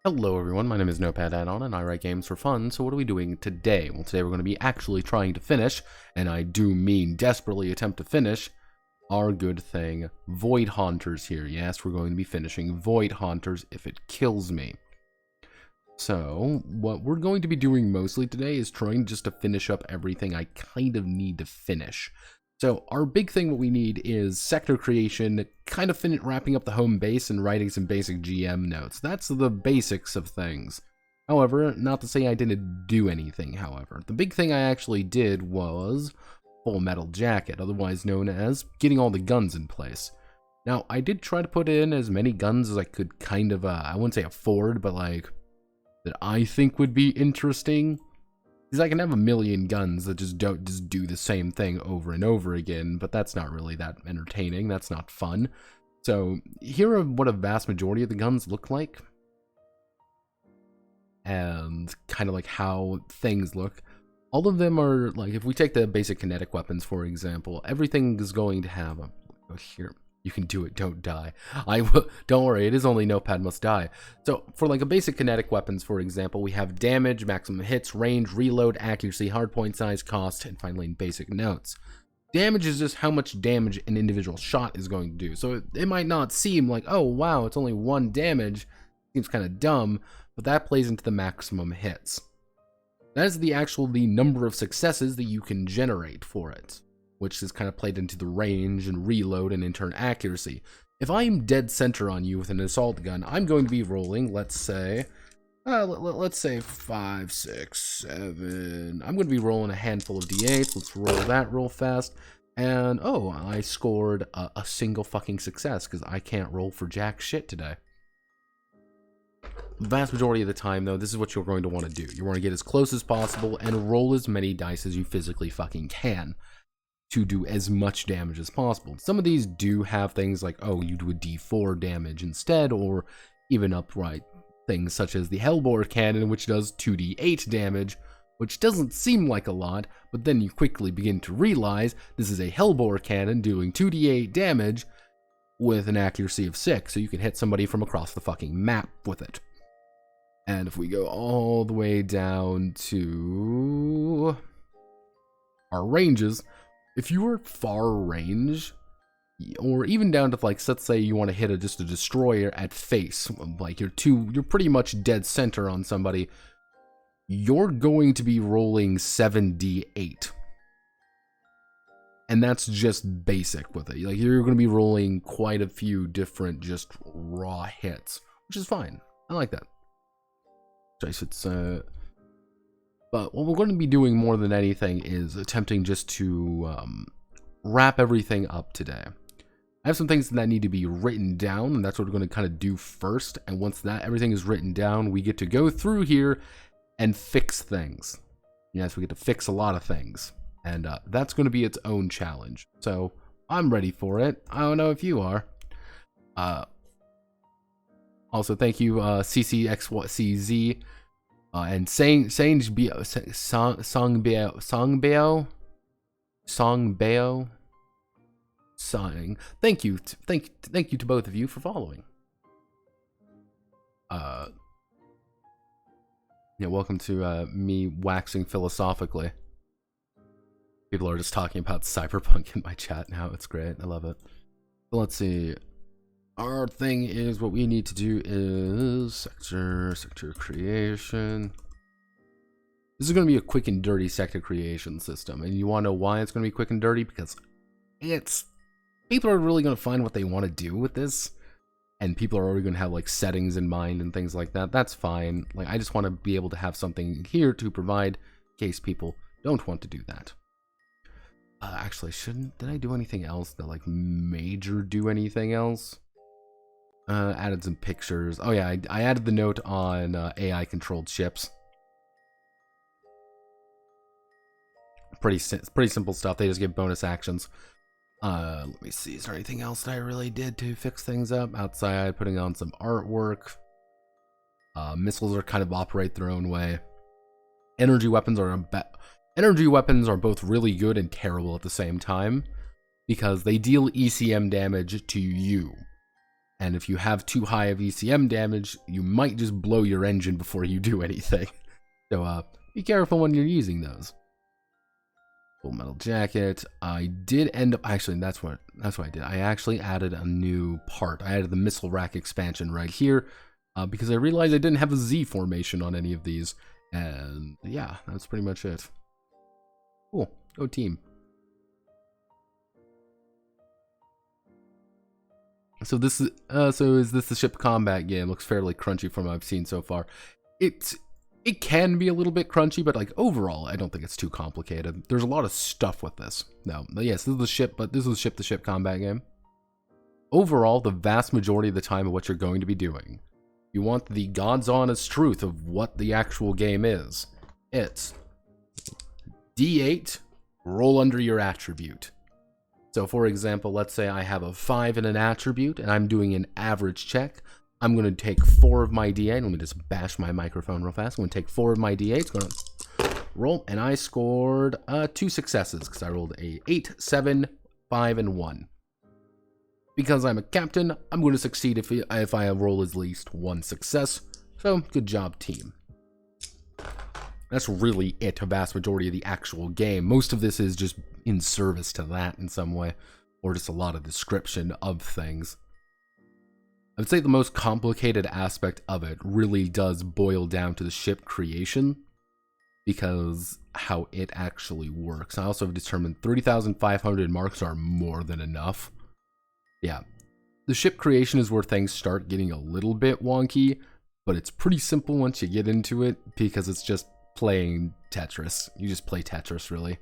Hello everyone, my name is Notepad Addon and I write games for fun, so what are we doing today? Well, today we're going to be actually trying to finish, and I do mean desperately attempt to finish, our good thing, Void Haunters here. Yes, we're going to be finishing Void Haunters if it kills me. So, what we're going to be doing mostly today is trying just to finish up everything I kind of need to finish. So our big thing what we need is sector creation, kind of wrapping up the home base and writing some basic GM notes. That's the basics of things. However, not to say I didn't do anything, however. The big thing I actually did was Full Metal Jacket, otherwise known as getting all the guns in place. Now, I did try to put in as many guns as I could kind of, I wouldn't say afford, but like, that I think would be interesting. Because I can have a million guns that just don't do the same thing over and over again, but that's not really that entertaining. That's not fun. So here are what a vast majority of the guns look like, and kind of like how things look. All of them are like, if we take the basic kinetic weapons for example, everything is going to have a here. You can do it, don't die. Don't worry, it is only Notepad must die. So, for like a basic kinetic weapons, for example, we have damage, maximum hits, range, reload, accuracy, hardpoint size, cost, and finally in basic notes. Damage is just how much damage an individual shot is going to do. So it might not seem like, oh wow, it's only 1 damage. Seems kind of dumb, but that plays into the maximum hits. That is the number of successes that you can generate for it, which is kind of played into the range and reload and in turn accuracy. If I'm dead center on you with an assault gun, I'm going to be rolling, let's say 5, 6, 7. I'm going to be rolling a handful of d8s. Let's roll that real fast. And oh, I scored a single fucking success because I can't roll for jack shit today. The vast majority of the time, though, this is what you're going to want to do. You want to get as close as possible and roll as many dice as you physically fucking can to do as much damage as possible. Some of these do have things like, oh, you do a d4 damage instead, or even upright things such as the Hellbore Cannon, which does 2d8 damage, which doesn't seem like a lot, but then you quickly begin to realize this is a Hellbore Cannon doing 2d8 damage with an accuracy of 6, so you can hit somebody from across the fucking map with it. And if we go all the way down to our ranges, if you are far range, or even down to like, let's say you want to hit just a destroyer at face, like you're pretty much dead center on somebody, you're going to be rolling 7d8. And that's just basic with it. Like you're going to be rolling quite a few different just raw hits, which is fine. I like that. I should say. But what we're going to be doing more than anything is attempting just to wrap everything up today. I have some things that need to be written down, and that's what we're going to kind of do first. And once that everything is written down, we get to go through here and fix things. Yes, we get to fix a lot of things. And that's going to be its own challenge. So I'm ready for it. I don't know if you are. Also, thank you, CCXYCZ. And Songbeo, thank you to both of you for following. Yeah, welcome to me waxing philosophically. People are just talking about Cyberpunk in my chat now. It's great. I love it. So let's see. Our thing is, what we need to do is sector creation. This is going to be a quick and dirty sector creation system. And you want to know why it's going to be quick and dirty? Because people are really going to find what they want to do with this. And people are already going to have like settings in mind and things like that. That's fine. Like, I just want to be able to have something here to provide in case people don't want to do that. Actually, did I do anything else that like major do anything else? Added some pictures. Oh yeah, I added the note on AI controlled ships. Pretty simple stuff. They just give bonus actions. Let me see. Is there anything else that I really did to fix things up? Outside, putting on some artwork. Missiles are kind of operate their own way. Energy weapons are both really good and terrible at the same time, because they deal ECM damage to you. And if you have too high of ECM damage, you might just blow your engine before you do anything. So be careful when you're using those. Full metal jacket. I did end up, actually, that's what I did. I actually added a new part. I added the missile rack expansion right here because I realized I didn't have a Z formation on any of these. And yeah, that's pretty much it. Cool. Go team. So this is is this the ship combat game? Looks fairly crunchy from what I've seen so far. It can be a little bit crunchy, but like overall, I don't think it's too complicated. There's a lot of stuff with this. No, but yes, this is the ship-to-ship combat game. Overall, the vast majority of the time of what you're going to be doing, you want the God's honest truth of what the actual game is. It's D8, roll under your attribute. So for example, let's say I have a 5 in an attribute and I'm doing an average check. I'm going to take 4 of my D8. Let me just bash my microphone real fast. I'm going to take 4 of my D8s, going to roll, and I scored 2 successes because I rolled a 8, 7, 5, and 1. Because I'm a captain, I'm going to succeed if I roll at least 1 success. So good job, team. That's really it, a vast majority of the actual game. Most of this is just in service to that in some way, or just a lot of description of things. I would say the most complicated aspect of it really does boil down to the ship creation, because how it actually works. I also have determined 30,500 marks are more than enough. Yeah, the ship creation is where things start getting a little bit wonky, but it's pretty simple once you get into it, because it's just playing Tetris. You just play Tetris, really.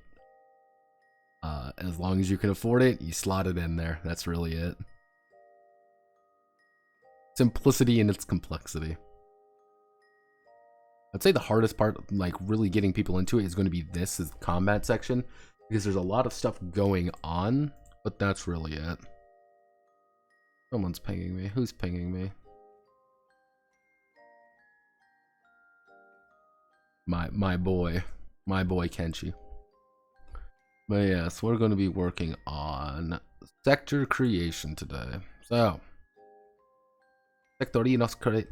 As long as you can afford it, you slot it in there. That's really it. Simplicity and its complexity. I'd say the hardest part, like really getting people into it, is going to be this, is the combat section, because there's a lot of stuff going on, but that's really it. Someone's pinging me. Who's pinging me? My boy Kenshi. But yes, we're going to be working on sector creation today. So, Sectorinos create.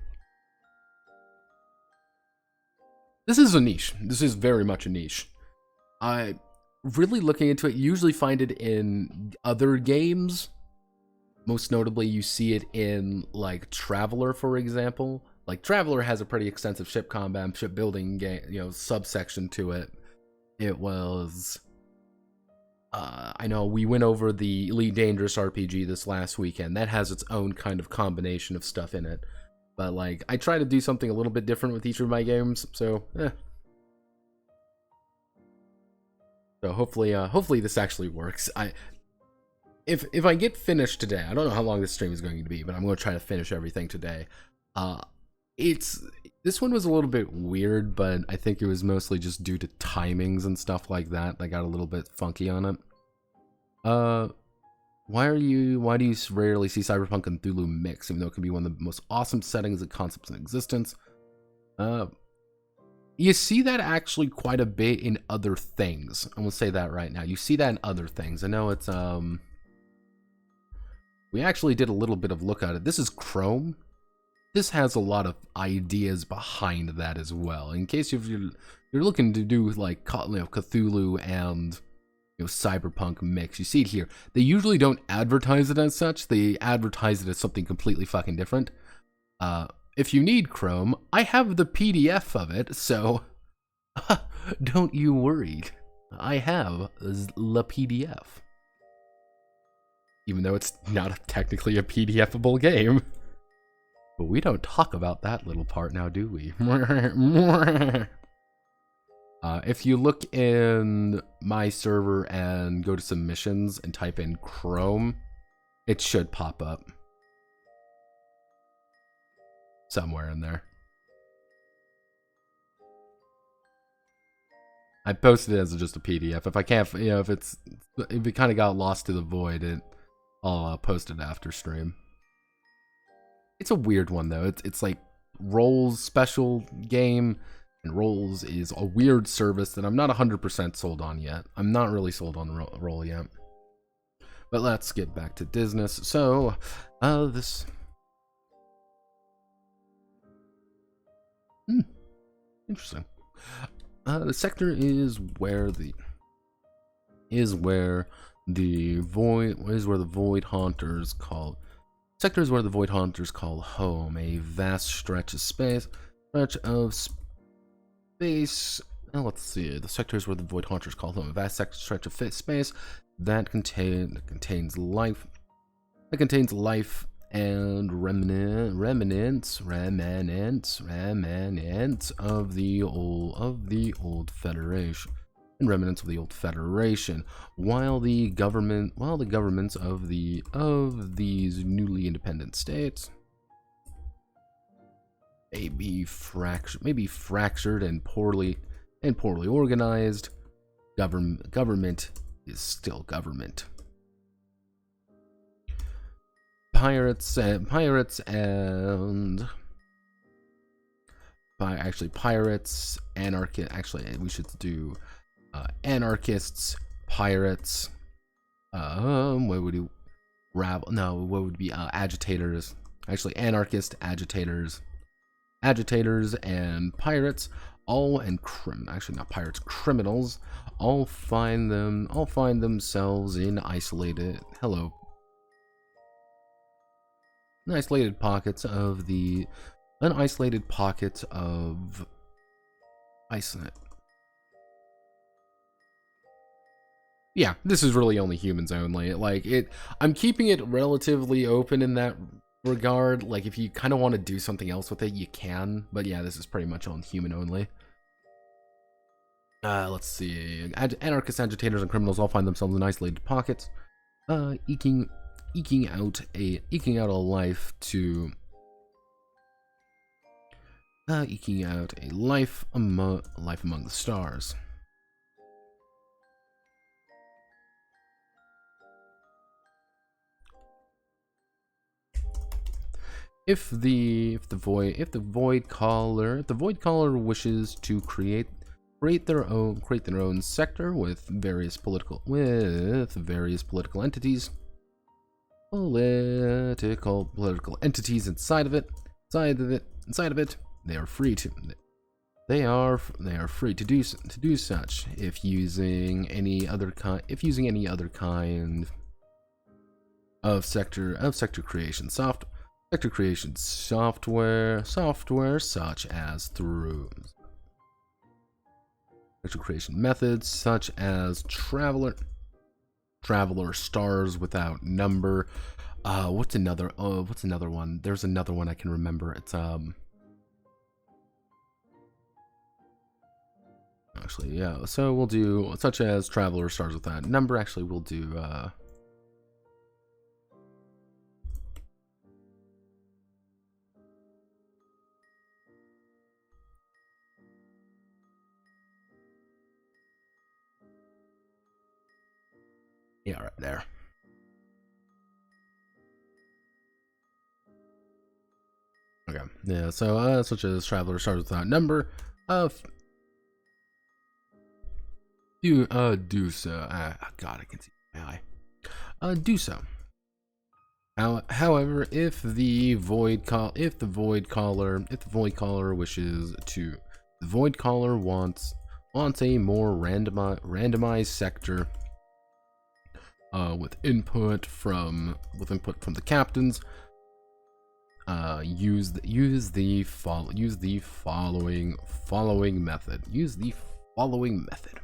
This is a niche. This is very much a niche. I really looking into it, usually find it in other games. Most notably, you see it in like Traveler, for example. Like Traveler has a pretty extensive ship combat and ship building game, subsection to it. It was I know we went over the Elite Dangerous RPG this last weekend. That has its own kind of combination of stuff in it. But like I try to do something a little bit different with each of my games, so So hopefully this actually works. If I get finished today, I don't know how long this stream is going to be, but I'm going to try to finish everything today. This one was a little bit weird, but I think it was mostly just due to timings and stuff like that. I got a little bit funky on it. Why do you rarely see Cyberpunk and Cthulhu mix, even though it can be one of the most awesome settings and concepts in existence? You see that actually quite a bit in other things. I'm gonna say that right now. You see that in other things. I know it's we actually did a little bit of look at it. This is Chrome. This has a lot of ideas behind that as well. In case you're looking to do like Cthulhu and Cyberpunk mix, you see it here. They usually don't advertise it as such. They advertise it as something completely fucking different. If you need Chrome, I have the PDF of it, so don't you worry. I have the PDF. Even though it's not technically a PDF-able game. But we don't talk about that little part now, do we? If you look in my server and go to submissions and type in Chrome, it should pop up. Somewhere in there. I posted it as just a PDF. If I can't, if it kind of got lost to the void, I'll post it after stream. It's a weird one though. It's like Rolls special game, and Rolls is a weird service that I'm not 100% sold on yet. I'm not really sold on Roll yet. But let's get back to business. So, this Interesting. The sector is where the void haunters call home. A vast stretch of space. Let's see. The sector is where the void haunters call home. A vast stretch of space that contains life. And remnants of the old Federation, while the governments of these newly independent states may be fractured and poorly organized. Government is still government. Pirates, anarchists, we should do anarchists, pirates, what would be agitators, anarchists, agitators and pirates, criminals, all find themselves in isolated pockets of isolate. Yeah, this is really only humans only. I'm keeping it relatively open in that regard. Like, if you kind of want to do something else with it, you can. But yeah, this is pretty much on human only. Let's see. Anarchists, agitators, and criminals all find themselves in isolated pockets, eking out a life among the stars. If the void caller wishes to create their own sector with various political entities, inside of it, they are free to do such if using any other kind of sector creation software such as through sector creation methods such as traveler stars without number. What's another one? There's another one I can remember. It's actually, yeah, so we'll do such as traveler stars without number. Actually, we'll do yeah, right there. Okay, yeah, so such as traveler stars without number, do so. God, I can see my eye. Do so. However, if the void caller wishes to, the void caller wants a more randomized sector, with input from the captains. Use the following method.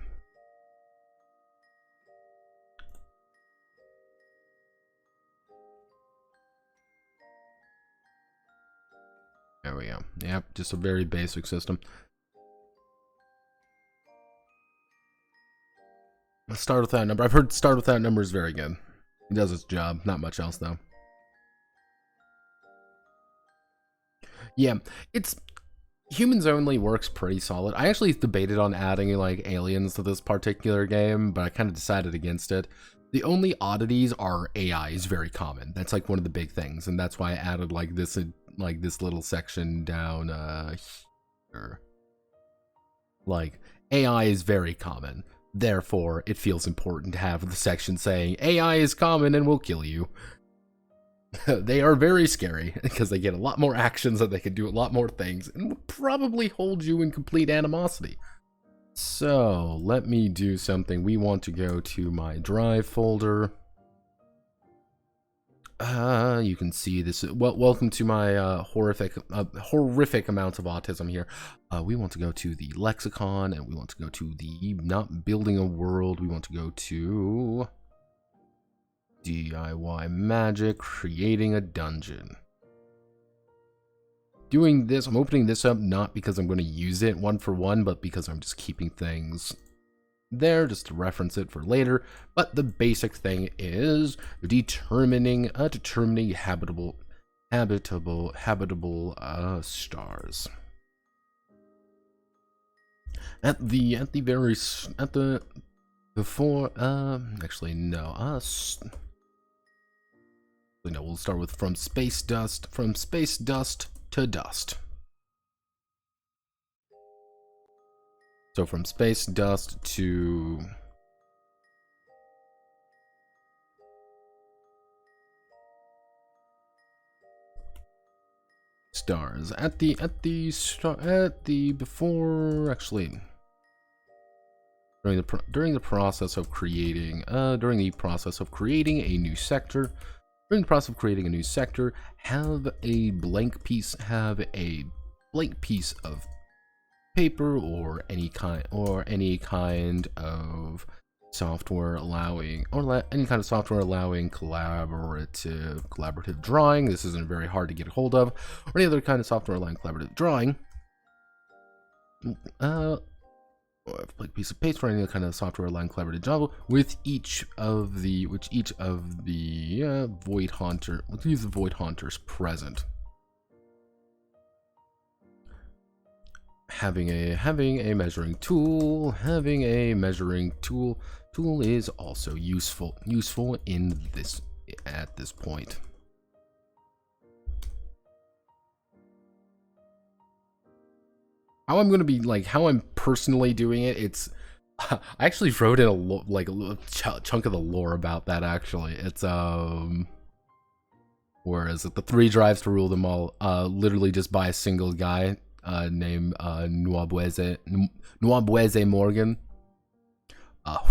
There we go. Yep, just a very basic system. Let's start with that number. I've heard start with that number is very good. It does its job. Not much else though. Yeah, it's humans only works pretty solid. I actually debated on adding like aliens to this particular game, but I kind of decided against it. The only oddities are AI is very common. That's like one of the big things, and that's why I added like this little section down here. Like, AI is very common. Therefore, it feels important to have the section saying AI is common and will kill you. They are very scary because they get a lot more actions and they can do a lot more things and will probably hold you in complete animosity. So let me do something. We want to go to my drive folder. You can see this. Welcome to my horrific amounts of autism here. We want to go to the lexicon, and we want to go to the not building a world. We want to go to DIY magic, creating a dungeon. Doing this, I'm opening this up not because I'm going to use it one for one, but because I'm just keeping things there just to reference it for later. But the basic thing is determining habitable stars. No, we'll start with from space dust to dust. So from space dust to stars. During the process of creating a new sector. During the process of creating a new sector, have a blank piece of paper or any kind of software allowing collaborative drawing. This isn't very hard to get a hold of, or any other kind of software allowing collaborative drawing. Blank piece of paper for any kind of software allowing collaborative drawing with each of the void hunters present. Having a measuring tool is also useful at this point. How I'm personally doing it, I actually wrote in a little chunk of the lore about that. Actually, it's where is it? The 3 drives to rule them all. Literally just by a single guy named Noabueze Morgan,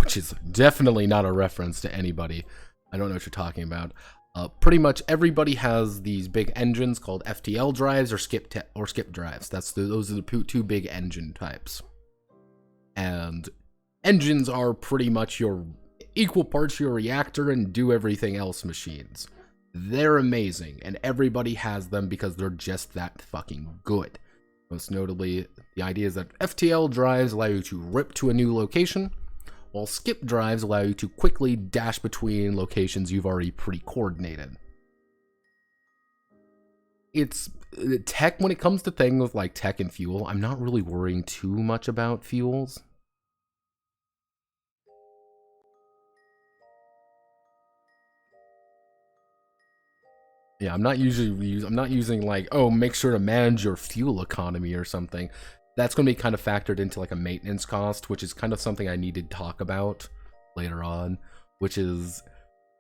which is definitely not a reference to anybody. I don't know what you're talking about. Pretty much everybody has these big engines called FTL drives or skip drives. Those are the 2 big engine types. And engines are pretty much your equal parts your reactor and do everything else machines. They're amazing, and everybody has them because they're just that fucking good. Most notably, the idea is that FTL drives allow you to rip to a new location, while skip drives allow you to quickly dash between locations you've already pre-coordinated. It's tech, when it comes to things like tech and fuel, I'm not really worrying too much about fuels. Yeah, I'm not using like, oh, make sure to manage your fuel economy or something. That's going to be kind of factored into like a maintenance cost, which is kind of something I need to talk about later on, which is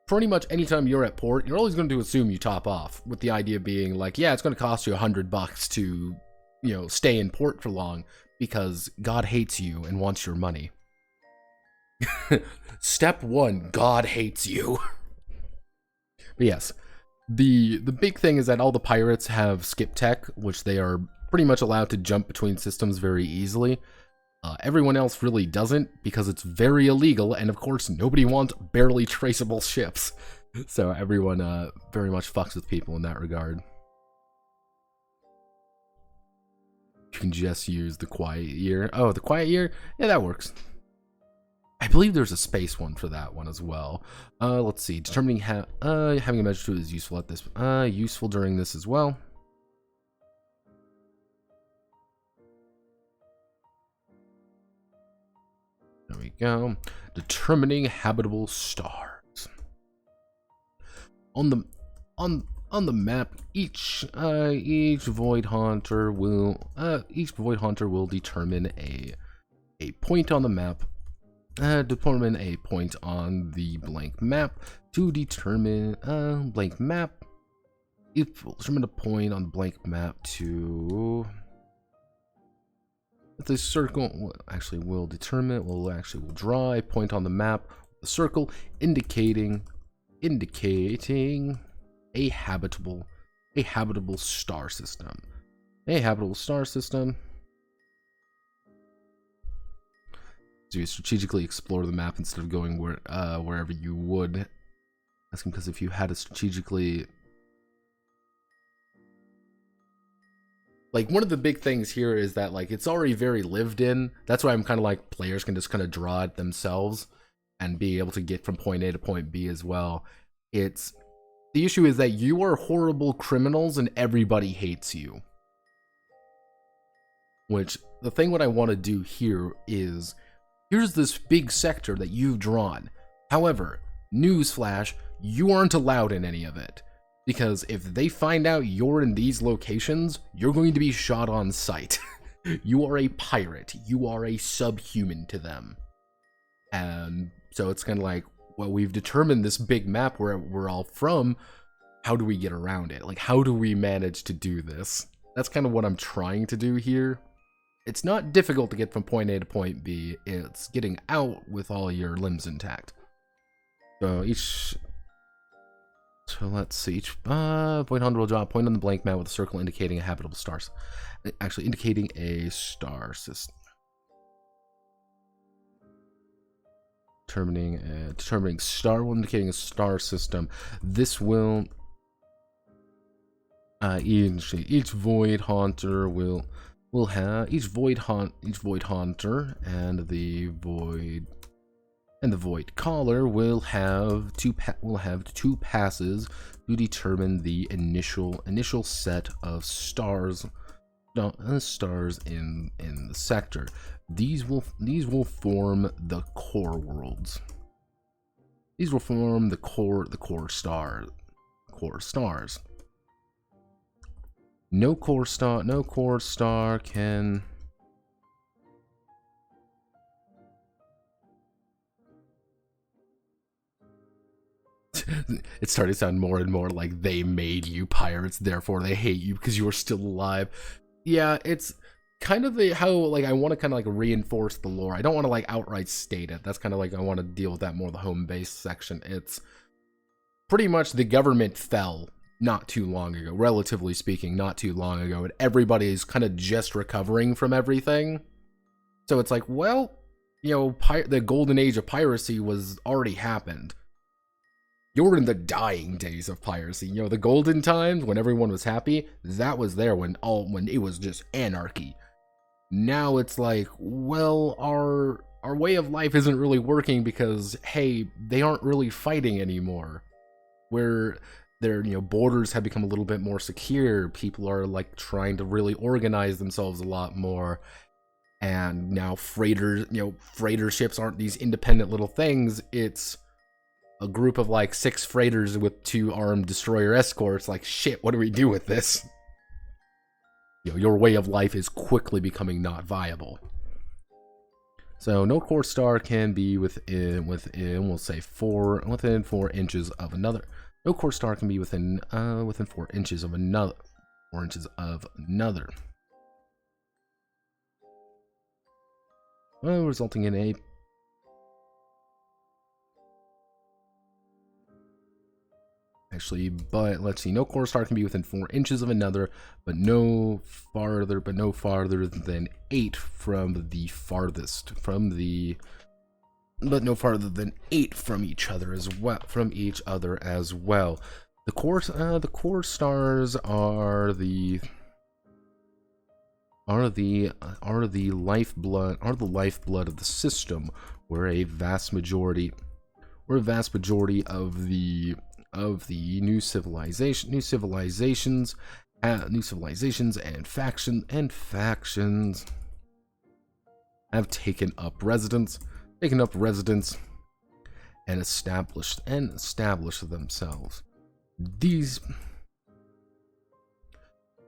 pretty much anytime you're at port, you're always going to assume you top off, with the idea being like, yeah, it's going to cost you $100 to, stay in port for long because God hates you and wants your money. Step 1, God hates you. But yes, the big thing is that all the pirates have skip tech, which they are pretty much allowed to jump between systems very easily. Everyone else really doesn't, because it's very illegal, and of course nobody wants barely traceable ships. So everyone very much fucks with people in that regard. You can just use the quiet year. Oh, the quiet year? Yeah, that works. I believe there's a space one for that one as well. Let's see. Determining having a measure tool is useful at this. Useful during this as well. There we go. Determining habitable stars. On the map, each void hunter will determine a point on the map. Determine a point on the blank map to determine blank map If we'll determine a point on the blank map to the circle, actually we'll determine, we'll draw a point on the map, the circle indicating a habitable star system. A habitable star system. So you strategically explore the map instead of going wherever you would. Asking because if you had to strategically, like, one of the big things here is that, like, it's already very lived in. That's why I'm kind of like, players can just kind of draw it themselves and be able to get from point A to point B as well. It's, the issue is that you are horrible criminals and everybody hates you. Which, the thing what I want to do here is, here's this big sector that you've drawn. However, newsflash, you aren't allowed in any of it. Because if they find out you're in these locations, you're going to be shot on sight. You are a pirate. You are a subhuman to them. And so it's kind of like, well, we've determined this big map where we're all from. How do we get around it? Like, how do we manage to do this? That's kind of what I'm trying to do here. It's not difficult to get from point A to point B. It's getting out with all your limbs intact. So let's see. Each point hunter will draw a point on the blank map with a circle indicating a habitable star. Actually, indicating a star system. Determining star, indicating a star system. This will each void haunter will have each void haunter and the void caller will have two passes to determine the initial set of stars in the sector. These will form the core worlds. These will form the core stars. No core star can It's starting to sound more and more like they made you pirates, therefore they hate you because you are still alive. Yeah, it's kind of how, like, I want to kind of like reinforce the lore. I don't want to like outright state it. That's kind of like, I want to deal with that more the home base section. It's pretty much the government fell not too long ago, relatively speaking, not too long ago, and everybody is kind of just recovering from everything. So it's like, well, you know, the golden age of piracy was already happened. You're in the dying days of piracy. You know, the golden times when everyone was happy, that was there when it was just anarchy. Now it's like, well, our way of life isn't really working because, hey, they aren't really fighting anymore. Where their, you know, borders have become a little bit more secure. People are like trying to really organize themselves a lot more. And now freighter ships aren't these independent little things. It's a group of like 6 freighters with 2 armed destroyer escorts. Like, shit, what do we do with this? You know, your way of life is quickly becoming not viable. So no core star can be within we'll say within 4 inches of another. No core star can be within 4 inches of another. 4 inches of another. Well, resulting in a but let's see. No core star can be within 4 inches of another, but no farther than 8 from the farthest. But no farther than 8 from each other as well. The core stars are the lifeblood of the system, where a vast majority of the new civilizations and factions have taken up residence and established themselves. These,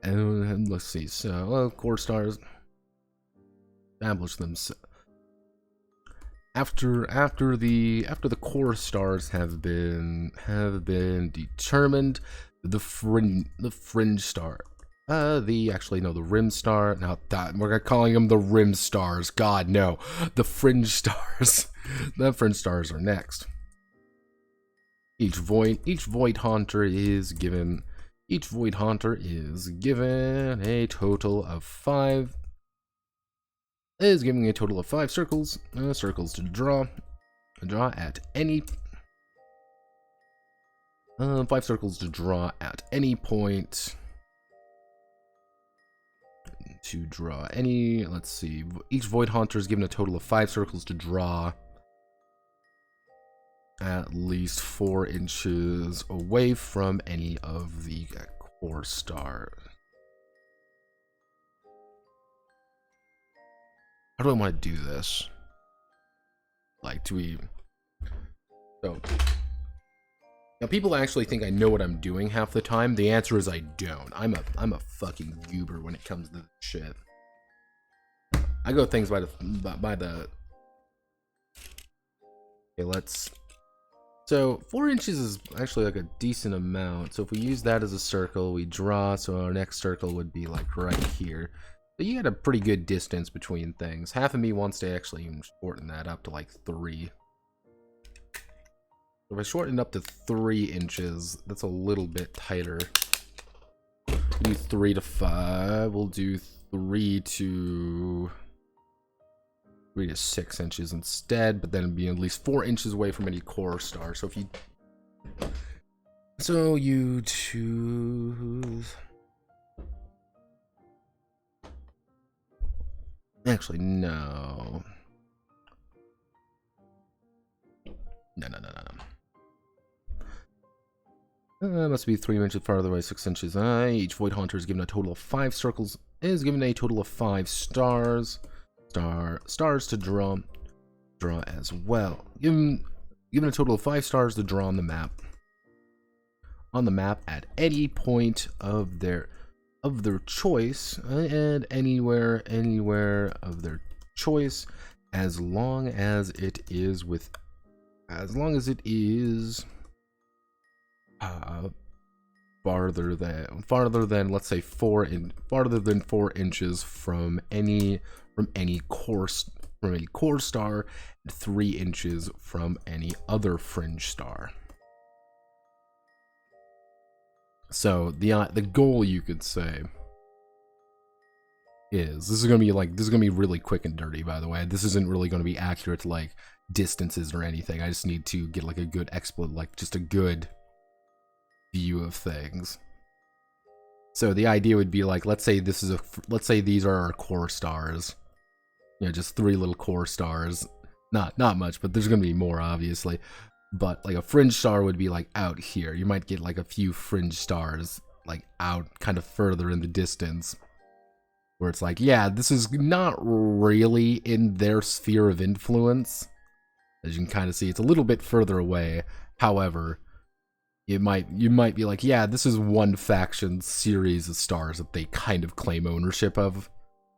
and let's see, so core stars establish themselves. After the core stars have been determined, The fringe star. The rim star. Now that we're calling them the rim stars. God no, the fringe stars. The fringe stars are next. Each void haunter is given a total of 5. Is giving a total of 5 circles. Circles to draw at any. 5 circles to draw at any point. To draw any, let's see, each void haunter is given a total of 5 circles to draw at least 4 inches away from any of the core star. How do I want to do this? Like, do we... So... Now, people actually think I know what I'm doing half the time. The answer is I don't. I'm a fucking goober when it comes to this shit. I go things by the... Okay, let's... So, 4 inches is actually like a decent amount. So if we use that as a circle, we draw, so our next circle would be like right here. So you get a pretty good distance between things. Half of me wants to actually even shorten that up to like 3. If I shorten it up to 3 inches, that's a little bit tighter. We'll do 3 to 5. We'll do 3 to 6 inches instead, but then it'd be at least 4 inches away from any core star. So if you... So you choose... Actually, no. No. Must be 3 inches farther away, 6 inches. Each void haunter is given a total of 5 circles. Is given a total of 5 stars. Stars to draw as well. Given a total of 5 stars to draw on the map. On the map at any point of their choice, and anywhere of their choice, as long as it is farther than let's say 4 inches from any core star, and 3 inches from any other fringe star. So the goal, you could say, is this is gonna be really quick and dirty. By the way, this isn't really gonna be accurate to like distances or anything. I just need to get like a good just a good view of things. So the idea would be like, let's say these are our core stars. You know, just 3 little core stars. Not much, but there's gonna be more, obviously. But like a fringe star would be like out here. You might get like a few fringe stars like out kind of further in the distance, where it's like, yeah, this is not really in their sphere of influence. As you can kind of see, it's a little bit further away. However, you might be like, yeah, this is one faction's series of stars that they kind of claim ownership of.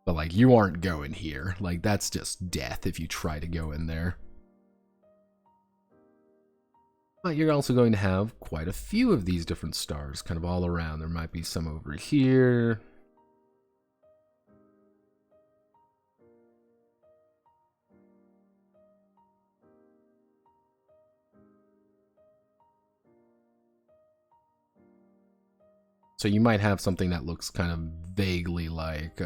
But like, you aren't going here. Like, that's just death if you try to go in there. But you're also going to have quite a few of these different stars kind of all around. There might be some over here. So you might have something that looks kind of vaguely like...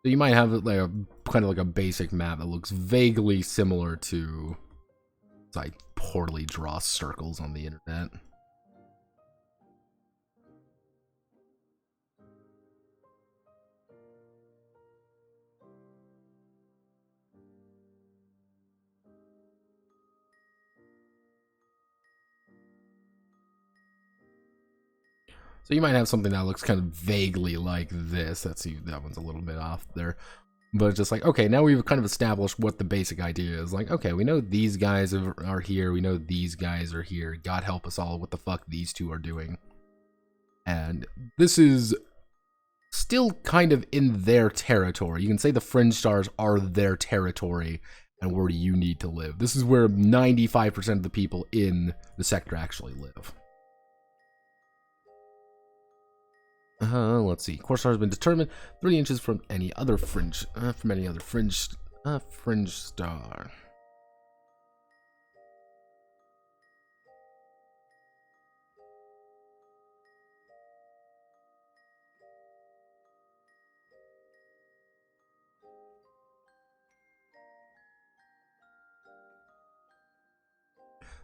So you might have like a kind of like a basic map that looks vaguely similar to, I poorly draw circles on the internet. So you might have something that looks kind of vaguely like this. That one's a little bit off there. But it's just like, okay, now we've kind of established what the basic idea is. Like, okay, we know these guys are here. We know these guys are here. God help us all, what the fuck these two are doing. And this is still kind of in their territory. You can say the fringe stars are their territory and where do you need to live. This is where 95% of the people in the sector actually live. Let's see. Core star has been determined 30 inches from any other fringe star.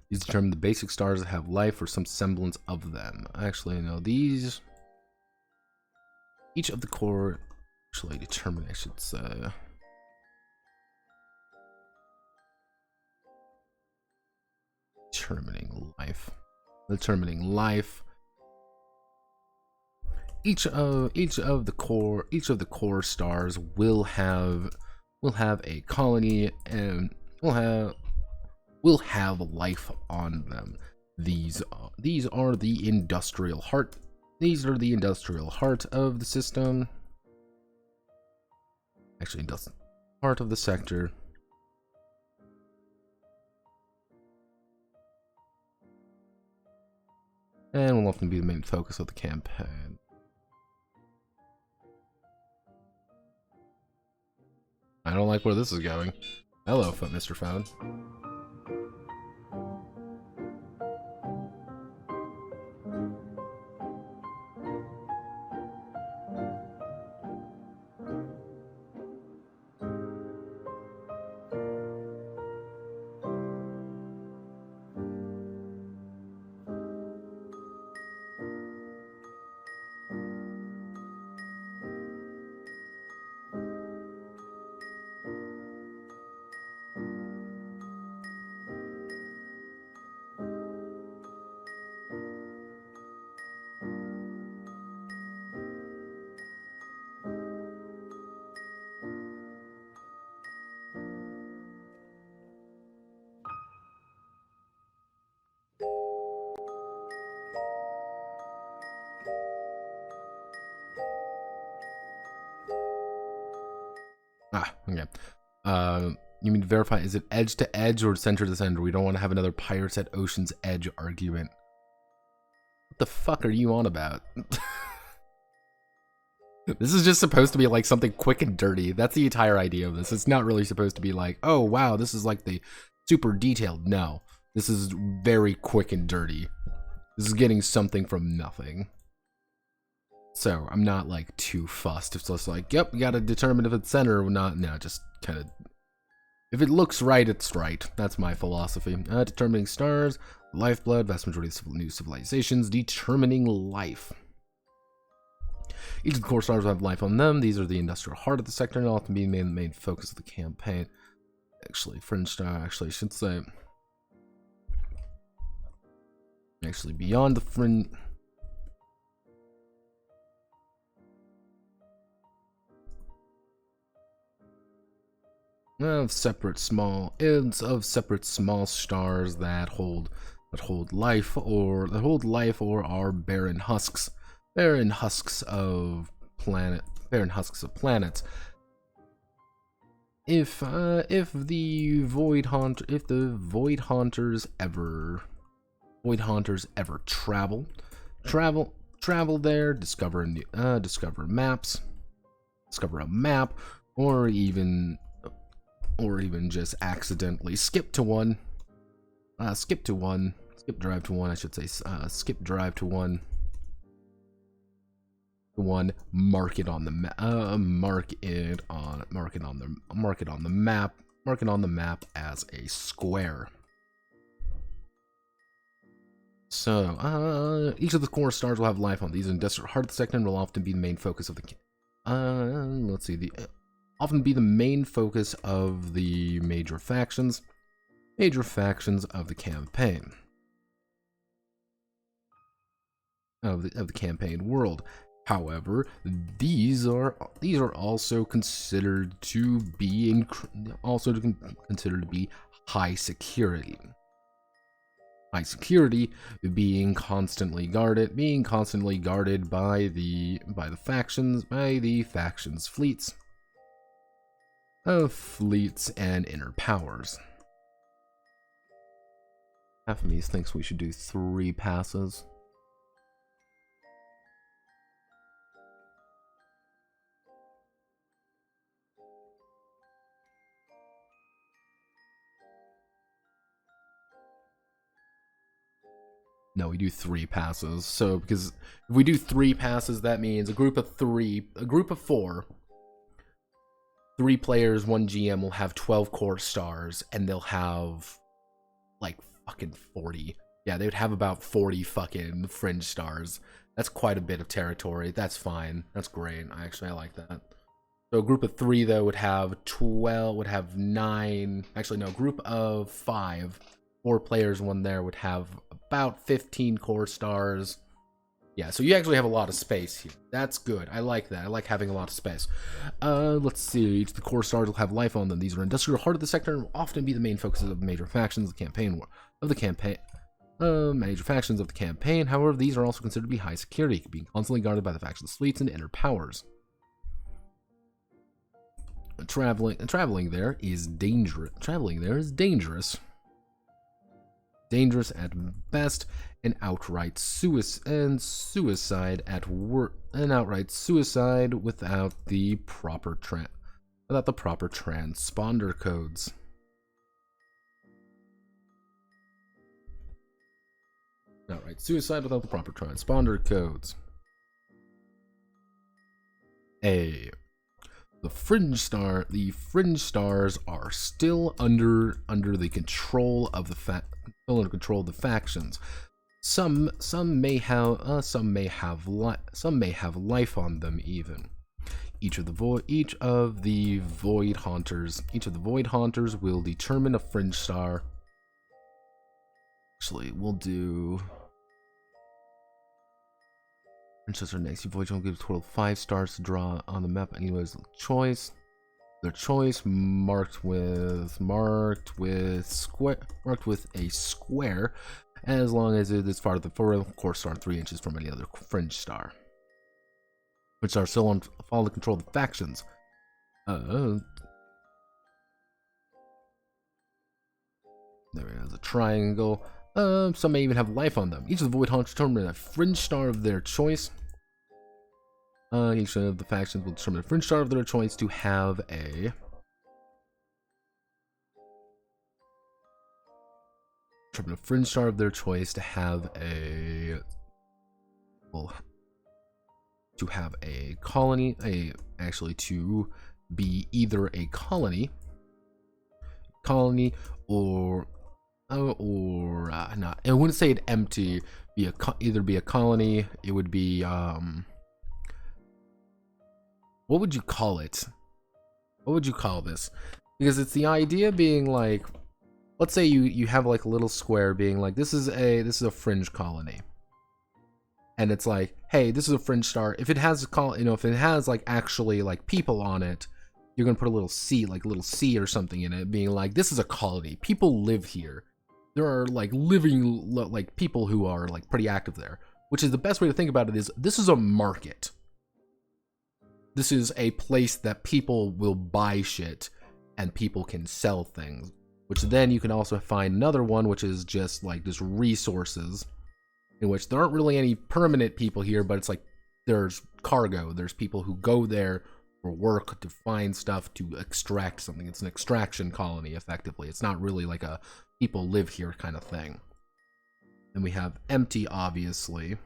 These determine the basic stars that have life or some semblance of them. Actually, no, these... Each of the core... Actually, determine, I should say. Determining life. Each of the core stars will have a colony and will have life on them. These are the industrial heart. These are the industrial heart of the system. Actually, heart of the sector. And will often be the main focus of the campaign. I don't like where this is going. Hello, Mr. Phone. Okay. You mean to verify, is it edge to edge or center to center? We don't want to have another Pirates at Ocean's Edge argument. What the fuck are you on about? This is just supposed to be like something quick and dirty. That's the entire idea of this. It's not really supposed to be like, oh wow, this is like the super detailed. No, this is very quick and dirty. This is getting something from nothing. So I'm not like too fussed. It's just like, yep, we gotta determine if it's center or not. No, just kind of, if it looks right, it's right. That's my philosophy. Determining stars, lifeblood, vast majority of new civilizations, determining life. Each of the core stars will have life on them. These are the industrial heart of the sector and often being the main focus of the campaign. Actually, fringe star, actually, I should say. Actually, beyond the fringe. Of separate small stars that hold life or are barren husks of planets. If the void haunters ever travel there, discover a map, or even just accidentally skip drive to one, mark it on the map as a square. So each of the core stars will have life on these. Industrial heart of the sector will often be the main focus of the often be the main focus of the major factions of the campaign of the campaign world. However, these are also considered to be high security. High security being constantly guarded by the factions fleets. of fleets and inner powers. Half of me thinks we should do 3 passes. No, we do 3 passes. So, because if we do 3 passes, that means a group of 4, 3 players, 1 GM will have 12 core stars, and they'll have like fucking 40. Yeah, they would have about 40 fucking fringe stars. That's quite a bit of territory. That's fine. That's great. I like that. So a group of 3 though would have 12, would have 9. Actually, no, group of 5, 4 players, 1 there would have about 15 core stars. Yeah, so you actually have a lot of space here. That's good. I like that. I like having a lot of space. Let's see. Each of the core stars will have life on them. These are industrial heart of the sector and will often be the main focuses of major factions of the campaign. Major factions of the campaign. However, these are also considered to be high security, being constantly guarded by the faction's fleets and inner powers. Traveling there is dangerous. Dangerous at best, and outright suicide at worst. An outright suicide without the proper transponder codes. Outright suicide without the proper transponder codes. A. The fringe stars are still under the control of the factions. Some may have life on them even. Each of the void haunters will determine a fringe star. Actually, we'll do Winchester next. You void will give a total of 5 stars to draw on the map. Anyways, their choice marked with a square, as long as it is far of the core star 3 inches from any other fringe star, which are still on follow control of the factions. There is a triangle. Some may even have life on them. Each of the void hunters determine a fringe star of their choice. Each of the factions will determine a fringe star of their choice to have a colony, to be either a colony or not. I wouldn't say it empty. Either be a colony. It would be what would you call it? What would you call this? Because it's the idea being like, let's say you have like a little square being like, this is a fringe colony, and it's like, hey, this is a fringe star. If it has if it has like actually like people on it, you're gonna put a little C, like a little C or something in it, being like, this is a colony. People live here. There are like living like people who are like pretty active there. Which is the best way to think about it is, this is a market. This is a place that people will buy shit and people can sell things. Which then you can also find another one, which is just like just resources, in which there aren't really any permanent people here, but it's like there's cargo. There's people who go there for work, to find stuff, to extract something. It's an extraction colony, effectively. It's not really like a people live here kind of thing. And we have empty, obviously.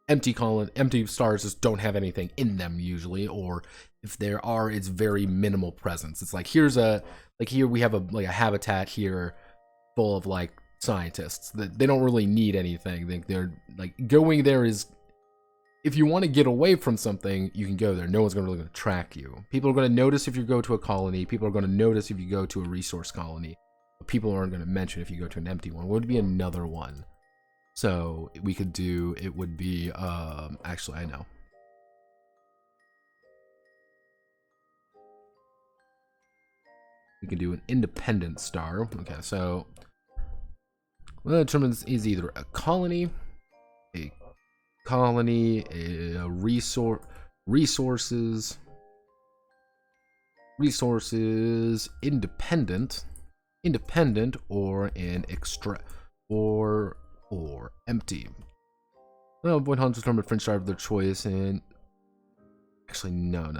Empty stars just don't have anything in them usually, or if there are, it's very minimal presence. It's like, here we have a habitat here full of like scientists that they don't really need anything. They're like, going there is, if you want to get away from something, you can go there. No one's really going to track you. People are going to notice if you go to a colony. People are going to notice if you go to a resource colony. But people aren't going to mention if you go to an empty one. What would be another one? So we could do, it would be, actually, I know. We can do an independent star. Okay, so what that determines is either a colony, a resources, resources independent, or an extra or empty. Well, void hunters determine French star of their choice, and actually no.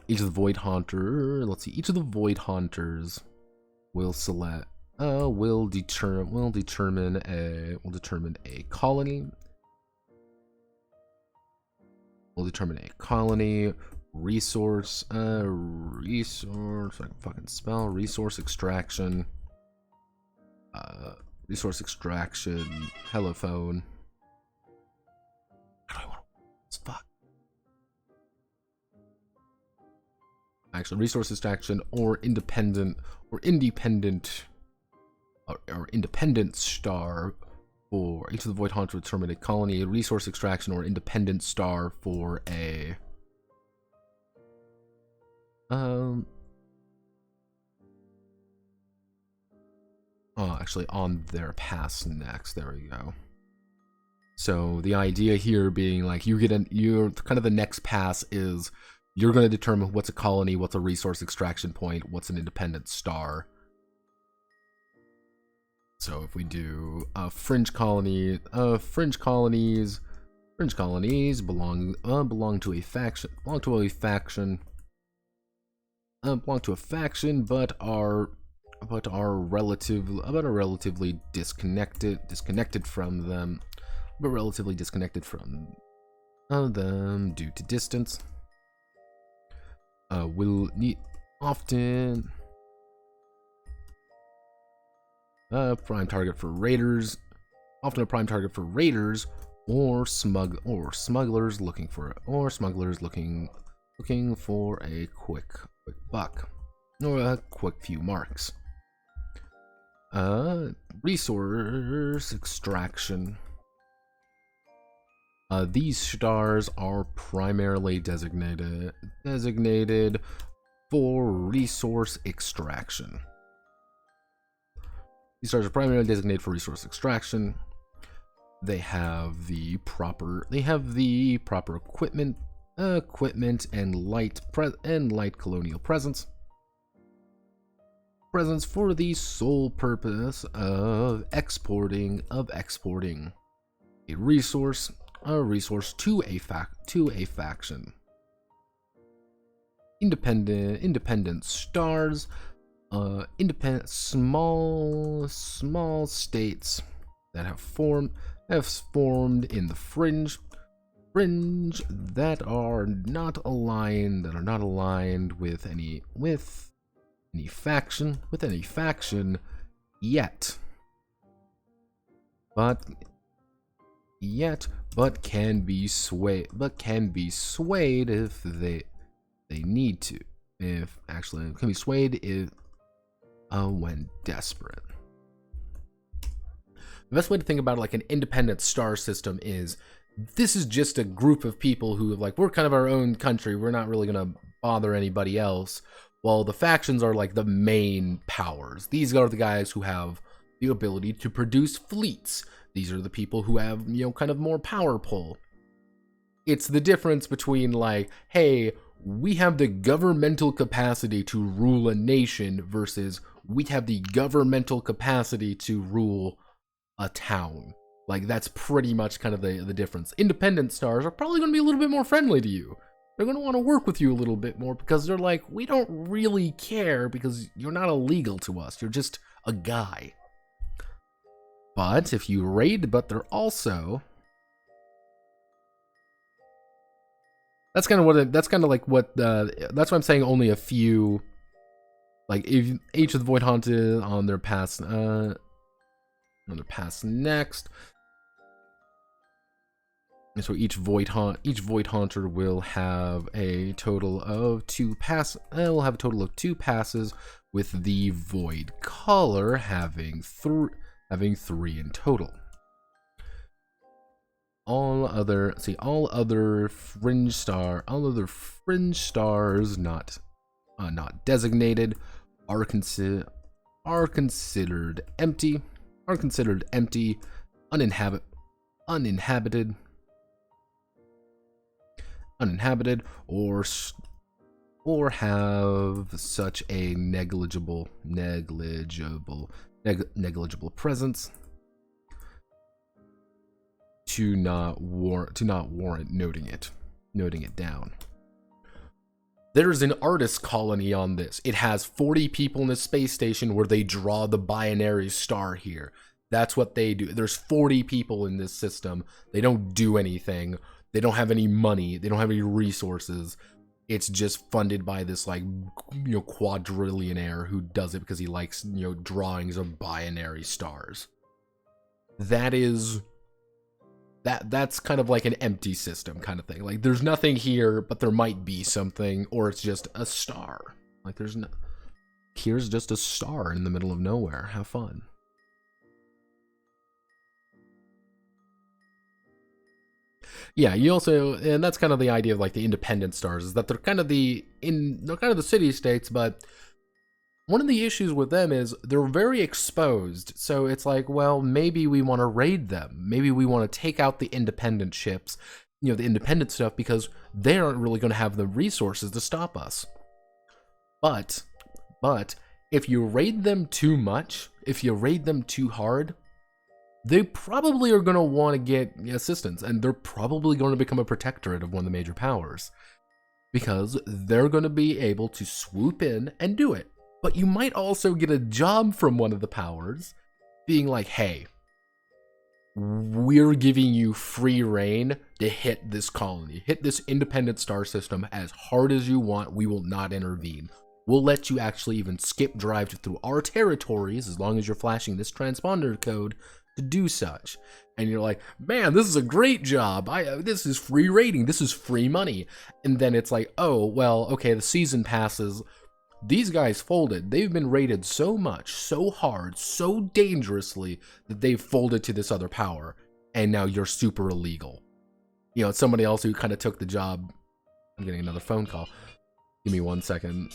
Each of the void hunter, let's see, each of the void hunters will select, will determine a colony. We'll determine a colony, resource, I can fucking spell, resource extraction, telephone. How do I want to, fuck. Actually, resource extraction or independent star for each of the void hunters will determine a colony, a resource extraction, or independent star for a actually on their pass next. There we go. So the idea here being like you're kind of the next pass is you're going to determine what's a colony, what's a resource extraction point, what's an independent star. So if we do fringe colonies belong to a faction, but are relatively disconnected from them, due to distance. Will need often prime target for raiders, or smugglers looking for a quick buck or a quick few marks. Resource extraction. These stars are primarily designated for resource extraction. These stars are primarily designated for resource extraction. They have the proper equipment and light colonial presence for the sole purpose of exporting a resource to a faction. Independent stars, small states that have formed in the fringe that are not aligned with any faction yet, but can be swayed if they need to. Can be swayed when desperate. The best way to think about it, like an independent star system, is this is just a group of people who we're kind of our own country. We're not really gonna bother anybody else. While the factions are like the main powers. These are the guys who have the ability to produce fleets. These are the people who have, kind of more power pull. It's the difference between like, hey, we have the governmental capacity to rule a nation versus we have the governmental capacity to rule a town. Like, that's pretty much kind of the difference. Independent stars are probably going to be a little bit more friendly to you. They're going to want to work with you a little bit more because they're like, we don't really care because you're not illegal to us. You're just a guy. But if you raid, they're also... That's kind of what I'm saying only a few... Like, if each of the Void Haunted on their pass next... And so each Void Haunter will have a total of 2 passes. With the Void Caller having 3 in total. All other fringe stars not designated are considered empty, uninhabited. uninhabited, or have such a negligible presence to not warrant noting it down. There's an artist colony on this. It has 40 people in the space station where they draw the binary star here. That's what they do. There's 40 people in this system. They don't do anything. They don't have any money. They don't have any resources. It's just funded by this, like, quadrillionaire who does it because he likes, drawings of binary stars. That's kind of like an empty system kind of thing. Like, there's nothing here, but there might be something, or it's just a star. Like, here's just a star in the middle of nowhere. Have fun. Yeah, you also, and that's kind of the idea of like the independent stars, is that they're kind of the city states, but one of the issues with them is they're very exposed. So it's like, well, maybe we want to raid them. Maybe we want to take out the independent ships, the independent stuff, because they aren't really going to have the resources to stop us. But if you raid them too much, if you raid them too hard, they probably are going to want to get assistance, and they're probably going to become a protectorate of one of the major powers, because they're going to be able to swoop in and do it. But you might also get a job from one of the powers being like, hey, we're giving you free reign to hit this colony, hit this independent star system as hard as you want. We will not intervene. We'll let you actually even skip drive through our territories as long as you're flashing this transponder code to do such. And you're like, man, this is a great job. This is free rating. This is free money. And then it's like, oh, well, okay, the season passes. These guys folded. They've been rated so much, so hard, so dangerously that they've folded to this other power. And now you're super illegal. It's somebody else who kind of took the job. I'm getting another phone call. Give me 1 second.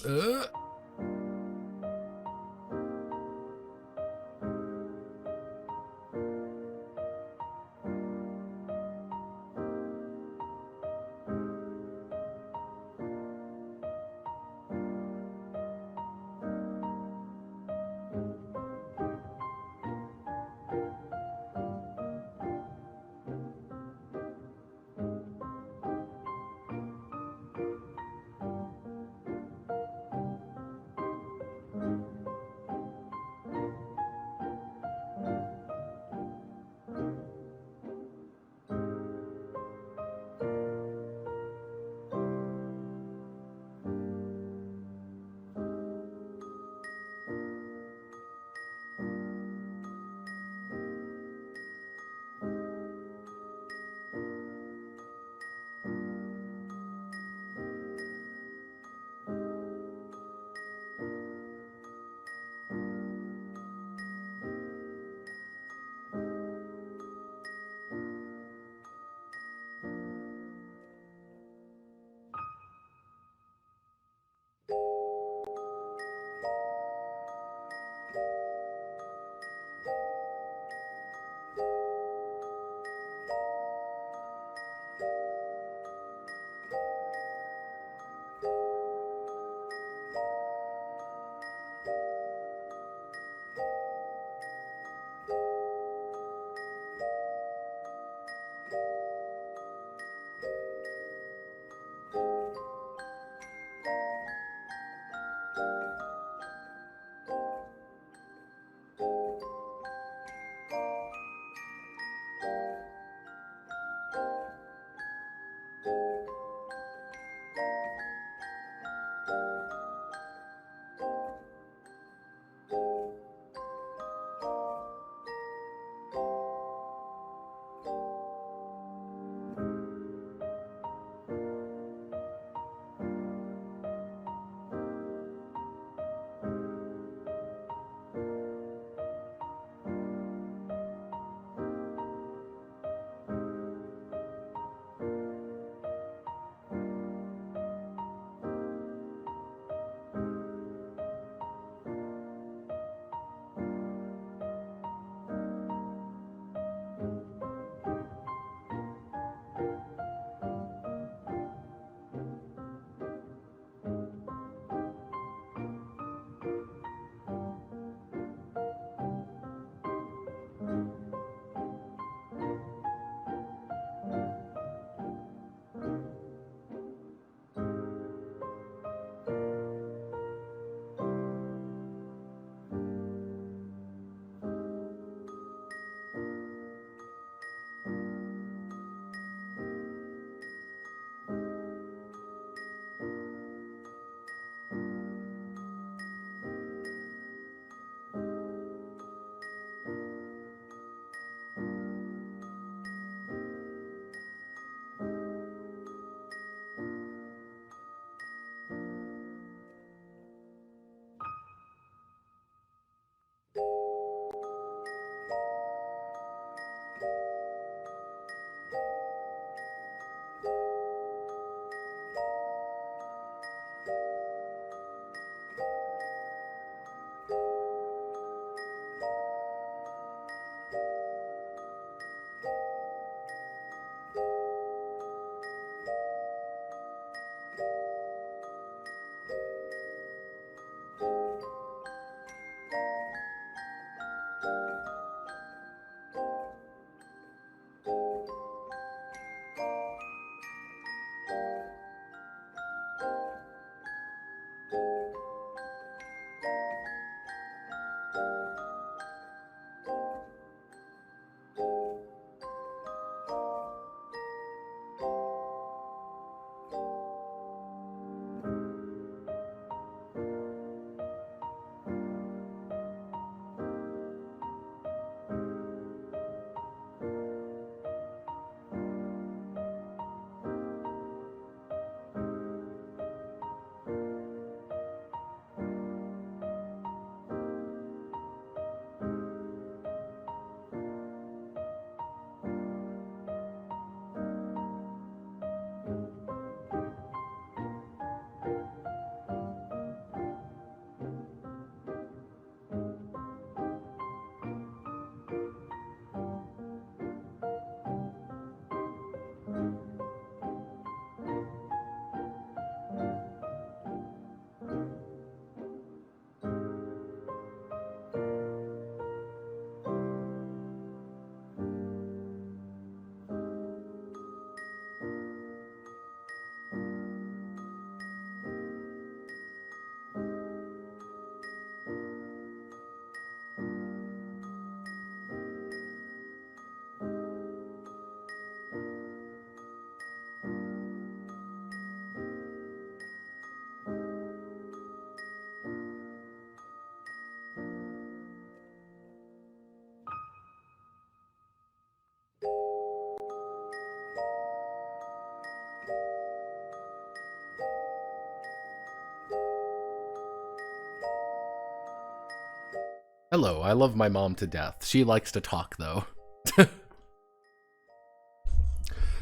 Hello, I love my mom to death. She likes to talk, though.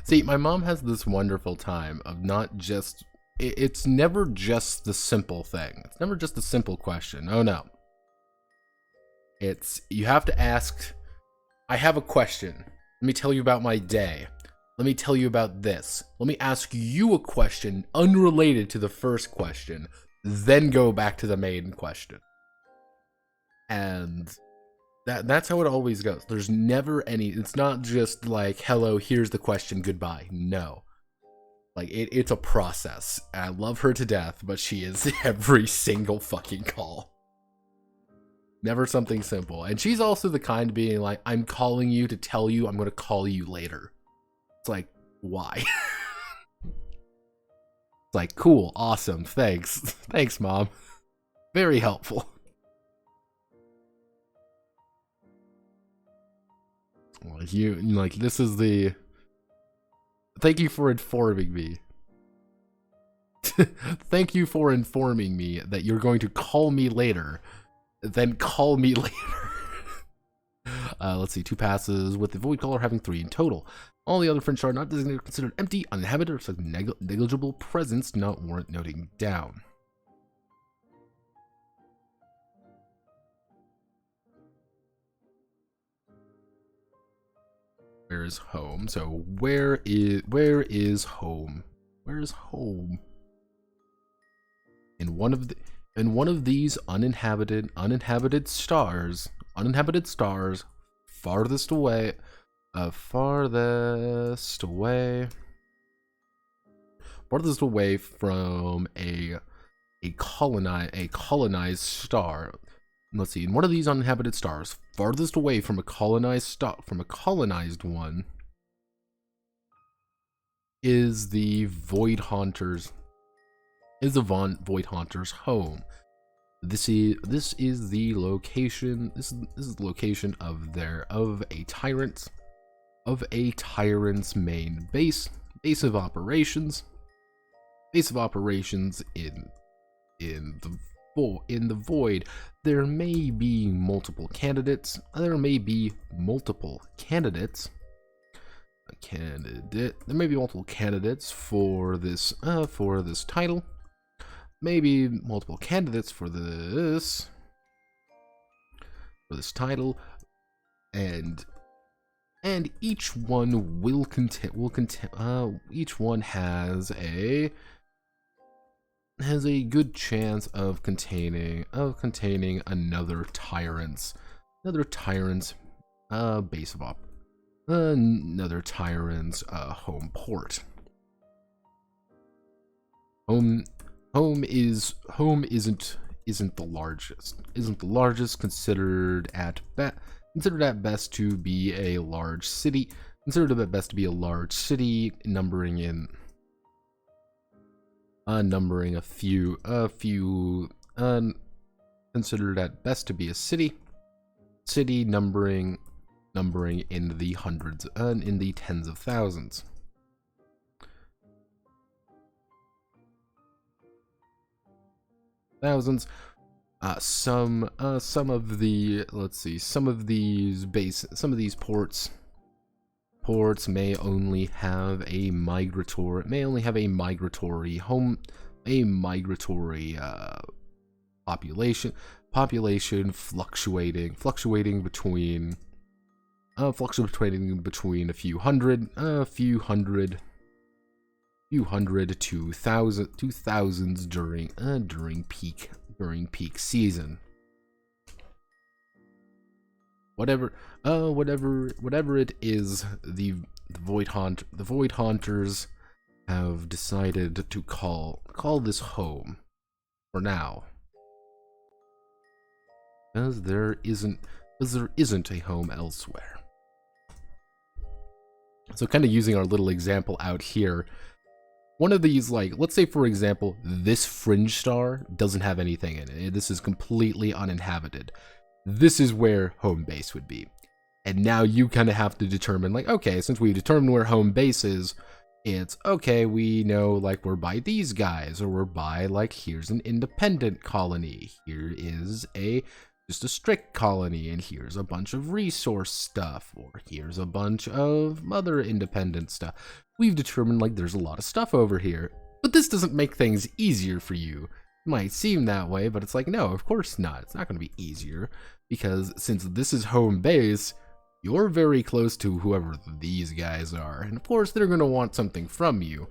See, my mom has this wonderful time of not just... It's never just the simple thing. It's never just a simple question. Oh, no. It's... You have to ask... I have a question. Let me tell you about my day. Let me tell you about this. Let me ask you a question unrelated to the first question. Then go back to the main question. And that's how it always goes. There's never any, it's not just like, hello, here's the question, goodbye. No. Like, it's a process. I love her to death, but she is every single fucking call. Never something simple. And she's also the kind being like, I'm calling you to tell you I'm going to call you later. It's like, why? It's like, cool, awesome, thanks. Thanks, Mom. Very helpful. Like, like, this is the... Thank you for informing me. Thank you for informing me that you're going to call me later. Then call me later. Let's see, 2 passes with the void color having 3 in total. All the other fringe are not designated, considered empty, uninhabited, or such negligible presence not warrant noting down. Where is home? So where is home? Where is home? In one of these uninhabited stars, farthest away from a colonized star. Let's see, in one of these uninhabited stars, farthest away from a colonized one, is the Void Haunter's home. This is the location. This is the location of a tyrant's main base of operations. Base of operations in the void. There may be multiple candidates. There may be multiple candidates for this title. Maybe multiple candidates for this title, and each one each one has a good chance of containing another tyrant's base of another tyrant's home port. Home isn't the largest, considered at best to be a large city, numbering a few considered at best to be a city numbering in the hundreds, in the tens of thousands. Some of these ports may only have a migratory population fluctuating between a few hundred to thousands during peak season. Whatever it is, the Void Haunters have decided to call this home for now, as there isn't a home elsewhere. So, kind of using our little example out here, one of these, like, let's say for example, this fringe star doesn't have anything in it. This is completely uninhabited. This is where home base would be. And now you kind of have to determine, like, okay, since we've determined where home base is, it's okay, we know, like, we're by these guys, or we're by, like, here's an independent colony, here is a just a strict colony, and here's a bunch of resource stuff, or here's a bunch of other independent stuff. We've determined, like, there's a lot of stuff over here, but this doesn't make things easier for you. It might seem that way, but it's like, no, of course not. It's not going to be easier, because since this is home base, you're very close to whoever these guys are, and of course they're going to want something from you.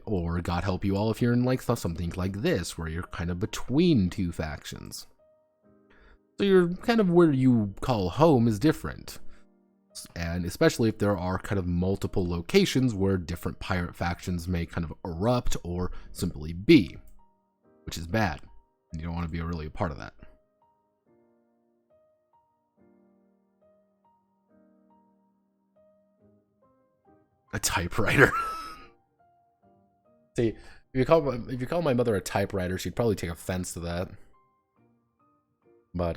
Or, God help you all, if you're in, like, something like this, where you're kind of between two factions. So you're kind of where you call home is different. And especially if there are kind of multiple locations where different pirate factions may kind of erupt or simply be, which is bad. And you don't want to be really a part of that. A typewriter. See, if you call my mother a typewriter, she'd probably take offense to that. But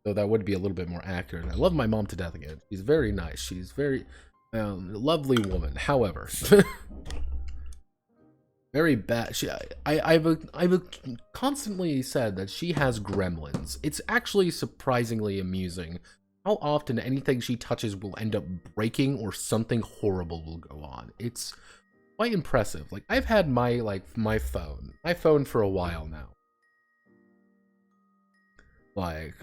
though that would be a little bit more accurate. I love my mom to death again. She's very nice. She's very lovely woman. However, very bad. I've constantly said that she has gremlins. It's actually surprisingly amusing how often anything she touches will end up breaking or something horrible will go on. It's quite impressive. Like, I've had my phone for a while now. Like,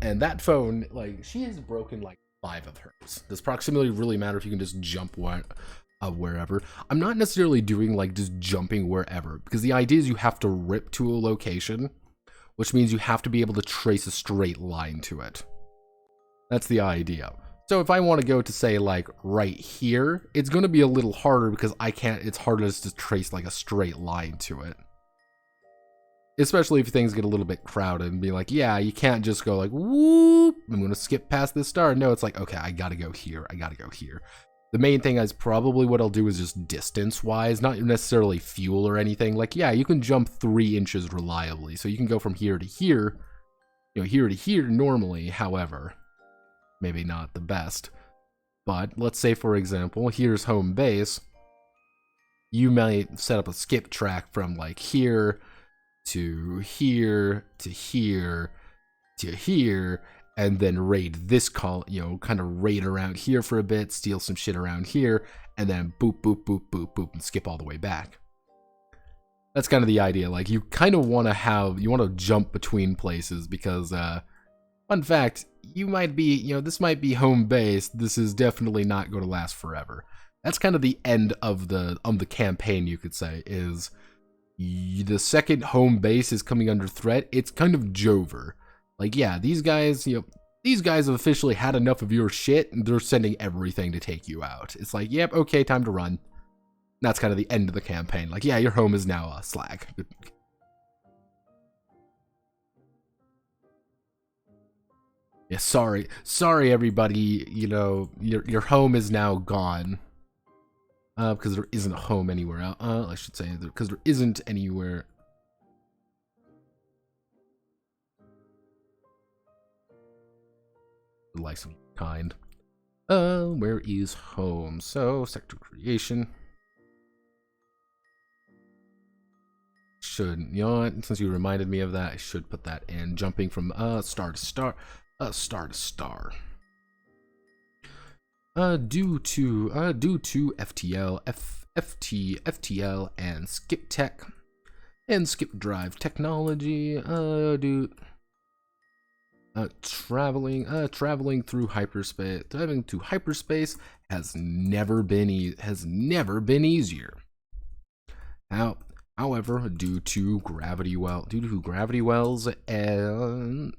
and that phone, like, she has broken like 5 of hers. Does proximity really matter if you can just jump wherever? I'm not necessarily doing like just jumping wherever, because the idea is you have to rip to a location, which means you have to be able to trace a straight line to it. That's the idea. So if I want to go to, say, like right here, it's going to be a little harder because I can't, it's harder to trace like a straight line to it. Especially if things get a little bit crowded and be like, yeah, you can't just go like, whoop, I'm going to skip past this star. No, it's like, okay, I got to go here. I got to go here. The main thing is probably what I'll do is just distance-wise, not necessarily fuel or anything. Like, yeah, you can jump 3 inches reliably. So you can go from here to here, you know, here to here normally. However, maybe not the best. But let's say, for example, here's home base. You might set up a skip track from like here to here to here to here, and then raid this kind of raid around here for a bit, steal some shit around here, and then boop, boop, boop, boop, boop, and skip all the way back. That's kind of the idea. Like, you kind of want to jump between places because, fun fact, you might be, this might be home base. This is definitely not going to last forever. That's kind of the end of the campaign, you could say, is the second home base is coming under threat. It's kind of Jover. Like, yeah, these guys have officially had enough of your shit, and they're sending everything to take you out. It's like, yep, okay, time to run. That's kind of the end of the campaign. Like, yeah, your home is now a slag. Yeah, sorry everybody, your home is now gone. Because there isn't a home anywhere else. I should say, because there isn't anywhere. Like some kind. Where is home? So, sector creation. Should, since you reminded me of that, I should put that in. Jumping from star to star. Star to star. Due to FTL, FTL, and skip tech, and skip drive technology, traveling through hyperspace. Driving to hyperspace has never been easier. However, due to gravity wells and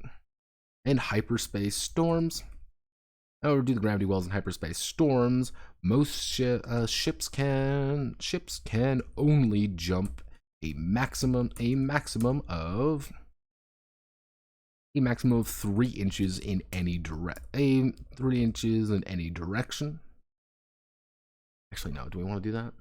hyperspace storms. Due to gravity wells and hyperspace storms, most ships can only jump a maximum of 3 inches in any 3 inches in any direction. Actually, no. Do we want to do that?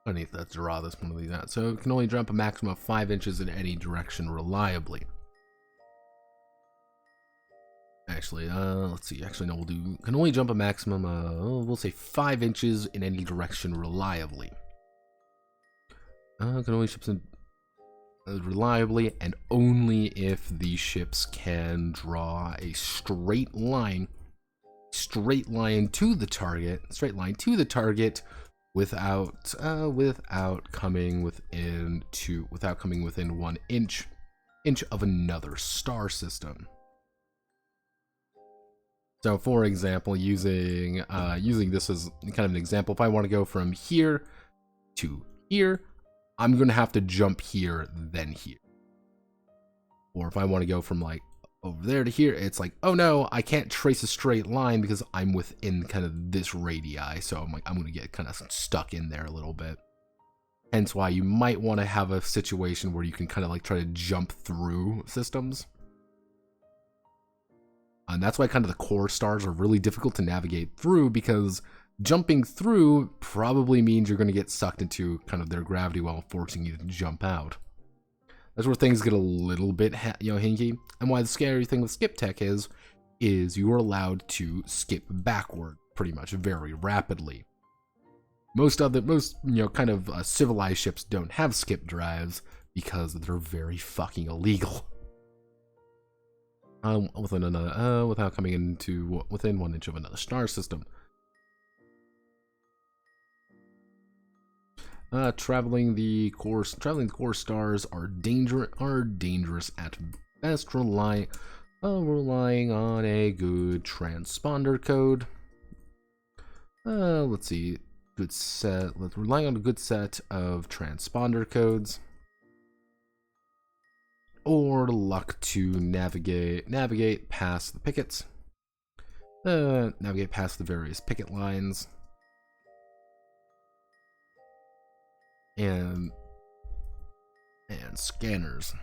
I need to draw this one of these out. So it can only jump a maximum of 5 inches in any direction reliably. Actually, let's see. Actually, no, we'll do. Can only jump a maximum, we'll say 5 inches in any direction reliably. Can only ships in reliably, and only if the ships can draw a straight line to the target, without coming within 1 inch of another star system. So, for example, using this as kind of an example, if I want to go from here to here, I'm going to have to jump here, then here. Or if I want to go from like over there to here, it's like, oh no, I can't trace a straight line because I'm within kind of this radii. So I'm like, I'm going to get kind of stuck in there a little bit. Hence why you might want to have a situation where you can kind of like try to jump through systems. And that's why kind of the core stars are really difficult to navigate through, because jumping through probably means you're going to get sucked into kind of their gravity while forcing you to jump out. That's where things get a little bit hinky. And why the scary thing with skip tech is you are allowed to skip backward pretty much very rapidly. Most kind of civilized ships don't have skip drives because they're very fucking illegal. Without coming into within 1 inch of another star system. Traveling the core stars are dangerous at best, relying on a good transponder code. Let's see, let's rely on a good set of transponder codes, or luck to navigate past the pickets. Navigate past the various picket lines. And scanners.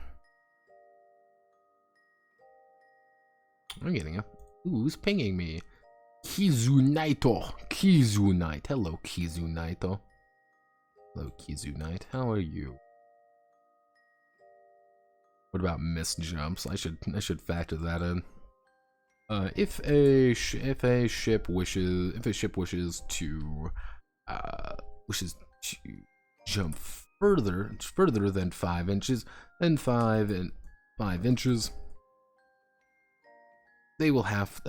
I'm getting it. Ooh, who's pinging me? Kizunito. Hello, Kizunito. Hello, Kizunite. How are you? What about missed jumps? I should factor that in. If a ship wishes to jump further than 5 inches, then 5 inches, they will take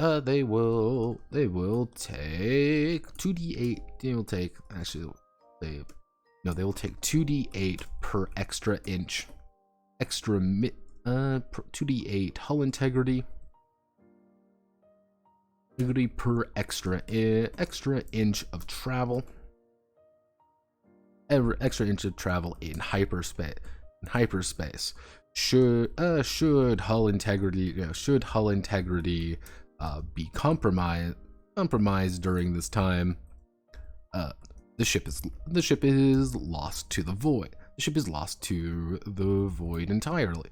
2d8. They will take 2d8 per extra inch, 2d8 hull integrity per extra inch of travel. Extra inch of travel in hyperspace. Should hull integrity be compromised during this time, the ship is lost to the void. The ship is lost to the void entirely.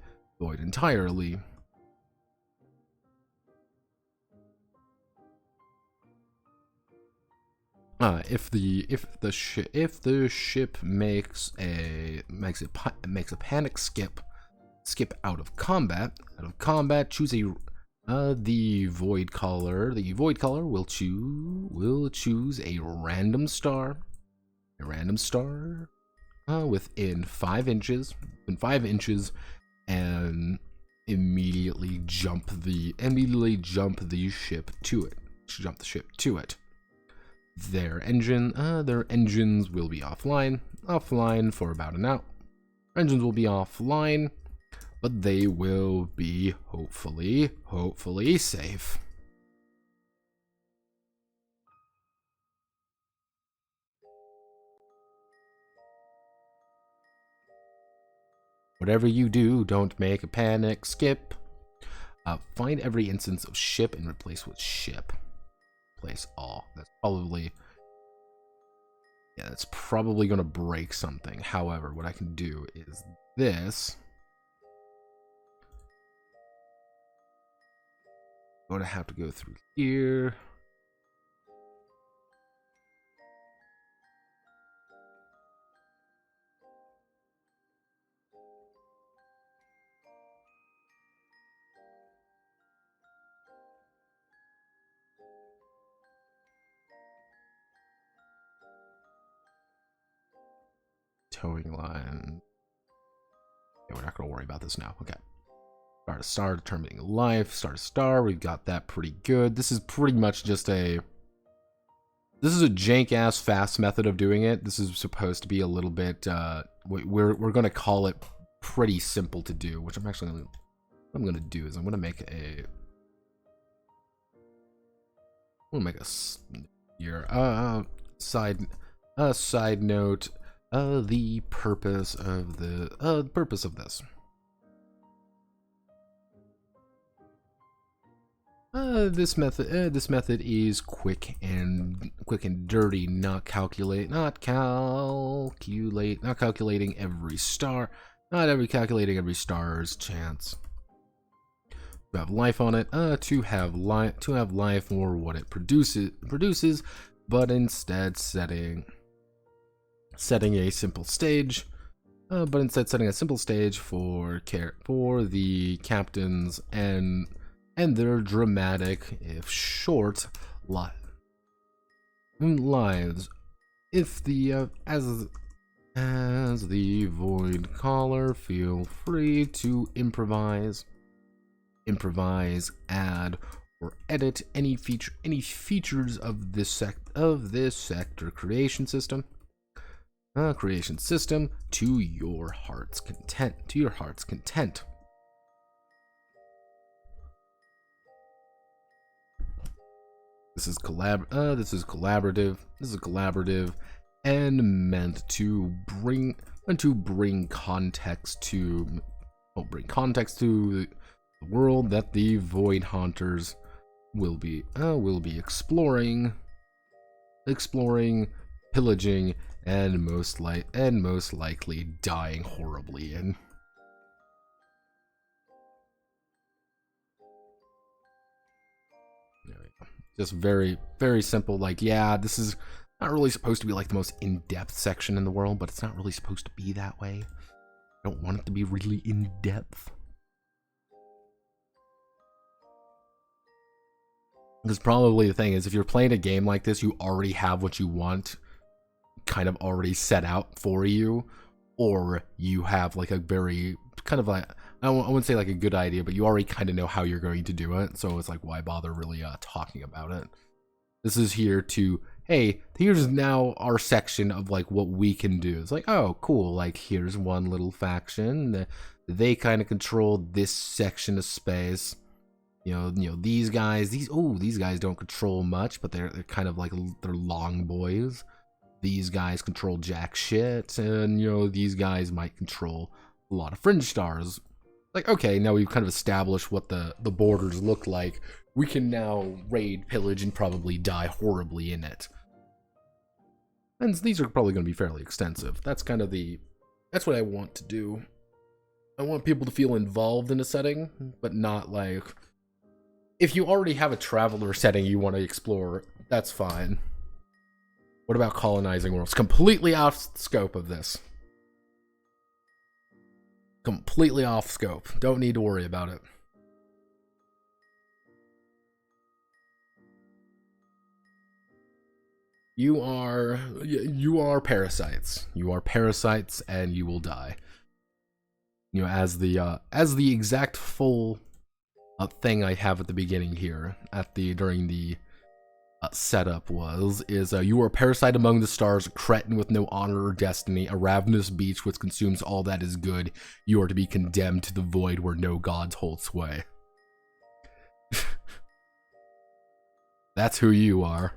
If the ship makes a panic skip out of combat, choose the void caller. The void caller will choose a random star. Within 5 inches, and immediately jump the ship to it. Their engines will be offline for about an hour. Engines will be offline, but they will be hopefully safe. Whatever you do, don't make a panic skip. Find every instance of ship and replace with ship. Replace all. That's probably going to break something. However, what I can do is this. I'm going to have to go through here. towing line. Okay, we're not going to worry about this now. Okay. Star to star, determining life. Star to star, we've got that pretty good. This is pretty much just a... This is a jank-ass fast method of doing it. This is supposed to be a little bit... we're going to call it pretty simple to do, which I'm actually... What I'm going to do is I'm going to make a... I'm going to make a... Here, side note, the purpose of this. This method is quick and dirty, not calculating every star, calculating every star's chance to have life on it, to have life or what it produces, but instead setting a simple stage. For the captains and their dramatic, if short, lives. If the as the void caller, feel free to improvise, add, or edit any features of this sector creation system. To your heart's content. This is collaborative and meant to bring context to the world that the Void Haunters will be exploring, pillaging, and most likely dying horribly in. Just very, very simple. Like, yeah, this is not really supposed to be like the most in-depth section in the world, but it's not really supposed to be that way. I don't want it to be really in-depth. Because probably the thing is, if you're playing a game like this, you already have what you want kind of already set out for you, or you have like a very kind of like, I wouldn't say like a good idea, but you already kind of know how you're going to do it, so it's like, why bother really talking about it? This is here to, hey, here's now our section of like what we can do. It's like, oh, cool, like here's one little faction, they kind of control this section of space. You know, these guys don't control much, but they're kind of like, they're long boys. These guys control jack shit, and these guys might control a lot of fringe stars. Like, okay, now we've kind of established what the borders look like. We can now raid, pillage, and probably die horribly in it. And these are probably going to be fairly extensive. That's kind of that's what I want to do. I want people to feel involved in a setting, but not like, if you already have a traveler setting you want to explore, that's fine. What about colonizing worlds? Completely off scope of this. Completely off scope. Don't need to worry about it. You are parasites. You are parasites, and you will die. As the exact full thing I have at the beginning here, during the setup is you are a parasite among the stars, a cretin with no honor or destiny, a ravenous beast which consumes all that is good. You are to be condemned to the void where no gods hold sway. That's who you are.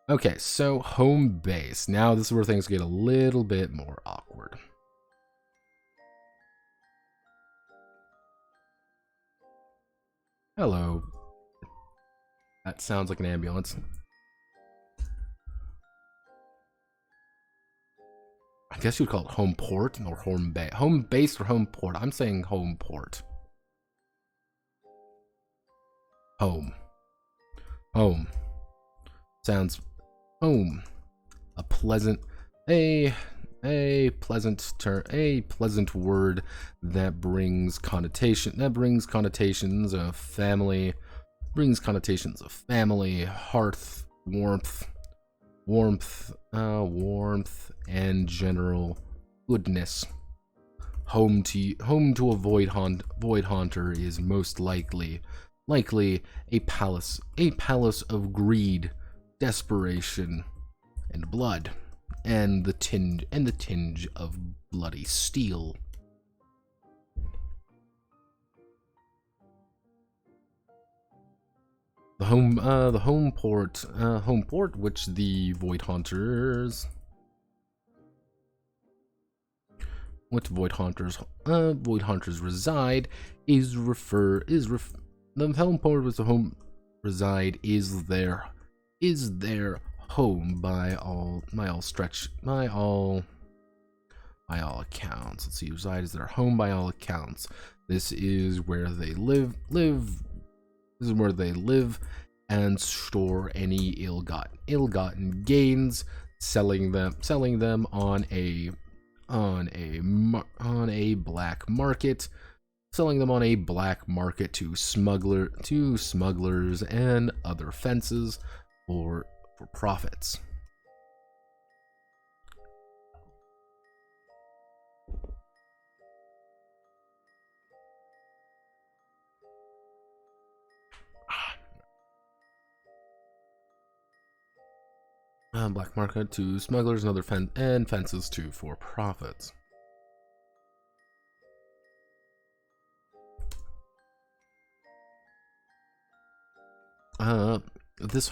Okay, so home base. Now this is where things get a little bit more awkward. Hello. That sounds like an ambulance. I guess you'd call it home port or home base. Home base or home port? I'm saying home port. Home. Home. Sounds home. A pleasant word that brings connotations of family, hearth, warmth, warmth and general goodness. Home to a void haunter is most likely a palace of greed, desperation, and blood, and the tinge of bloody steel. The home port which the void hunters reside the home port which the home reside is their home by all accounts. Let's see, reside is their home by all accounts. This is where they live. This is where they live and store any ill-gotten gains, selling them on a black market, to smugglers and other fences for profits. Black market to smugglers and other fences to for profits. This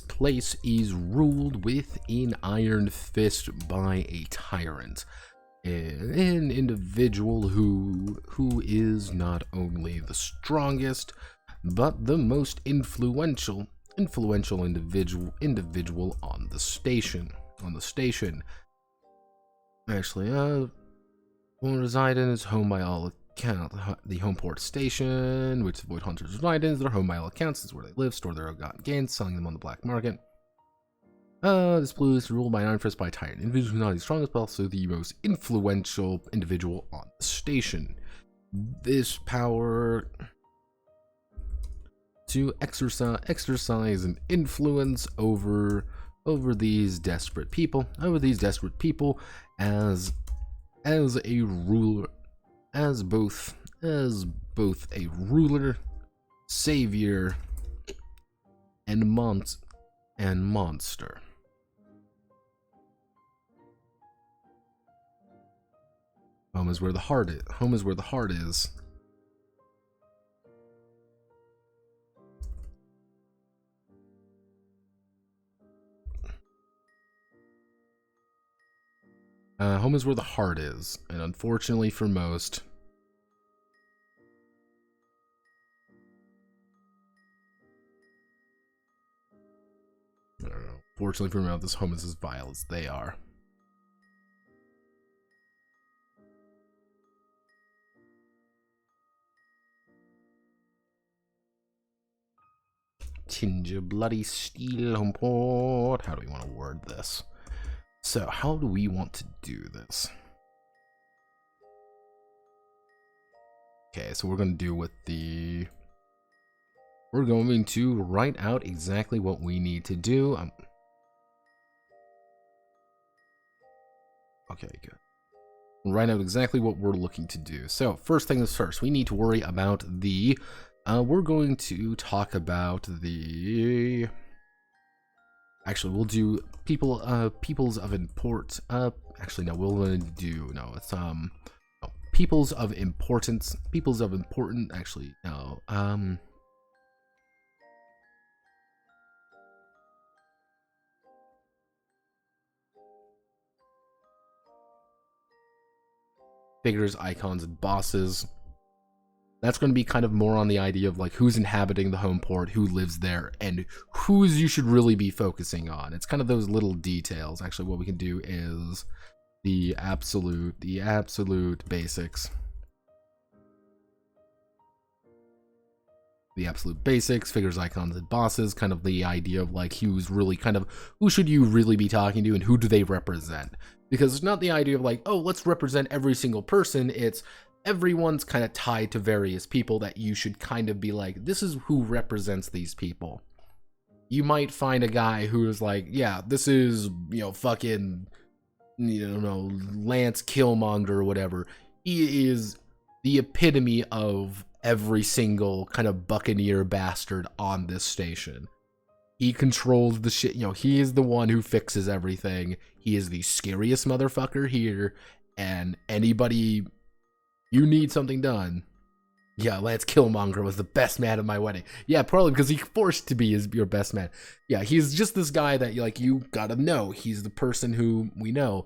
place is ruled with an iron fist by a tyrant, an individual who is not only the strongest but the most influential individual on the station. Actually, will reside in his home by all accounts. The home port station, which the void hunters reside in, is their home by all accounts. This is where they live, store their ill-gotten gains, selling them on the black market. This blue is ruled by an iron fist by a tyrant. Individual who is not the strongest, but also the most influential individual on the station. This power to exercise an influence over these desperate people, as a ruler, as both a ruler, savior, and monster. Home is where the heart is. Home is where the heart is, and unfortunately for most, I don't know. Fortunately for most, this home is as vile as they are. Tinge of bloody steel, home port. How do we want to word this? So, how do we want to do this? Okay, so we're going to do with the... We're going to write out exactly what we need to do. Okay, good. Write out exactly what we're looking to do. So, first things first, we need to worry about the... we're going to talk about the... Actually, we'll do peoples of import. Actually, no, we'll do no. It's peoples of importance. Peoples of important. Actually, no. Figures, icons, and bosses. That's going to be kind of more on the idea of like who's inhabiting the home port, who lives there, and whose you should really be focusing on. It's kind of those little details. Actually, what we can do is the absolute basics. The absolute basics, figures, icons, and bosses, kind of the idea of like who's really kind of, who should you really be talking to and who do they represent? Because it's not the idea of like, oh, let's represent every single person. It's everyone's kind of tied to various people that you should kind of be like, this is who represents these people. you might find a guy who is like, yeah, this is, fucking, Lance Killmonger or whatever. He is the epitome of every single kind of buccaneer bastard on this station. He controls the shit, he is the one who fixes everything. He is the scariest motherfucker here, and anybody, you need something done. Yeah, Lance Killmonger was the best man at my wedding. Yeah, probably because he forced to be your best man. Yeah, he's just this guy that you gotta know. He's the person who we know.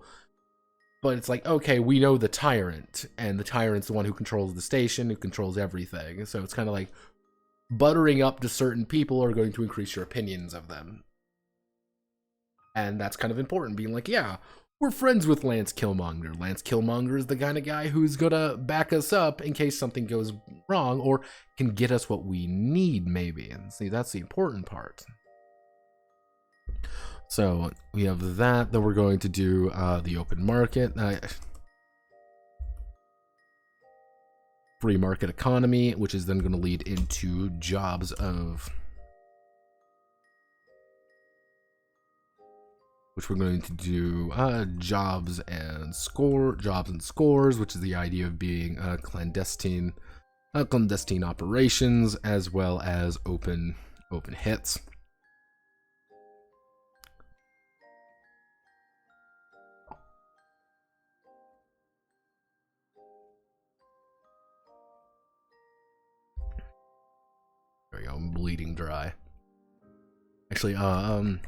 But it's like, okay, we know the tyrant, and the tyrant's the one who controls the station, who controls everything. So it's kind of like buttering up to certain people are going to increase your opinions of them. And that's kind of important, being like, yeah, we're friends with Lance Killmonger. Lance Killmonger is the kind of guy who's gonna back us up in case something goes wrong, or can get us what we need, maybe. And see, that's the important part. So we have that. Then we're going to do the open market. Free market economy, which is then going to lead into jobs of... which we're going to do jobs and scores, which is the idea of being clandestine operations, as well as open hits. There we go. I'm bleeding dry. Actually, there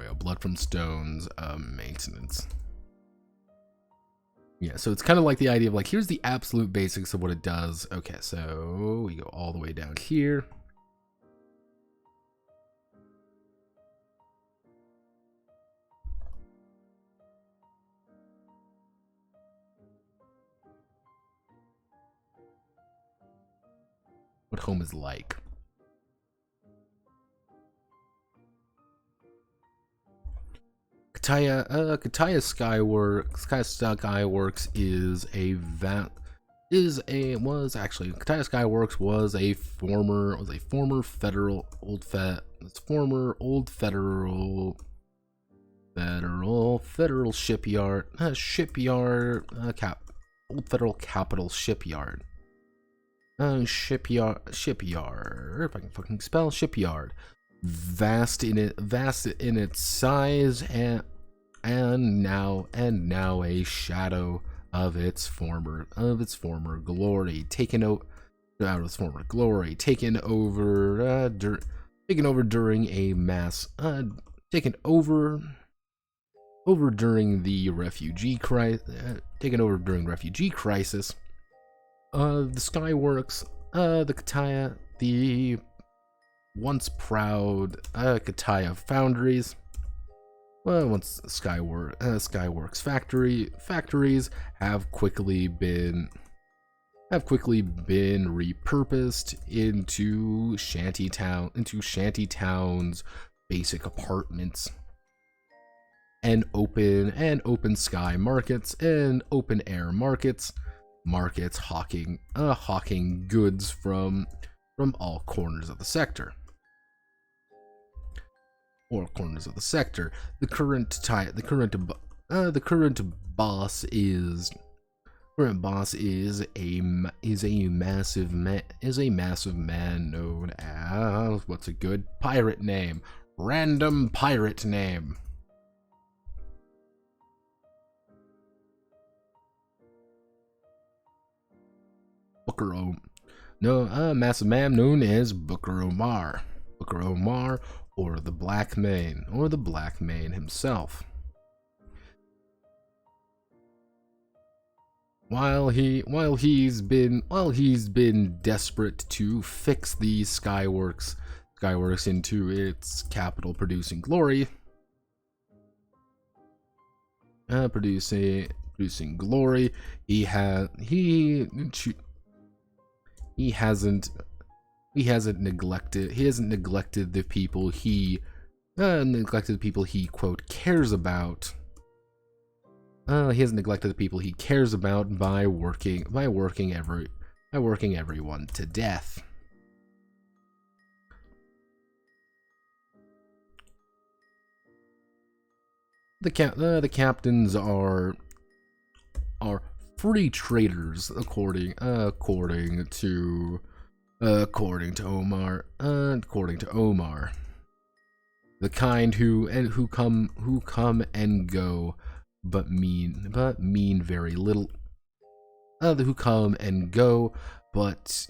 we go. Blood from stones, maintenance. Yeah, so it's kind of like the idea of like, here's the absolute basics of what it does. Okay, so we go all the way down here. What home is like. Kataya Skyworks Kataya Skyworks was a former federal shipyard old federal capital shipyard. Shipyard, if I can fucking spell shipyard. Vast in its size, and now a shadow of its former glory, taken over during a mass during the refugee crisis. The Skyworks, the Kataya, the once proud Kataya foundries. Well, once Skyworks factories have quickly been repurposed into shanty towns, basic apartments, and open sky markets and open air markets hawking goods from all corners of the sector. The current boss is a massive man known as, what's a good pirate name? Random pirate name. A massive man known as Booker Omar, or the Black Mane himself. While he's been desperate to fix the Skyworks into its capital producing glory, he hasn't neglected the people he quote cares about. He hasn't neglected the people he cares about by working by working everyone to death. The captains are free traders, according to Omar. The kind who come and go, but mean very little. Who come and go, but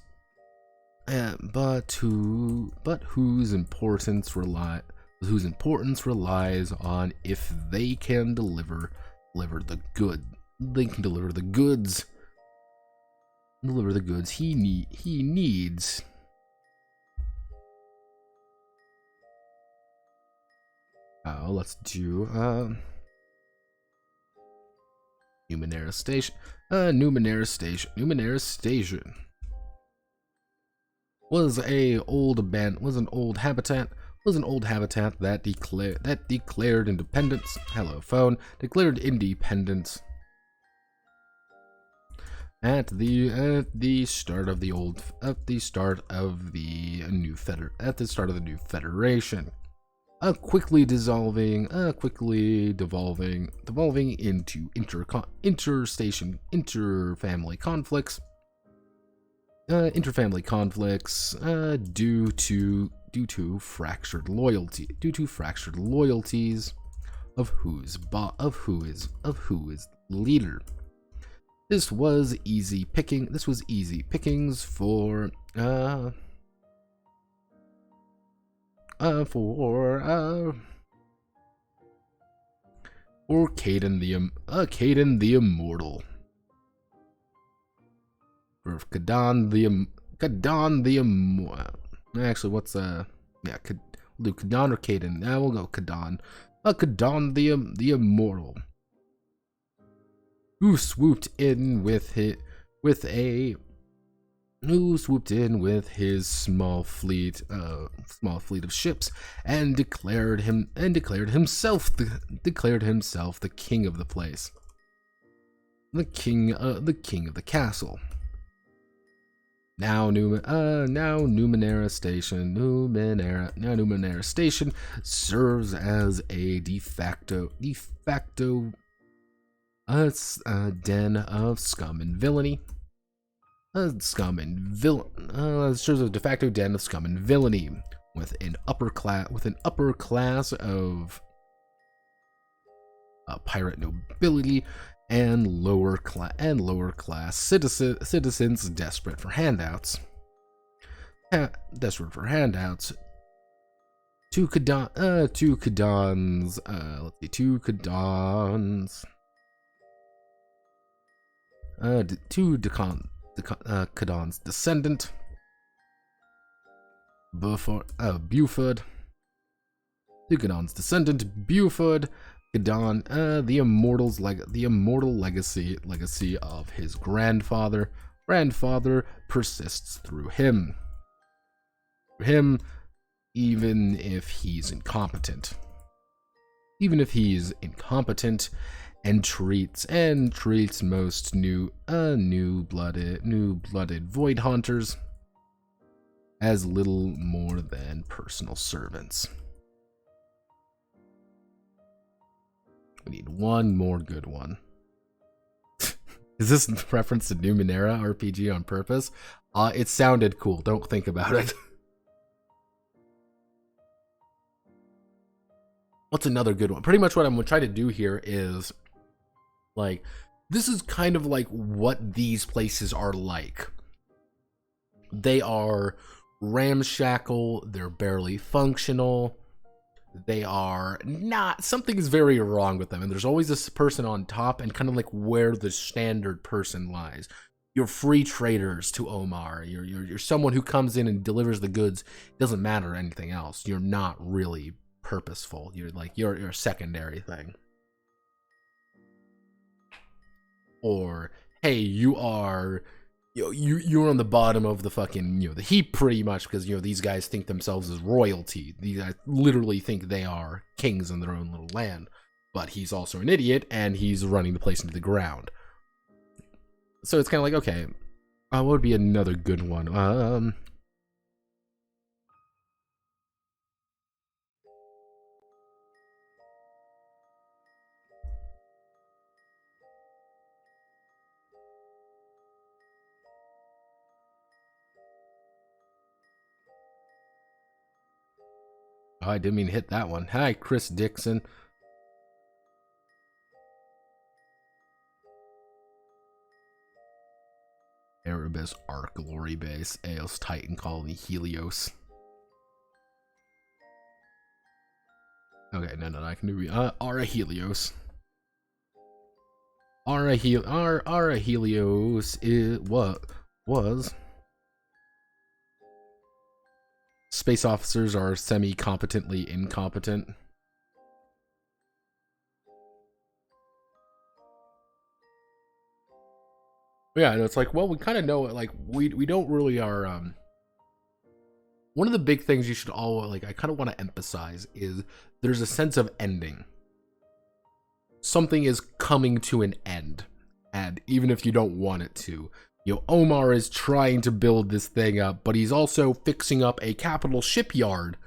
whose importance relies on if they can deliver the goods he needs. Let's do Numenera Station. Numenera Station was an old habitat that declared independence. Hello, phone. Declared independence at the start of the new federation. Quickly devolving into interfamily conflicts due to fractured loyalties of who is leader. This was easy pickings for Caden the Immortal. For Kadan the Immortal. Actually, what's we'll do Kadan or Caden. We'll go Kadan. Kadan the Immortal, who swooped in with his small fleet of ships and declared himself the king of the place, the king of the castle. Now Numenera Station serves as a de facto den of scum and villainy. Serves as a de facto den of scum and villainy, with an upper class of pirate nobility and lower class citizens desperate for handouts. Two Kadan's descendant, Buford. Kadan's descendant, Buford. Kadan, the immortal legacy of his grandfather persists through him. Even if he's incompetent. And treats most new-blooded void hunters as little more than personal servants. We need one more good one. Is this a reference to Numenera RPG on purpose? It sounded cool. Don't think about it. What's another good one? Pretty much what I'm going to try to do here is, like, this is kind of like what these places are like. They are ramshackle. They're barely functional. They are not, something's very wrong with them, and there's always this person on top, and kind of like where the standard person lies. You're free traders to Omar. You're someone who comes in and delivers the goods. It doesn't matter anything else. You're not really purposeful. You're a secondary thing. Or hey, you're on the bottom of the fucking, the heap pretty much, because, these guys think themselves as royalty. These guys literally think they are kings in their own little land. But he's also an idiot, and he's running the place into the ground. So it's kind of like, okay, What would be another good one? Oh, I didn't mean to hit that one. Hi, Chris Dixon. Erebus Arc Glory Base, Eos Titan Colony, Helios. Okay, no, I can do Ara Helios. Ara Helios is what was. Space officers are semi-competently incompetent. Yeah, and it's like, well, we kind of know it. Like, we don't really are. One of the big things you should all like, I kind of want to emphasize is there's a sense of ending. Something is coming to an end, and even if you don't want it to, Omar is trying to build this thing up, but he's also fixing up a capital shipyard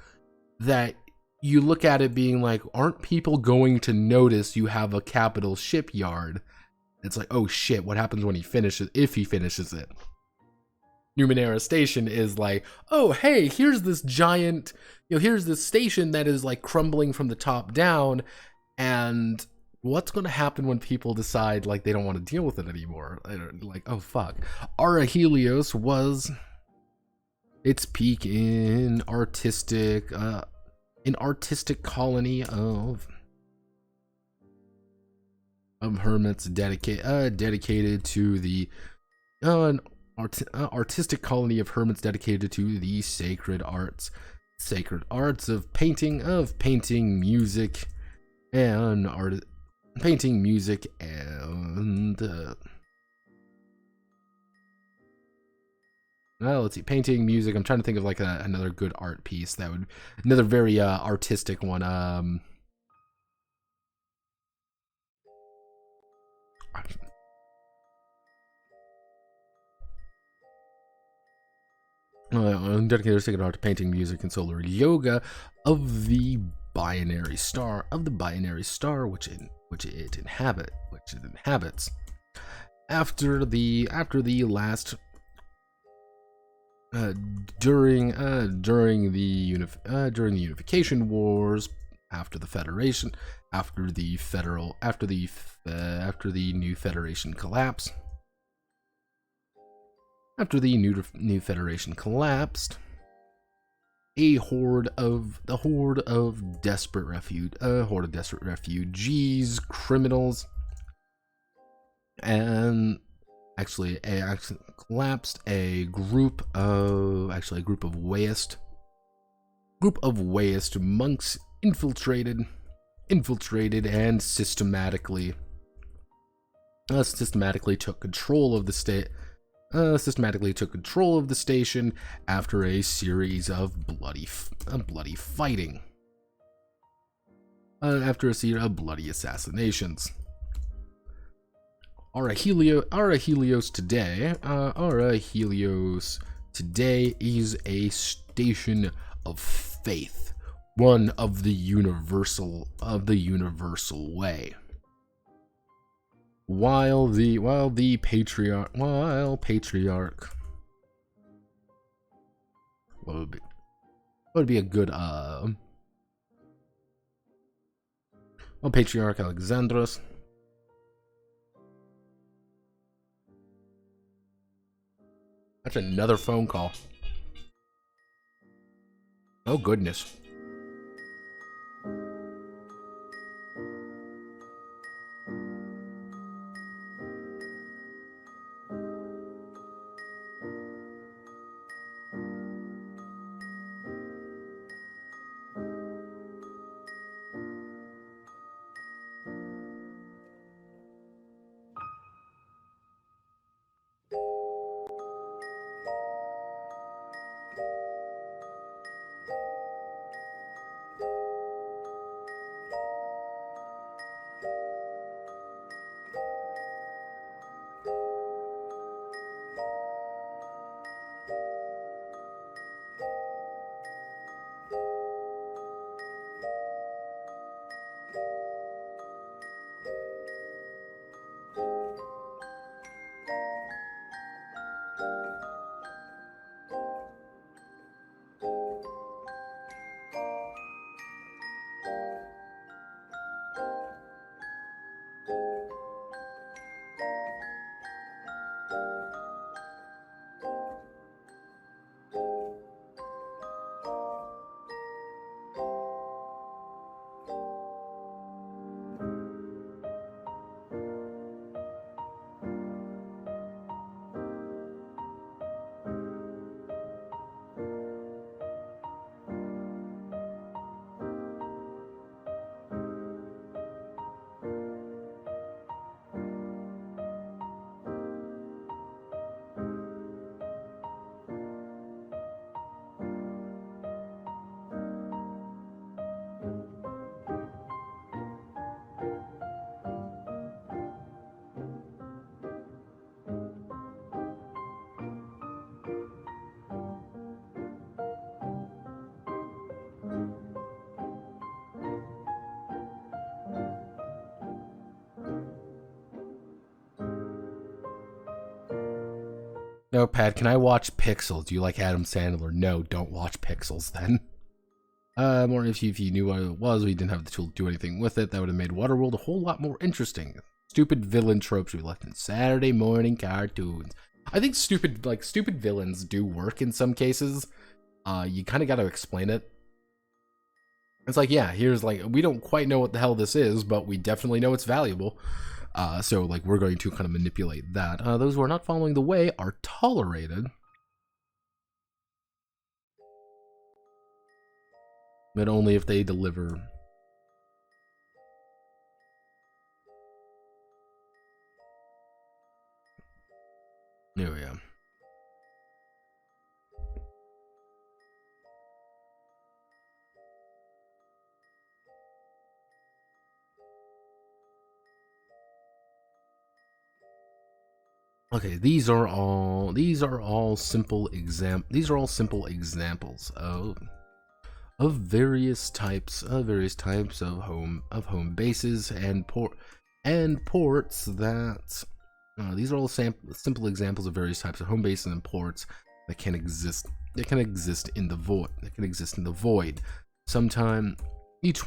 that you look at it being like, aren't people going to notice you have a capital shipyard? It's like, oh shit, what happens when he finishes, if he finishes it? Numenera Station is like, oh hey, here's this giant, here's this station that is like crumbling from the top down, and what's going to happen when people decide like they don't want to deal with it anymore? Like, oh fuck. Ara Helios was its peak in artistic colony of hermits dedicated to the artistic colony of hermits dedicated to the sacred arts of painting, music, and well, let's see, painting, music. I'm trying to think of like another good art piece that would, another very artistic one. Dedicated sacred art to painting, music, and solar yoga of the binary star which it inhabits. After the last during the unification wars, after the new federation collapse. After the new federation collapsed, a horde of desperate refugees, criminals, and actually collapsed a group of waste monks infiltrated and systematically took control of the state. Station after a series of bloody fighting. After a series of bloody assassinations. Ara Helios today is a station of faith, one of the universal way. While patriarch what would be a good Patriarch Alexandros. That's another phone call. Oh goodness. Notepad, can I watch Pixels? Do you like Adam Sandler? No, don't watch Pixels then. Or if you knew what it was, we didn't have the tool to do anything with it, that would have made Waterworld a whole lot more interesting. Stupid villain tropes we left in Saturday morning cartoons. I think stupid villains do work in some cases. You kind of got to explain it. It's like, yeah, here's like, we don't quite know what the hell this is, but we definitely know it's valuable. So like, we're going to kind of manipulate that. Those who are not following the way are tolerated, but only if they deliver. There we go. Okay, these are all simple examples of various types of home bases and ports that these are all simple examples of various types of home bases and ports that can exist in the void. Sometime each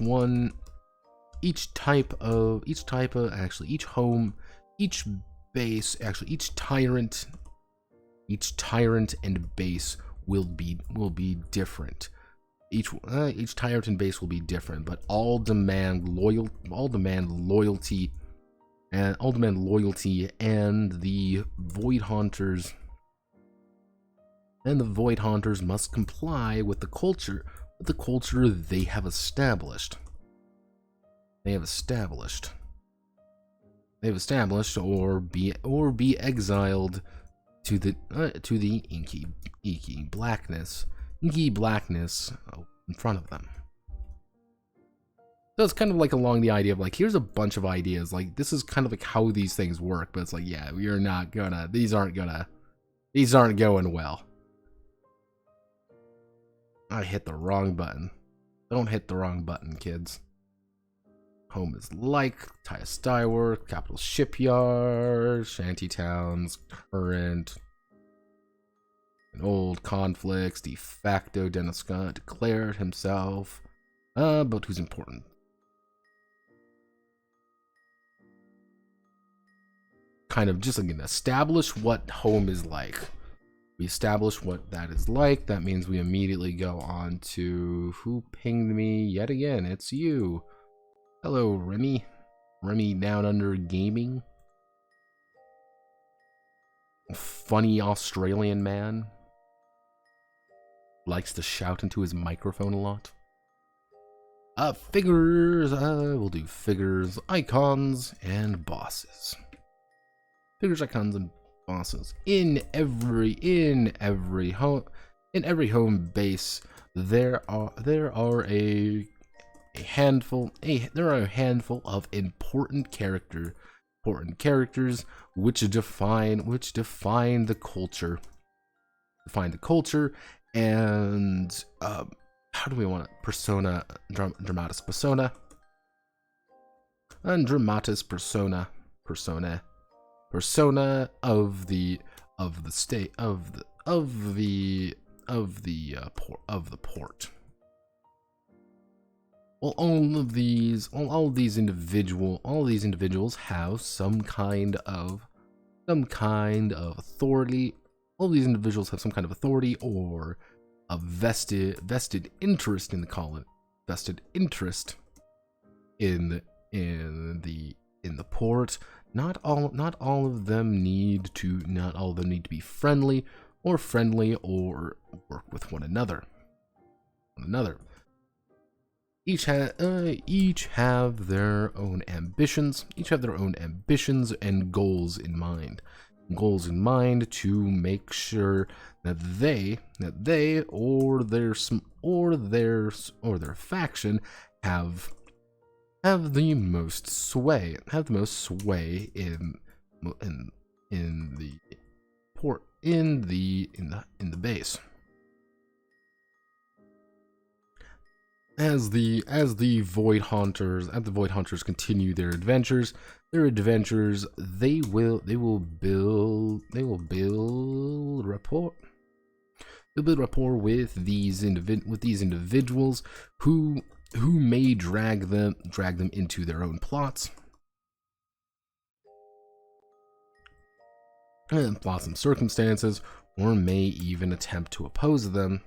tyrant and base will be different. Each tyrant and base will be different, but all demand loyalty, and the void hunters must comply with the culture they have established. Or be exiled to the inky blackness in front of them. So it's kind of like along the idea of like, here's a bunch of ideas, like this is kind of like how these things work, but it's like, yeah, these aren't going well. I hit the wrong button. Don't hit the wrong button, kids. Home is like Taya Styworth, Capital Shipyard, Shantytowns, current and old conflicts, de facto. Dennis Scott declared himself, but who's important? Kind of just like establish what home is like. We establish what that is like. That means we immediately go on to who pinged me yet again. It's you. Hello, Remy. Remy Down Under Gaming. Funny Australian man. Likes to shout into his microphone a lot. Figures. We'll do figures, icons, and bosses. Figures, icons, and bosses. In every home base, there are a handful of important characters which define the culture. And how do we want it? Persona, dramatis persona, and dramatis persona of the state of the port. Well, all of these individuals have some kind of authority. All these individuals have some kind of authority or a vested interest in the colony, vested interest in the port. Not all of them need to be friendly or work with one another. Each have their own ambitions. Each have their own ambitions and goals in mind. To make sure that they or their faction have the most sway in the port, in the base. as the Void Hunters continue their adventures, they will build rapport. They'll build rapport with these individuals who may drag them into their own plots and circumstances, or may even attempt to oppose them.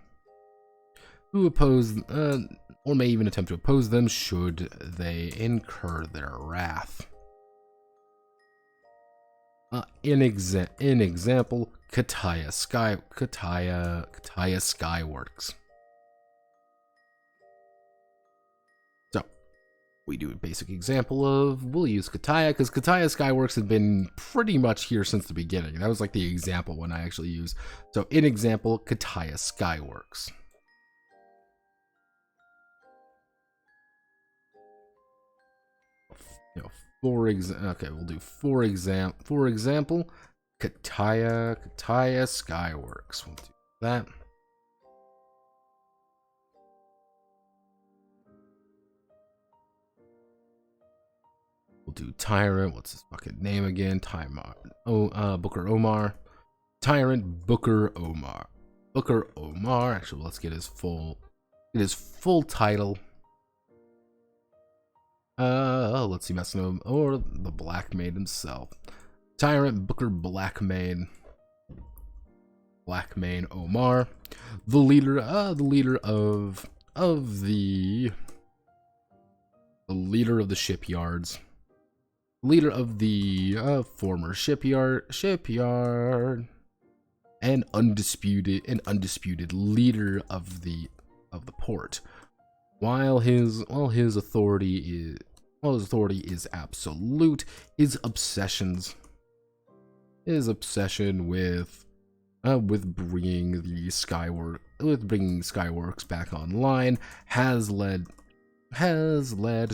Should they incur their wrath. In example, Kataya Skyworks. So, we do a basic example of, we'll use Kataya, because Kataya Skyworks had been pretty much here since the beginning. That was like the example one I actually used. So, in example, Kataya Skyworks. We'll do for example, Kataya Skyworks. We'll do that. We'll do Tyrant. What's his fucking name again? Booker Omar. Tyrant Booker Omar. Actually, let's get his full title. Let's see, Mesno or the Black Maid himself. Tyrant Booker Blackmane Omar, the leader of the shipyards, leader of the former shipyard, and undisputed leader of the port. While his authority is absolute, his obsession with bringing Skyworks back online has led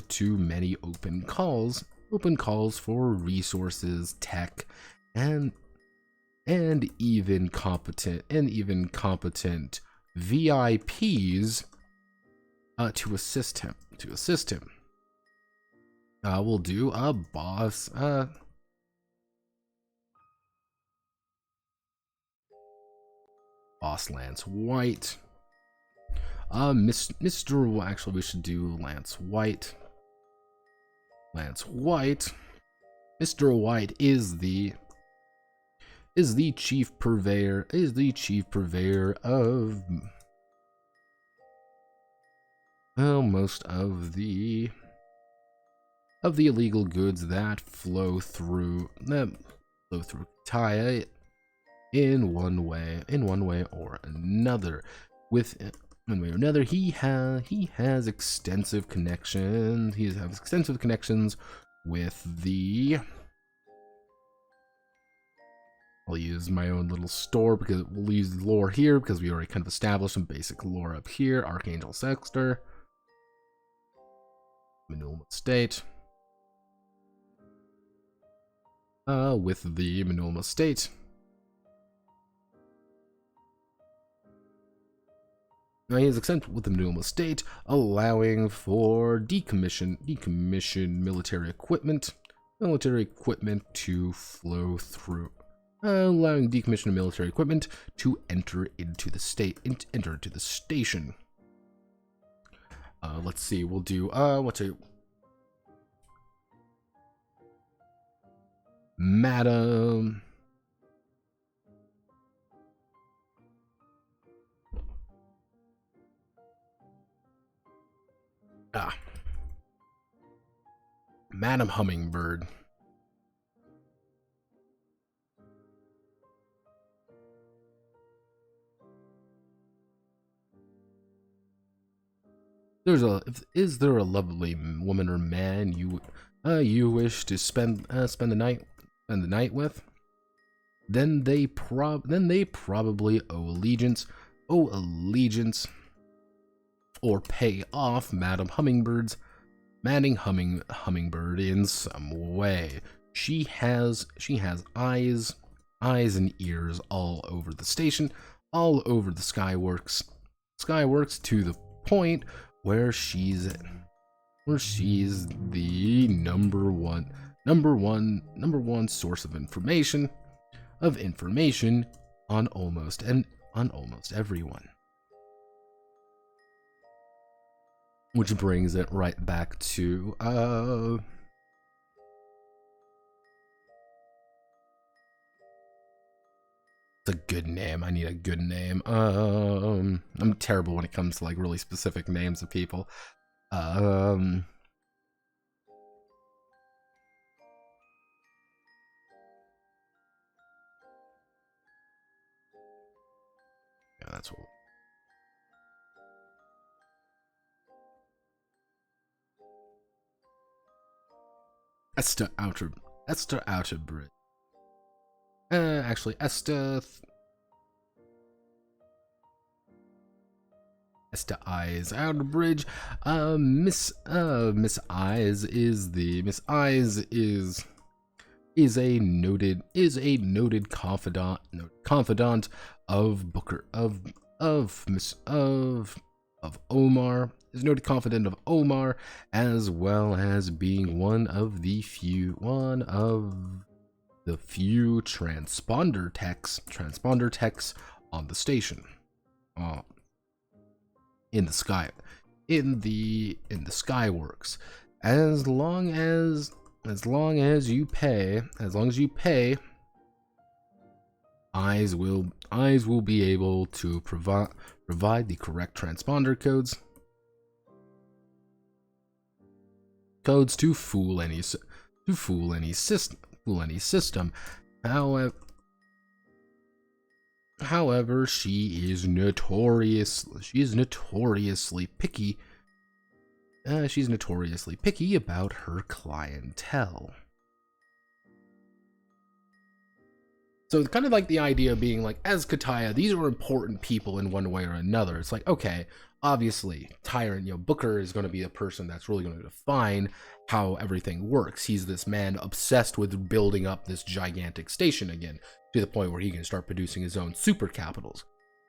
to many open calls for resources, tech, and even competent VIPs to assist him. We'll do a boss. Boss Lance White. Mr. Actually, we should do Lance White. Mr. White is the chief purveyor. Of most of the illegal goods that flow through Kataya in one way or another. He has extensive connections. With the. I'll use my own little store because we'll use the lore here because we already kind of established some basic lore up here. Archangel Sexter, Manulma State. With the Manulma State. Now he is exempt with the Manulma State, allowing for decommissioned military equipment to flow through. Allowing decommissioned military equipment to enter into the station. Let's see. We'll do Madam. Madam Hummingbird. Is there a lovely woman or man you wish to spend the night with? Then they probably owe allegiance, or pay off Madam Hummingbird in some way. She has eyes and ears all over the station, all over the Skyworks, to the point where she's the number one source of information on almost everyone. Which brings it right back to it's a good name. I need a good name. I'm terrible when it comes to like really specific names of people. Yeah, that's what. Esther Outerbridge. Actually, Esther Eyes Outerbridge. Miss Eyes is a noted confidant of Booker of Omar. Is noted confidant of Omar, as well as being one of the few transponder techs on the station. In the Skyworks. As long as you pay, Eyes will be able to provide the correct transponder codes to fool any system. However, she is notoriously picky. She's notoriously picky about her clientele. So it's kind of like the idea of being like, as Kataya, these are important people in one way or another. It's like, okay, obviously, Tyrant, Booker is going to be a person that's really going to define how everything works. He's this man obsessed with building up this gigantic station again, to the point where he can start producing his own super capitals.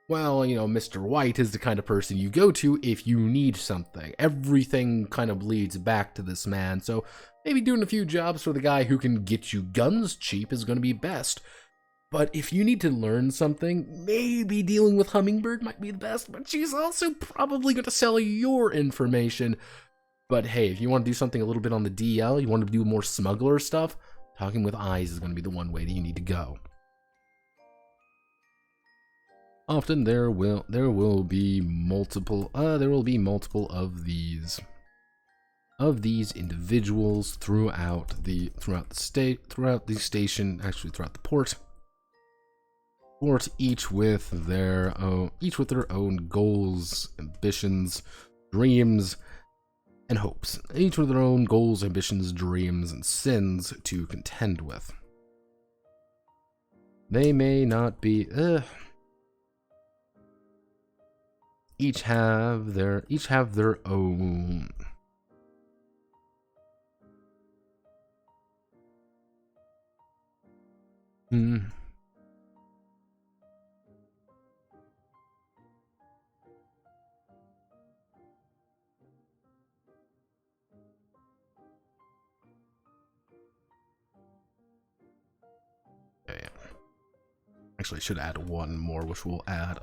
Well, Mr. White is the kind of person you go to if you need something. Everything kind of bleeds back to this man, so maybe doing a few jobs for the guy who can get you guns cheap is going to be best. But if you need to learn something, maybe dealing with Hummingbird might be the best, but she's also probably going to sell your information. But hey, if you want to do something a little bit on the DL, you want to do more smuggler stuff, talking with Eyes is going to be the one way that you need to go. Often there will be multiple of these individuals throughout the station, actually throughout the port, each with their own goals, ambitions, dreams, and hopes. Each with their own goals, ambitions, dreams, and sins to contend with. They may not be each have their own Okay. Actually, I should add one more, which we'll add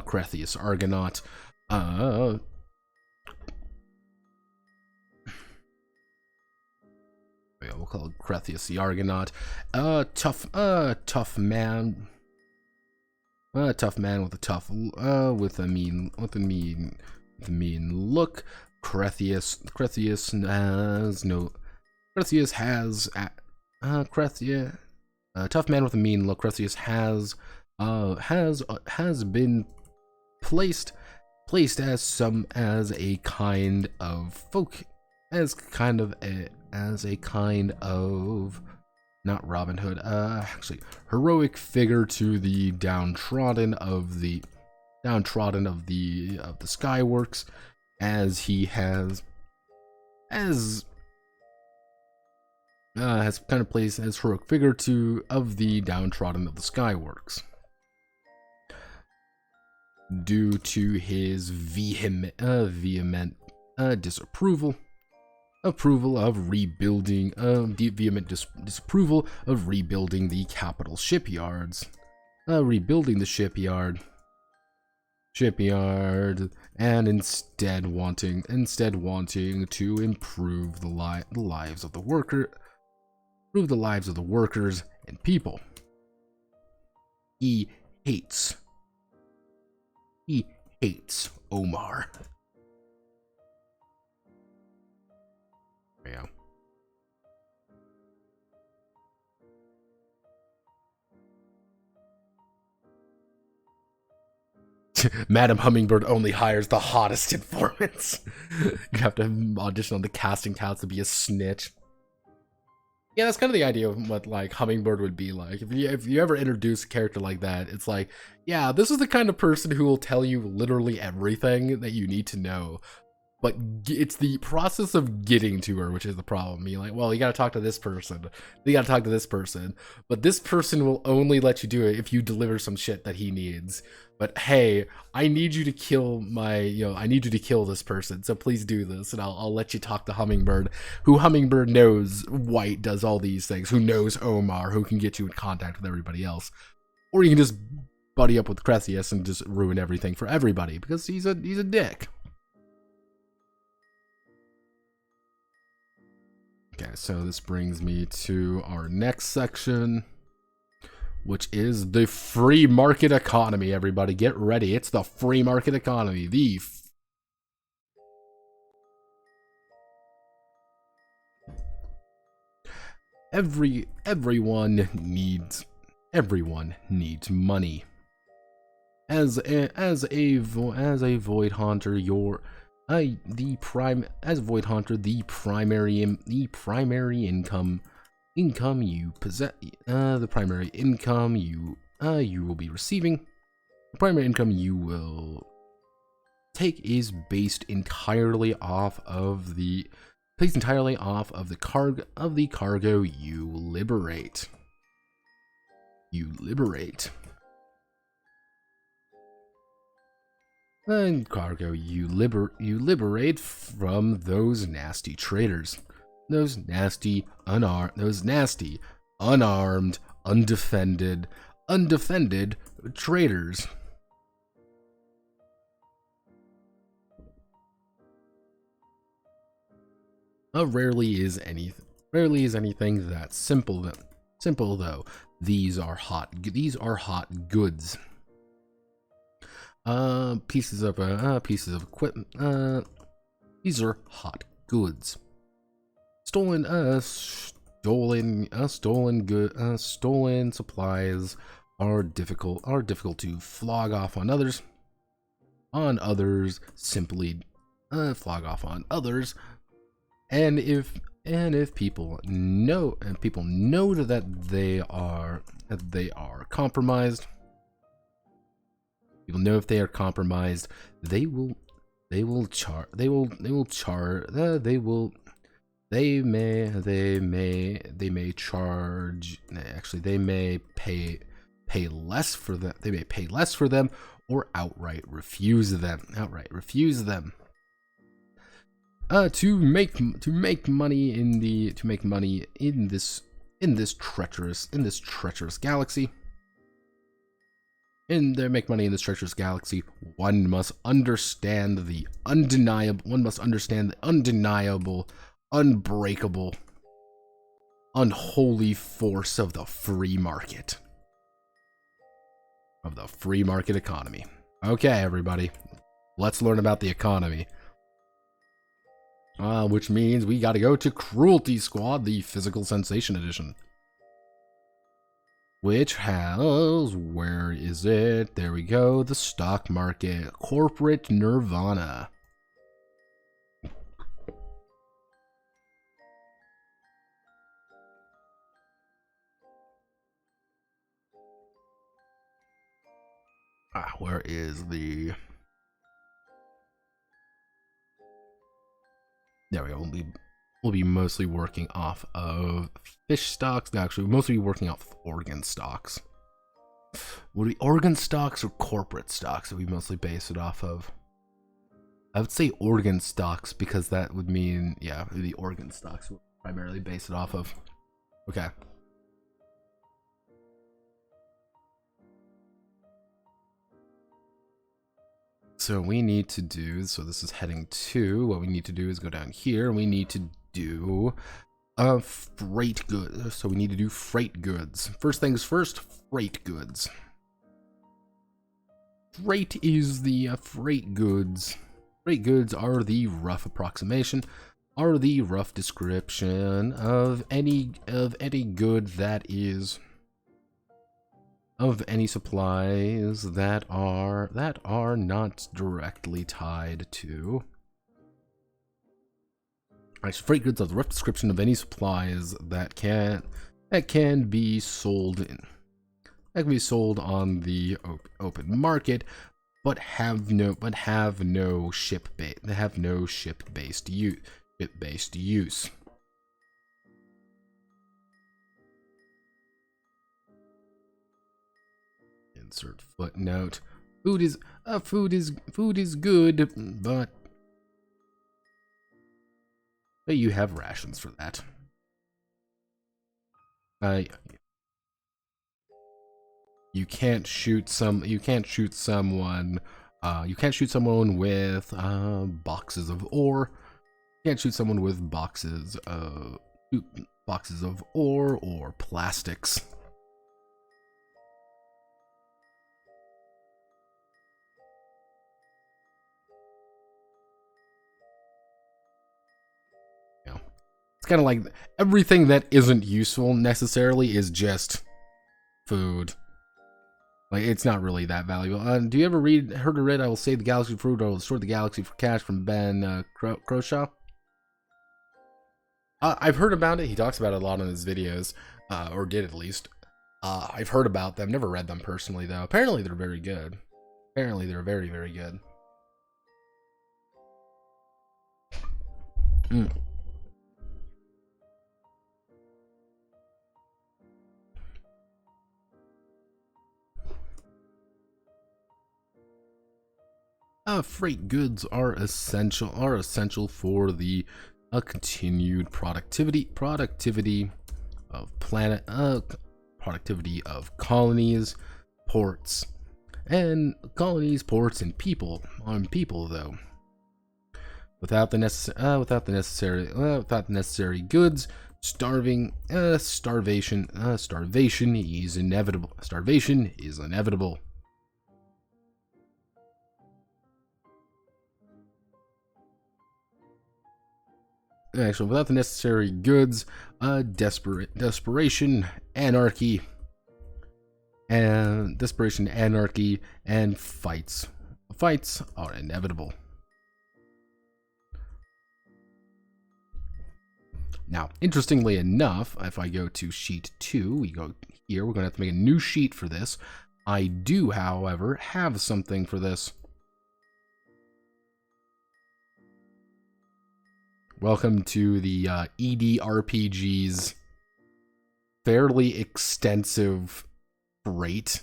Crethius Argonaut. Yeah, we'll call it Crethius the Argonaut. Tough man. Tough man with a with a mean look. Crethius tough man with a mean look. Crethius has been placed as a kind of not Robin Hood, actually heroic figure to the downtrodden of the Skyworks, as he has has kind of plays as heroic figure of the downtrodden of the Skyworks. Due to his vehement disapproval of rebuilding, disapproval of rebuilding the capital shipyards, rebuilding the shipyard, and instead wanting to improve the lives of the workers and people. He hates Omar. Yeah. Madam Hummingbird only hires the hottest informants. You have to audition on the casting couch to be a snitch. Yeah, that's kind of the idea of what like Hummingbird would be like. If you ever introduce a character like that, it's like, yeah, this is the kind of person who will tell you literally everything that you need to know. But it's the process of getting to her, which is the problem. You're like, well, you gotta talk to this person. You gotta talk to this person. But this person will only let you do it if you deliver some shit that he needs. But hey, I need you to kill I need you to kill this person, so please do this, and I'll let you talk to Hummingbird, who Hummingbird knows White does all these things, who knows Omar, who can get you in contact with everybody else. Or you can just buddy up with Cresius and just ruin everything for everybody, because he's a dick. Okay, so this brings me to our next section, which is the free market economy. Everybody get ready. It's the free market economy. Everyone needs money. As a void hunter, the primary income you possess, the primary income you will be receiving, the primary income you will take is based entirely off of the cargo you liberate. And cargo you liberate from those nasty traders, those nasty unarmed, undefended traders. Rarely is anything that simple though. These are hot goods. Pieces of equipment. These are hot goods. Stolen supplies are difficult to flog off on others. Simply flog off on others. And if people know that they are compromised. People know if they are compromised, they may pay less for them. They may pay less for them or outright refuse them. To make money in this treacherous galaxy. One must understand the undeniable, unbreakable, unholy force of the free market. Of the free market economy. Okay, everybody, let's learn about the economy. Which means we gotta go to Cruelty Squad, the Physical Sensation Edition. Which has, where is it? There we go, the stock market, corporate nirvana. Where is the... There we go. we'll be mostly working off of fish stocks. No, actually, we'll mostly be working off organ stocks. Would it be organ stocks or corporate stocks that we mostly base it off of? I would say organ stocks because that would mean, yeah, the organ stocks would primarily base it off of. Okay. So we need to do, so this is heading 2. What we need to do is go down here and we need to do freight goods. So we need to do freight goods. First things first, freight goods. Freight is the freight goods. Freight goods are the rough approximation, are the rough description of any good that is, of any supplies that are not directly tied to. Actually, freight goods are the rough description of any supplies that can be sold in. That can be sold on the open market, but have no ship-based use. Insert footnote. Food is good, but you have rations for that. You can't shoot someone with boxes of ore. You can't shoot someone with boxes of ore or plastics. It's kind of like everything that isn't useful necessarily is just food. Like, it's not really that valuable. Do you ever heard or read I Will Save the Galaxy for Food or I Will Destroy the Galaxy for Cash from Ben Croshaw? I've heard about it. He talks about it a lot in his videos, or did at least. I've heard about them. Never read them personally, though. Apparently, they're very good. Apparently, they're very, very good. Freight goods are essential for the continued productivity of colonies, ports, and people though. Without the necessary goods, starvation is inevitable. Actually, without the necessary goods, desperation, anarchy, and fights are inevitable. Now, interestingly enough, if I go to sheet 2, we go here, we're going to have to make a new sheet for this. I do, however, have something for this. Welcome to the EDRPG's fairly extensive freight.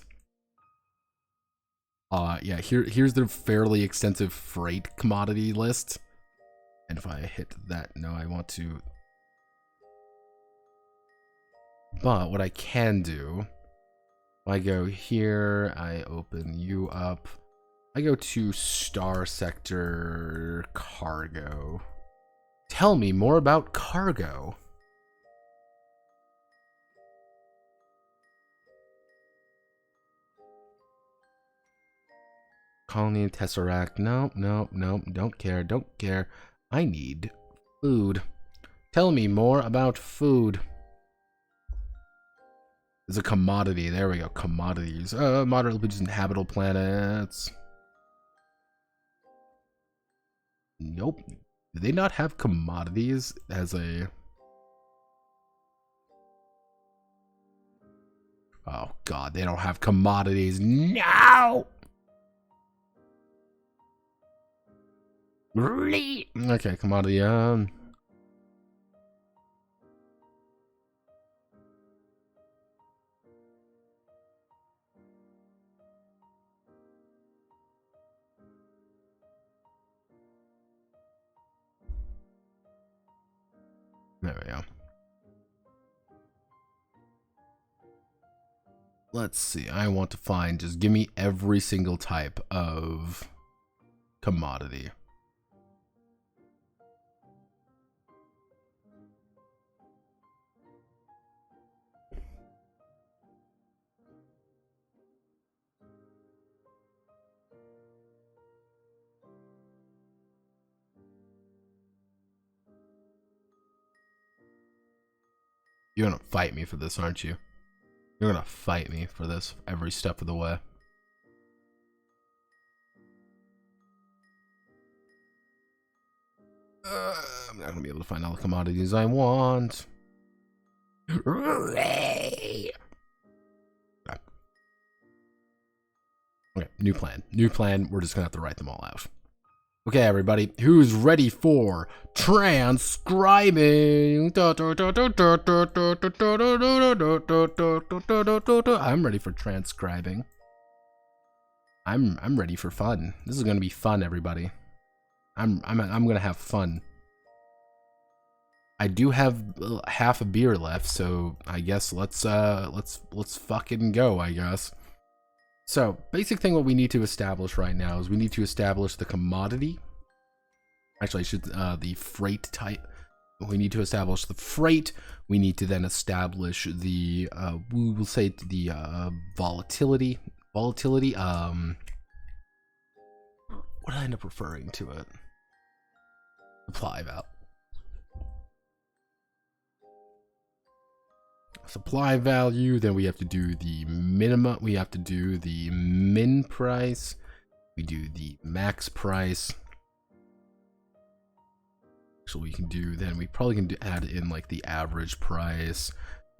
Yeah, here's the fairly extensive freight commodity list. And if I hit that, no, I want to. But what I can do, I go here, I open you up, I go to Star Sector Cargo. Tell me more about cargo. Colony and Tesseract. No, don't care. I need food. Tell me more about food. There's a commodity. There we go. Commodities. Moderately just inhabitable planets. Nope. Do they not have commodities as a... Oh god, they don't have commodities. No! Really? Okay, commodity. let's see. I want to find, just give me every single type of commodity. You're gonna fight me for this, aren't you? You're gonna fight me for this every step of the way. I'm not gonna be able to find all the commodities I want. Okay, new plan. New plan. We're just gonna have to write them all out. Okay, everybody, who's ready for transcribing? I'm ready for transcribing. I'm ready for fun. This is gonna be fun, everybody. I'm gonna have fun. I do have half a beer left, so I guess let's fucking go, I guess. So, basic thing what we need to establish right now is we need to establish the commodity. Actually, I should, the freight type. We need to establish the freight. We need to then establish the, we will say the, volatility. What did I end up referring to it? Supply value. Supply value, then we have to do the minimum, we have to do the min price, we do the max price. So we can do, then we probably can add in like the average price,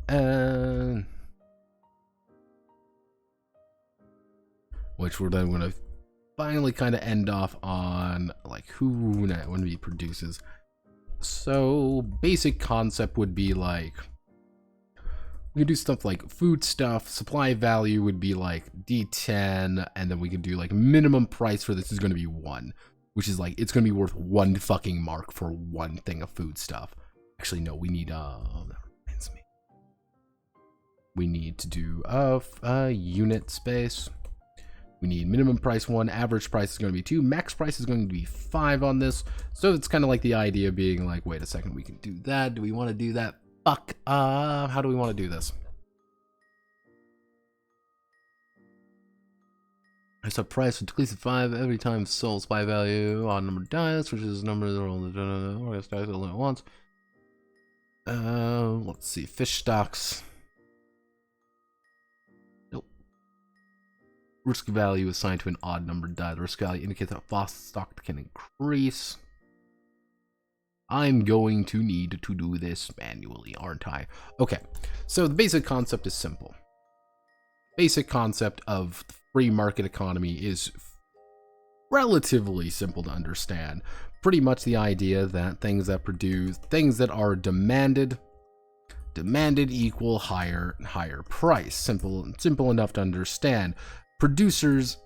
and which we're then going to finally kind of end off on like who when he produces. So basic concept would be like, we could do stuff like food stuff. Supply value would be like D10, and then we can do like minimum price for this is going to be 1, which is like it's going to be worth 1 fucking mark for 1 thing of food stuff. Actually, no, we need that reminds me. We need to do unit space. We need minimum price 1, average price is going to be 2, max price is going to be 5 on this. So it's kind of like the idea being like, wait a second, we can do that. Do we want to do that? Fuck. How do we want to do this? I set price with decrease of 5 every time sold supply value on number of diets, which is number of diets at once. Let's see, fish stocks. Nope. Risk value assigned to an odd number of diet. Risk value indicates that fast stock can increase. I'm going to need to do this manually, aren't I? Okay, so the basic concept is simple. Basic concept of the free market economy is relatively simple to understand. Pretty much the idea that things that are demanded equal higher price. Simple enough to understand. Producers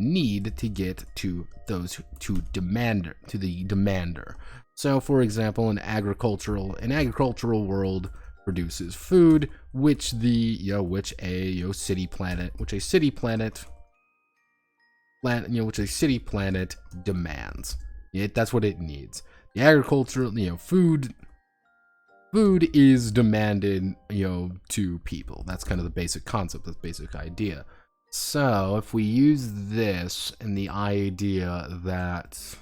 need to get to those the demander. So for example, an agricultural world produces food which a city planet demands. That's what it needs. The agricultural, food is demanded, to people. That's kind of the basic concept, the basic idea. So if we use this and the idea that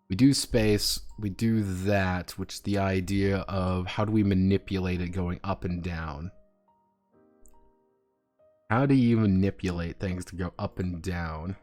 we do space, we do that, which is the idea of how do we manipulate it going up and down? How do you manipulate things to go up and down?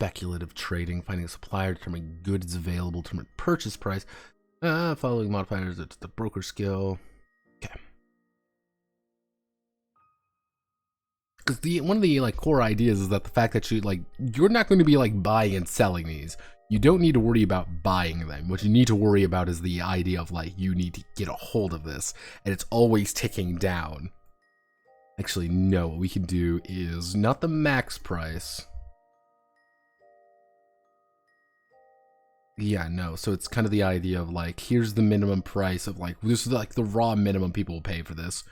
speculative trading, finding a supplier, determining goods available, determine purchase price. Following modifiers, it's the broker skill. Okay. Because one of the like core ideas is that the fact that you're not going to be like buying and selling these. You don't need to worry about buying them. What you need to worry about is the idea of like you need to get a hold of this, and it's always ticking down. Actually, no. What we can do is not the max price. Yeah, no. So it's kind of the idea of like, here's the minimum price of like, this is like the raw minimum people will pay for this.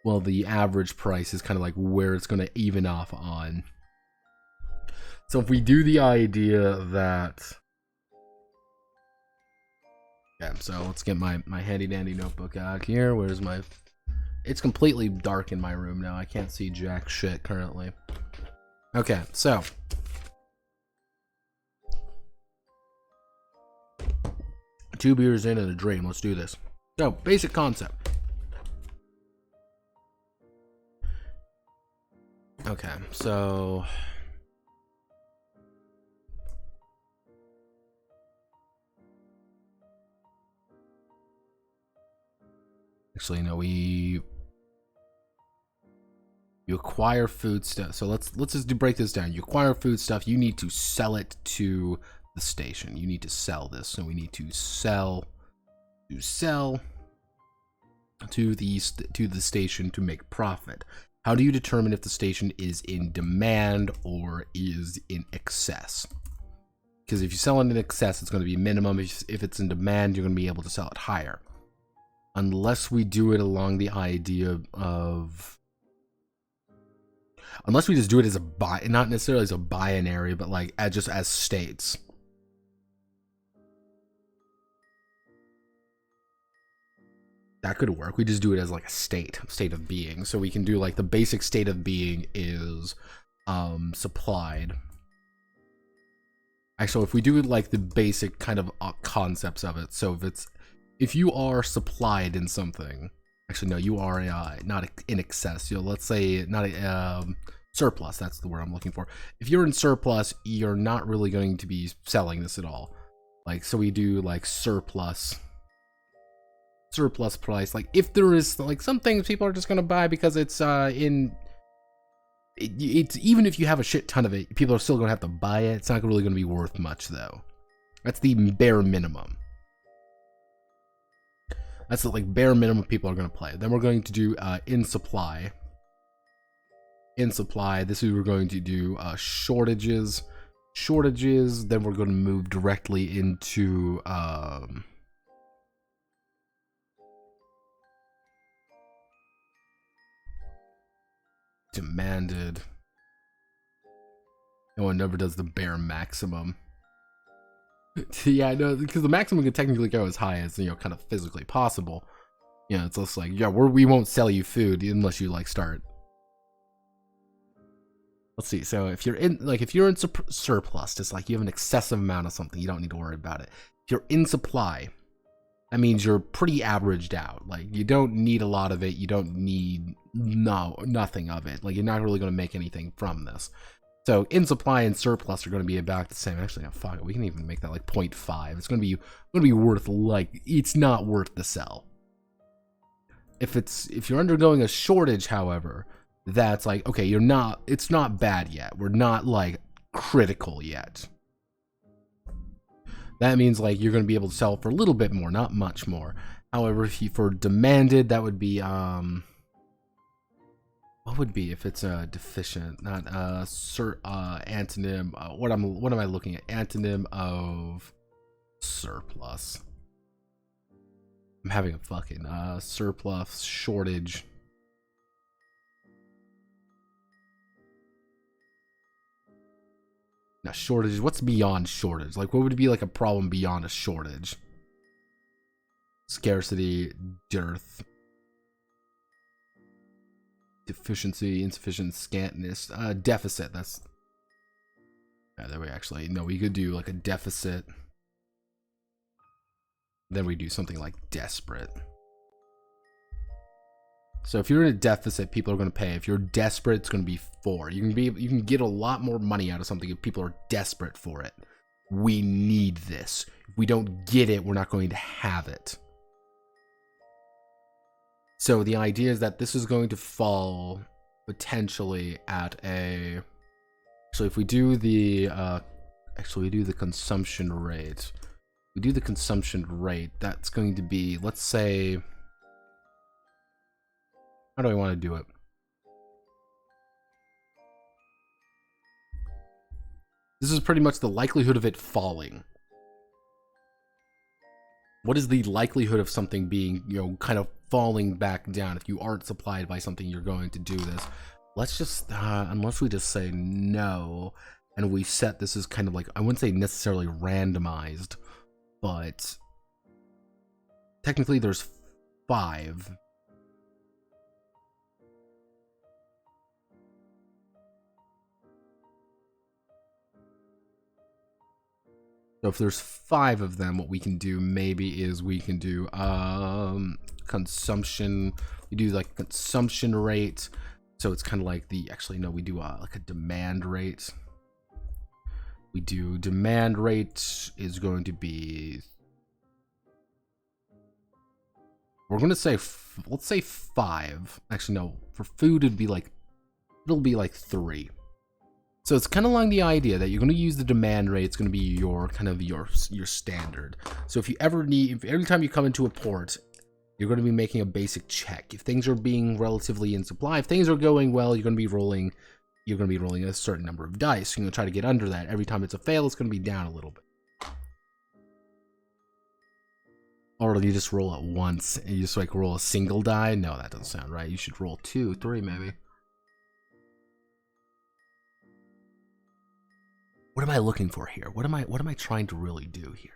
Well, the average price is kind of like where it's going to even off on. So if we do the idea that, yeah, so let's get my handy dandy notebook out here. Where's my, it's completely dark in my room now. I can't see jack shit currently. Okay, so. Two beers in and a dream. Let's do this. So, basic concept. Okay, so actually no, you acquire food stuff. So let's just break this down. You acquire food stuff, you need to sell it to the station. You need to sell this. So we need to sell to the station to make profit. How do you determine if the station is in demand or is in excess? Because if you sell it in excess, it's going to be minimum. If it's in demand, you're going to be able to sell it higher. Unless we do it along the idea of... Unless we just do it as a not necessarily as a binary, but like just as states. That could work. We just do it as like a state of being. So we can do like the basic state of being is supplied. Actually, if we do like the basic kind of concepts of it. So if you are supplied in something, actually no, you are not in excess. You know, let's say not surplus. That's the word I'm looking for. If you're in surplus, you're not really going to be selling this at all. Like, so we do like surplus price. Like if there is like some things people are just going to buy because it's it's even if you have a shit ton of it, people are still going to have to buy it. It's not really going to be worth much though. That's the bare minimum. That's the like bare minimum people are going to play. Then we're going to do in supply. This is we're going to do shortages. Then we're going to move directly into demanded. No one never does the bare maximum. Yeah, no, because the maximum can technically go as high as, you know, kind of physically possible. You know, it's just like, yeah, we won't sell you food unless you like start. Let's see. So if you're in surplus, just like you have an excessive amount of something, you don't need to worry about it. If you're in supply, that means you're pretty averaged out. Like you don't need a lot of it. You don't need nothing of it. Like you're not really going to make anything from this. So in supply and surplus are going to be about the same. Actually, no, fuck it. We can even make that like 0.5. It's going to be worth like, it's not worth the sell. If you're undergoing a shortage, however, that's like, okay, it's not bad yet. We're not like critical yet. That means like you're going to be able to sell for a little bit more, not much more. However, if you for demanded, that would be what would be if it's deficient, not antonym. What am I looking at? Antonym of surplus. I'm having a fucking surplus shortage. Now shortage, what's beyond shortage? Like what would be like a problem beyond a shortage? Scarcity, dearth, deficiency, insufficient, scantness, deficit. That's there we actually no, we could do like a deficit. Then we do something like desperate. So if you're in a deficit, people are going to pay. If you're desperate, it's going to be 4. You can get a lot more money out of something if people are desperate for it. We need this. If we don't get it, we're not going to have it. So the idea is that this is going to fall potentially at a... So if we do the... actually, we do the consumption rate. We do the consumption rate. That's going to be, let's say... How do I want to do it? This is pretty much the likelihood of it falling. What is the likelihood of something being, kind of falling back down? If you aren't supplied by something, you're going to do this. Let's just, unless we just say no, and we set this as kind of like, I wouldn't say necessarily randomized, but technically there's 5. So if there's 5 of them, what we can do maybe is we can do consumption. We do like consumption rate. So it's kind of like the, actually no, we do like a demand rate. We do demand rate is going to be, we're going to say, let's say 5. Actually no, for food it'll be like 3. So it's kind of along the idea that you're going to use the demand rate. It's going to be your kind of your standard. So if you ever need, every time you come into a port, you're going to be making a basic check. If things are being relatively in supply, if things are going well, you're going to be rolling a certain number of dice. You're going to try to get under that. Every time it's a fail, it's going to be down a little bit. Or you just roll it once and you just like roll a single die. No, that doesn't sound right. You should roll 2, 3 maybe. What am I looking for here? What am I trying to really do here?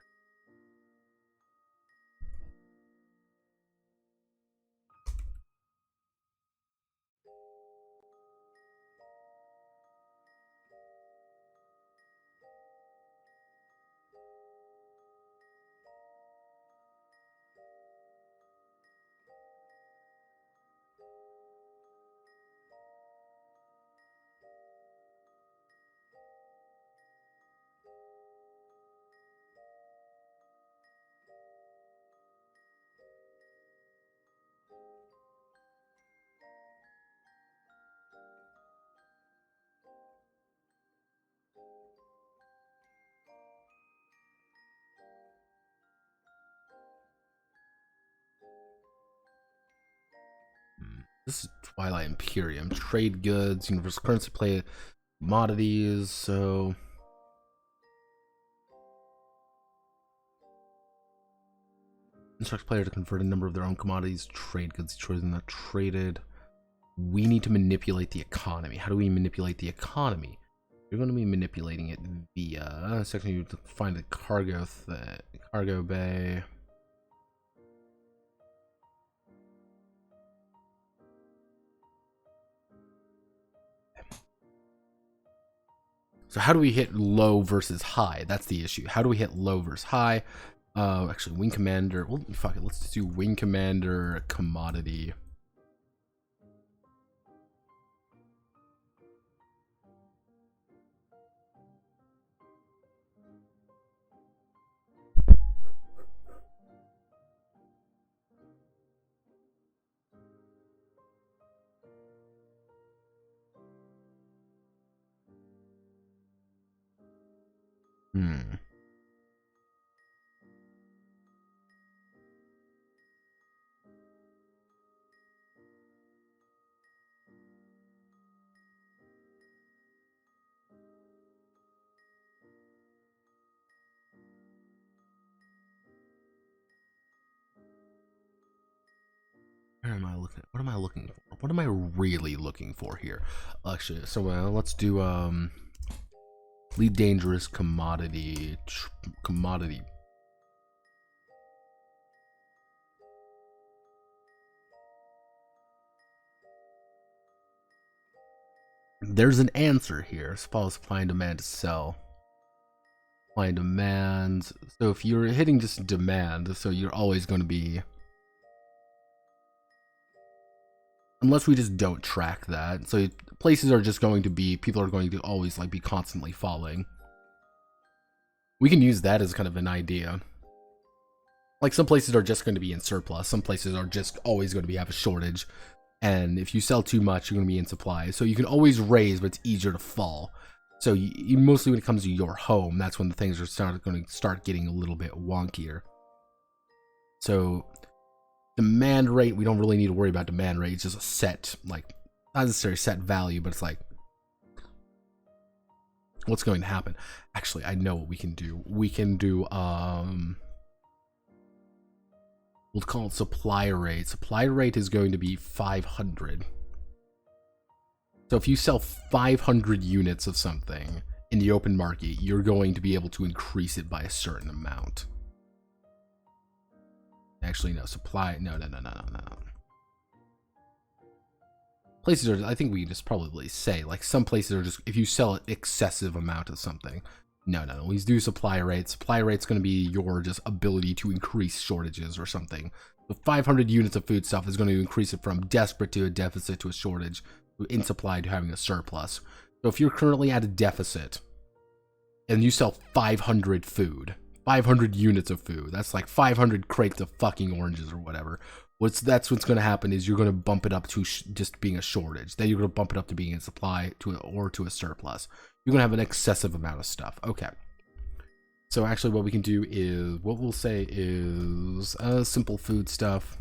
This is Twilight Imperium. Trade goods, universal currency play, commodities, so... Instructs player to convert a number of their own commodities, trade goods, chosen not traded. We need to manipulate the economy. How do we manipulate the economy? You're going to be manipulating it via... Section, you have to find a cargo bay. So how do we hit low versus high? That's the issue. How do we hit low versus high? Actually, Wing Commander. Well, fuck it. Let's just do Wing Commander commodity. Where am I looking at? What am I looking for? What am I really looking for here? Actually, so let's do lead dangerous commodity commodity. There's an answer here. Supply and demand to sell. Supply and demand. So if you're hitting just demand, so you're always going to be unless we just don't track that. So places are just going to be, people are going to always like be constantly falling. We can use that as kind of an idea. Like some places are just going to be in surplus. Some places are just always going to have a shortage. And if you sell too much, you're going to be in supply. So you can always raise, but it's easier to fall. So you mostly when it comes to your home, that's when the things are going to start getting a little bit wonkier. So demand rate, we don't really need to worry about demand rate. It's just a set, like, not necessarily set value, but it's like, what's going to happen? Actually, I know what we can do. We can do, we'll call it supply rate. Supply rate is going to be 500. So if you sell 500 units of something in the open market, you're going to be able to increase it by a certain amount. Actually, no, supply, no. Places are, I think we just probably say, like, some places are just, if you sell an excessive amount of something, no, we do supply rate. Supply rate's going to be your just ability to increase shortages or something. So 500 units of food stuff is going to increase it from desperate to a deficit to a shortage, in supply to having a surplus. So if you're currently at a deficit and you sell 500 units of food, that's like 500 crates of fucking oranges or whatever. That's what's going to happen is you're going to bump it up to just being a shortage. Then you're going to bump it up to being in supply or to a surplus. You're going to have an excessive amount of stuff. Okay. So actually what we can do is, what we'll say is simple food stuff.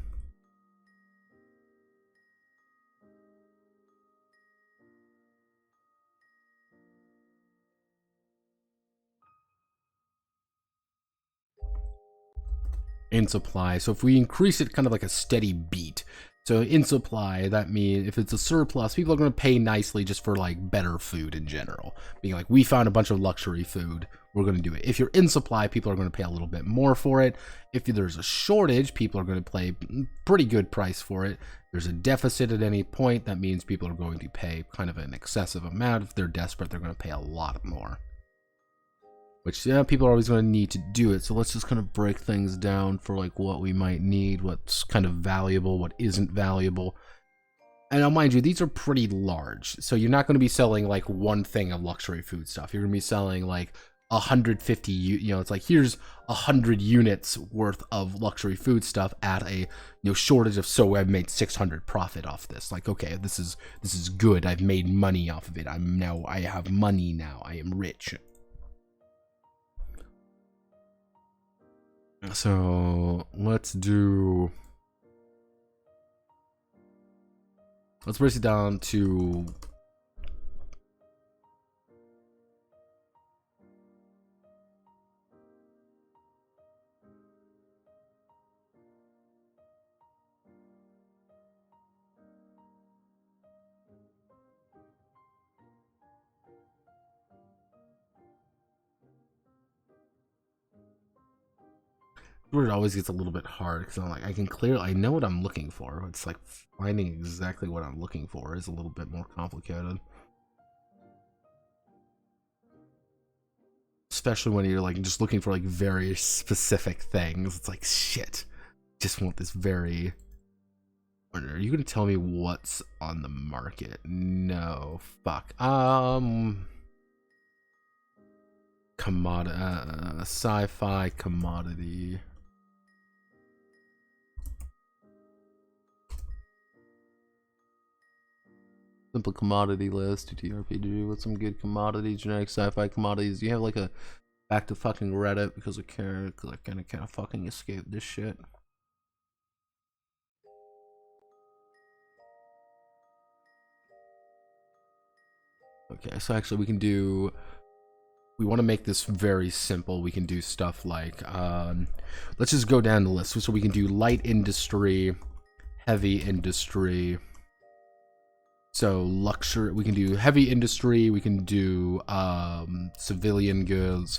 In supply. So if we increase it kind of like a steady beat. So in supply, that means if it's a surplus, people are going to pay nicely just for like better food in general. Being like, we found a bunch of luxury food, we're going to do it. If you're in supply, people are going to pay a little bit more for it. If there's a shortage, people are going to pay pretty good price for it. There's a deficit at any point, that means people are going to pay kind of an excessive amount. If they're desperate, they're going to pay a lot more. Which, yeah, people are always going to need to do it. So let's just kind of break things down for like what we might need, what's kind of valuable, what isn't valuable. And now, mind you, these are pretty large. So you're not going to be selling like one thing of luxury food stuff. You're going to be selling like 150, you know, it's like here's 100 units worth of luxury food stuff at a shortage of, so I've made 600 profit off this. Like, okay, this is good. I've made money off of it. I have money now. I am rich. So let's break it down to where it always gets a little bit hard because I'm like, I know what I'm looking for, but it's like finding exactly what I'm looking for is a little bit more complicated. Especially when you're like just looking for like very specific things. It's like, shit, just want this very... Are you gonna tell me what's on the market? No, fuck. Commodity, sci-fi commodity. Simple commodity list, TTRPG with some good commodities, generic sci-fi commodities. You have like a back to fucking Reddit because I can't fucking escape this shit. Okay, so actually we want to make this very simple. We can do stuff like, let's just go down the list. So we can do light industry, heavy industry. So luxury, we can do heavy industry, we can do civilian goods,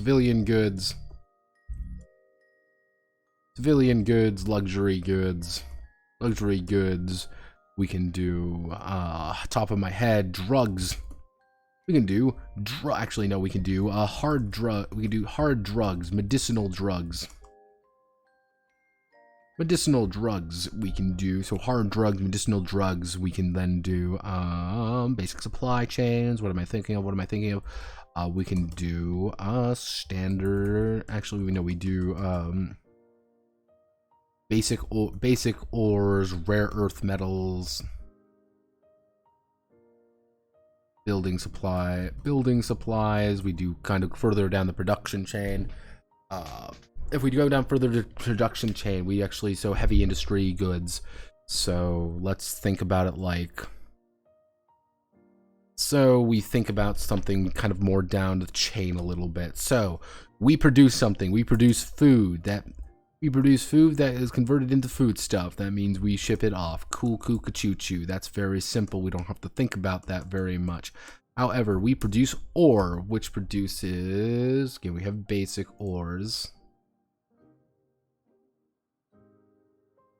luxury goods. We can do, top of my head, drugs. We can do, actually no, we can do hard drugs, medicinal drugs. Medicinal drugs we can do. So hard drugs, medicinal drugs, we can then do basic supply chains. What am I thinking of? We can do standard. Actually, we know we do basic ores, rare earth metals, building supplies. We do kind of further down the production chain. If we go down further to production chain, we actually, so heavy industry goods. So let's think about it like, so we think about something kind of more down the chain a little bit. So we produce something, we produce food that is converted into food stuff. That means we ship it off. Cool, choo choo. That's very simple. We don't have to think about that very much. However, we produce ore, which produces, again, we have basic ores.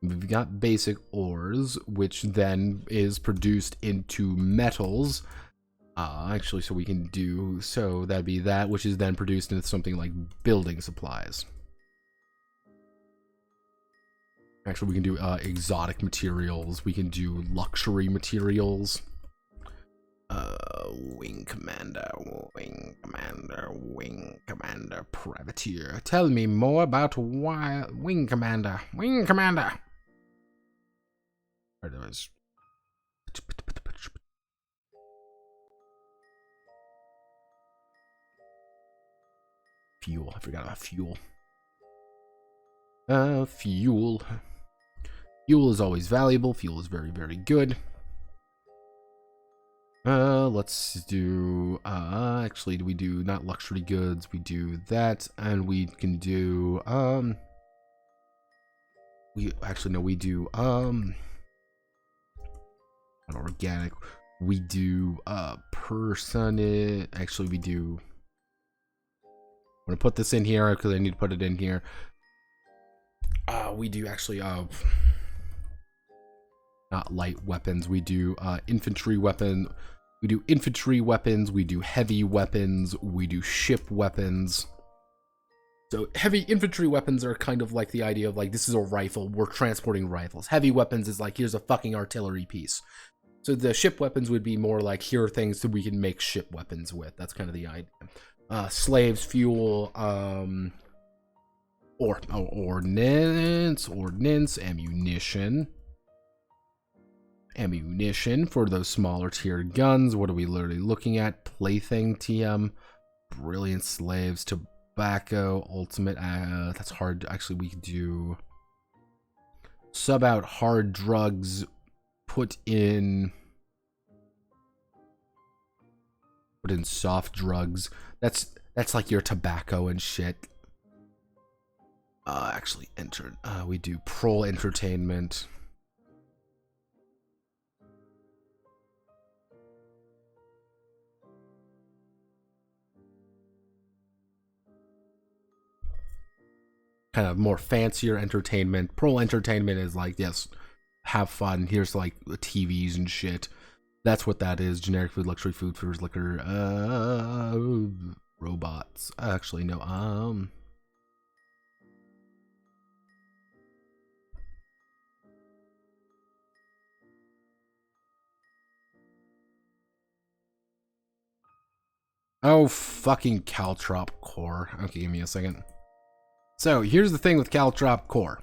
We've got basic ores, which then is produced into metals. Actually, so we can do, so that'd be that, which is then produced into something like building supplies. Actually, we can do exotic materials. We can do luxury materials. Wing commander, privateer. Tell me more about why wing commander. Fuel. I forgot about fuel. Fuel. Fuel is always valuable. Fuel is very, very good. Let's do, actually, we do not luxury goods, we do that, and we can do, we do, not organic, we do, actually, we do, I'm gonna put this in here, because I need to put it in here, we do, actually, not light weapons, we do, infantry weapon. We do infantry weapons, we do heavy weapons, we do ship weapons. So heavy infantry weapons are kind of like the idea of like, this is a rifle, we're transporting rifles. Heavy weapons is like, here's a fucking artillery piece. So the ship weapons would be more like, here are things that we can make ship weapons with. That's kind of the idea. Slaves, fuel, ordnance, ammunition for those smaller tier guns. What are we literally looking at? Plaything, TM, brilliant slaves, tobacco, ultimate, that's hard. Actually, we could do sub out hard drugs, put in soft drugs. That's like your tobacco and shit. Actually we do pro entertainment. Kind of more fancier entertainment. Pro entertainment is like, yes, have fun. Here's like TVs and shit. That's what that is. Generic food, luxury food, foods, liquor, robots. Actually, no. Oh, fucking Caltrop core. Okay, give me a second. So here's the thing with Caltrop core.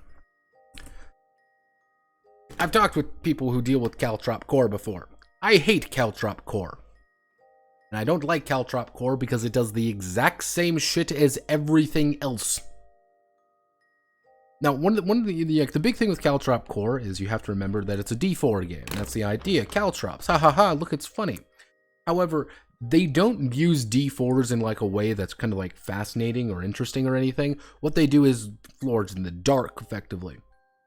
I've talked with people who deal with Caltrop core before. I hate Caltrop core. And I don't like Caltrop core because it does the exact same shit as everything else. Now, one of the big thing with Caltrop core is you have to remember that it's a D4 game. That's the idea. Caltrops. Ha ha ha, look, it's funny. However, they don't use D4s in like a way that's kind of like fascinating or interesting or anything. What they do is floors in the dark, effectively.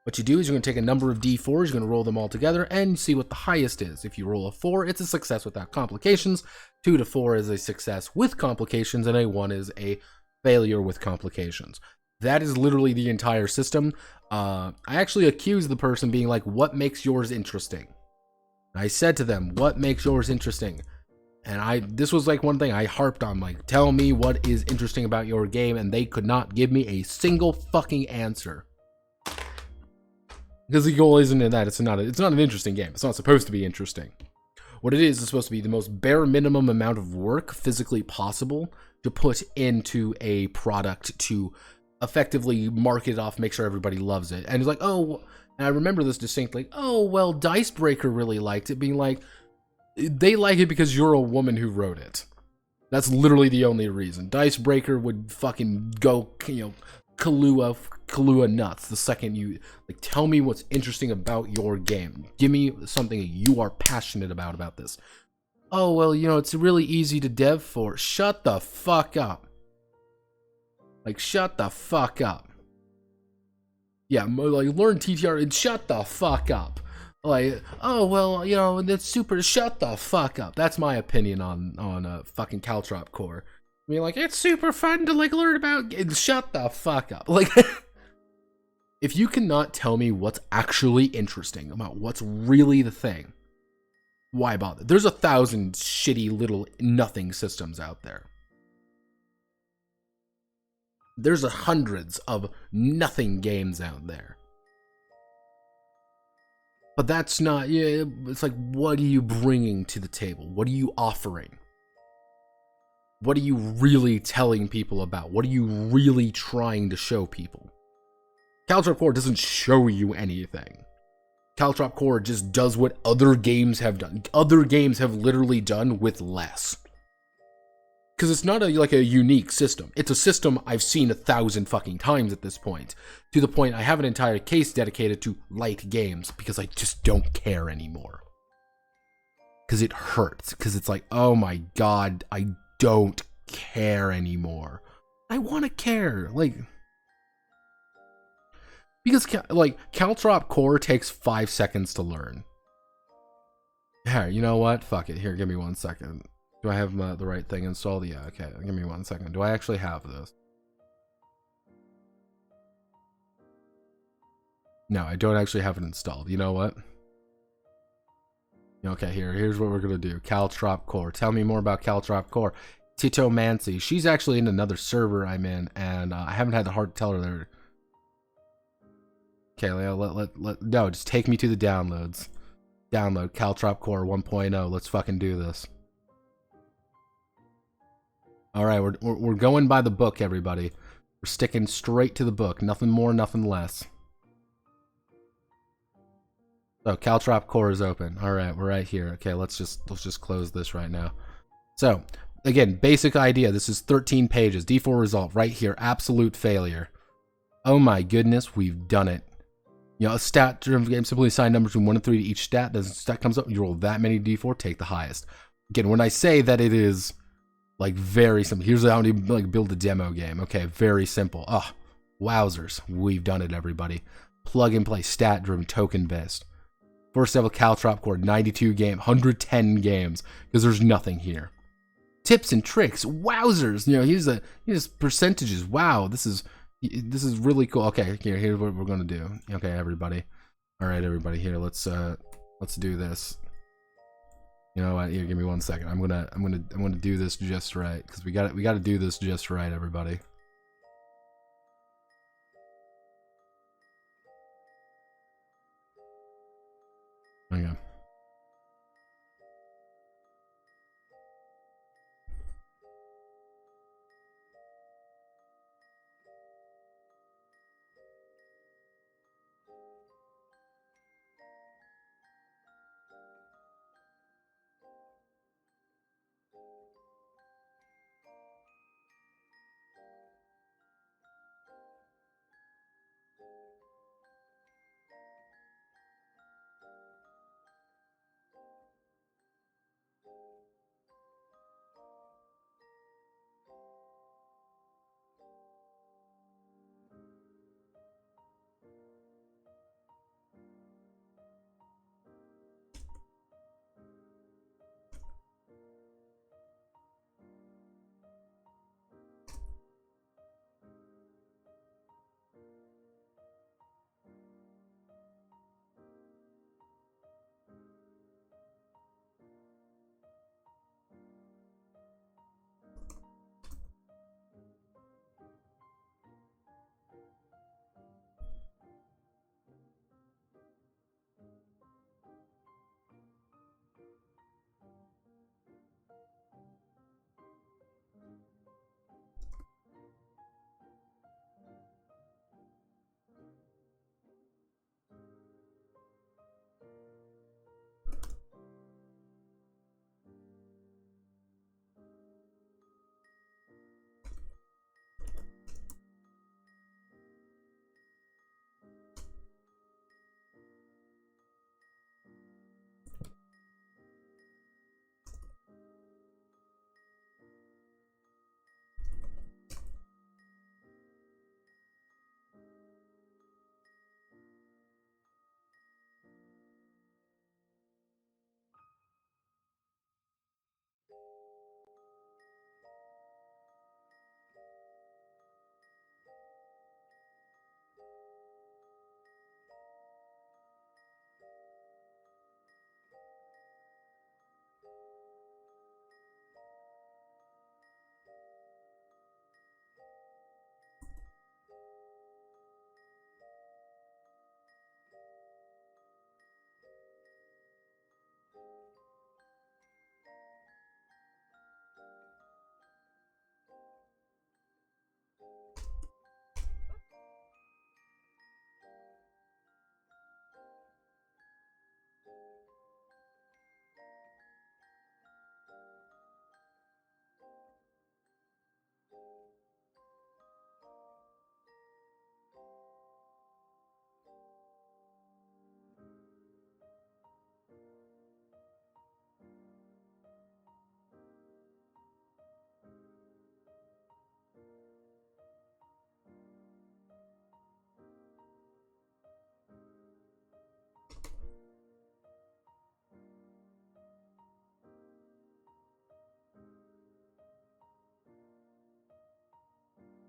What you do is you're going to take a number of D4s, you're going to roll them all together and see what the highest is. If you roll a 4, it's a success without complications. 2 to 4 is a success with complications, and a 1 is a failure with complications. That is literally the entire system. I actually accused the person being like, what makes yours interesting? And I said to them, what makes yours interesting? And this was like one thing I harped on, like, tell me what is interesting about your game, and they could not give me a single fucking answer. Because the goal isn't in that. It's not an interesting game. It's not supposed to be interesting. What it is supposed to be the most bare minimum amount of work physically possible to put into a product to effectively market it off, make sure everybody loves it. And it's like, oh, and I remember this distinctly. Oh, well, Dicebreaker really liked it, being like, they like it because you're a woman who wrote it. That's literally the only reason. Dicebreaker would fucking go, Kahlua nuts the second you, like, tell me what's interesting about your game. Give me something that you are passionate about this. Oh, well, it's really easy to dev for. Shut the fuck up. Like, shut the fuck up. Yeah, like, learn TTR and shut the fuck up. Like, oh, well, that's super, shut the fuck up. That's my opinion on fucking Caltrop Core. I mean, like, it's super fun to, like, learn about, shut the fuck up. Like, if you cannot tell me what's actually interesting about what's really the thing, why bother? There's 1,000 shitty little nothing systems out there. There's hundreds of nothing games out there. But that's not, it's like, what are you bringing to the table? What are you offering? What are you really telling people about? What are you really trying to show people? Caltrop Core doesn't show you anything. Caltrop Core just does what other games have done. Other games have literally done with less. Because it's not like a unique system. It's a system I've seen 1,000 fucking times at this point. To the point I have an entire case dedicated to light games because I just don't care anymore. Because it hurts. Because it's like, oh my god, I don't care anymore. I want to care. Like, because like Caltrop Core takes 5 seconds to learn. Here, you know what? Fuck it. Here, give me 1 second. Do I have the right thing installed? Yeah, okay. Give me 1 second. Do I actually have this? No, I don't actually have it installed. You know what? Okay, here's what we're going to do. Caltrop Core. Tell me more about Caltrop Core. Tito Mancy. She's actually in another server I'm in, and I haven't had the heart to tell her there. Okay, no, just take me to the downloads. Download Caltrop Core 1.0. Let's fucking do this. All right, we're going by the book, everybody. We're sticking straight to the book. Nothing more, nothing less. So Caltrop Core is open. All right, we're right here. Okay, let's just close this right now. So again, basic idea. This is 13 pages. D4 result right here. Absolute failure. Oh my goodness, we've done it. A stat-driven game, simply assign numbers from 1 to 3 to each stat. As the stat comes up, you roll that many D4, take the highest. Again, when I say that it is like very simple, here's how you like build a demo game. Okay, very simple. Oh, wowzers, we've done it, everybody. Plug and play, stat-driven, token-based. First level Caltrop Core, 92 game, 110 games, because there's nothing here. Tips and tricks, wowzers. Here's percentages. Wow, this is really cool. Okay, here's what we're gonna do. Okay, everybody. All right, everybody. Here, let's do this. You know what? Here, give me 1 second. I'm gonna do this just right because we got to do this just right, everybody. Okay.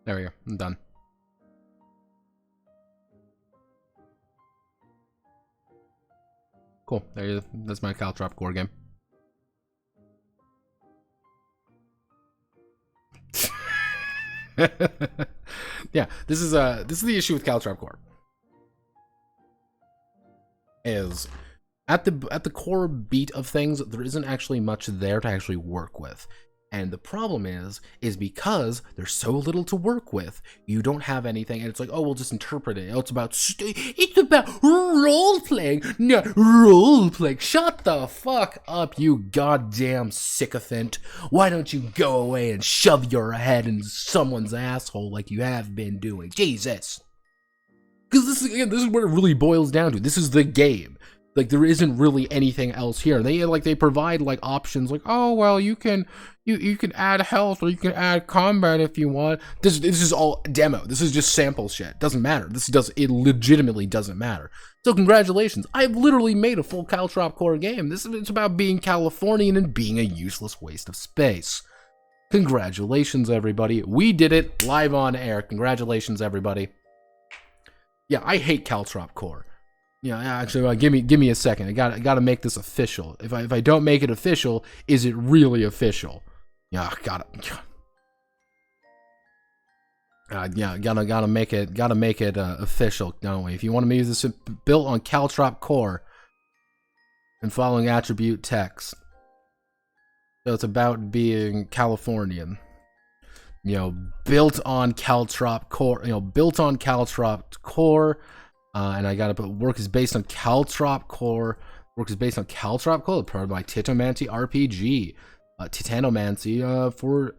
There we go. I'm done. Cool. There you go. That's my Caltrop core game. Yeah, this is the issue with Caltrop core. Is at the core beat of things, there isn't actually much there to actually work with. And the problem is because there's so little to work with, you don't have anything, and it's like, oh, we'll just interpret it. Oh, it's about role playing. No, role playing. Shut the fuck up, you goddamn sycophant. Why don't you go away and shove your head in someone's asshole like you have been doing? Jesus. Because this is what it really boils down to. This is the game. Like, there isn't really anything else here. They provide like options like, oh well, you can add health or you can add combat if you want. This is all demo. This is just sample shit. Doesn't matter. It legitimately doesn't matter. So congratulations. I've literally made a full Caltrop core game. It's about being Californian and being a useless waste of space. Congratulations, everybody. We did it live on air. Congratulations, everybody. Yeah, I hate Caltrop core. Yeah, actually, give me a second. I got to make this official. If I don't make it official, is it really official? Yeah, gotta make it official, don't we? If you want to use this, built on Caltrop core and following attribute text. So it's about being Californian. Built on Caltrop core. Built on Caltrop core. And I gotta put work is based on Caltrop core. Work is based on Caltrop core, powered by Titomancy RPG. Titanomancy for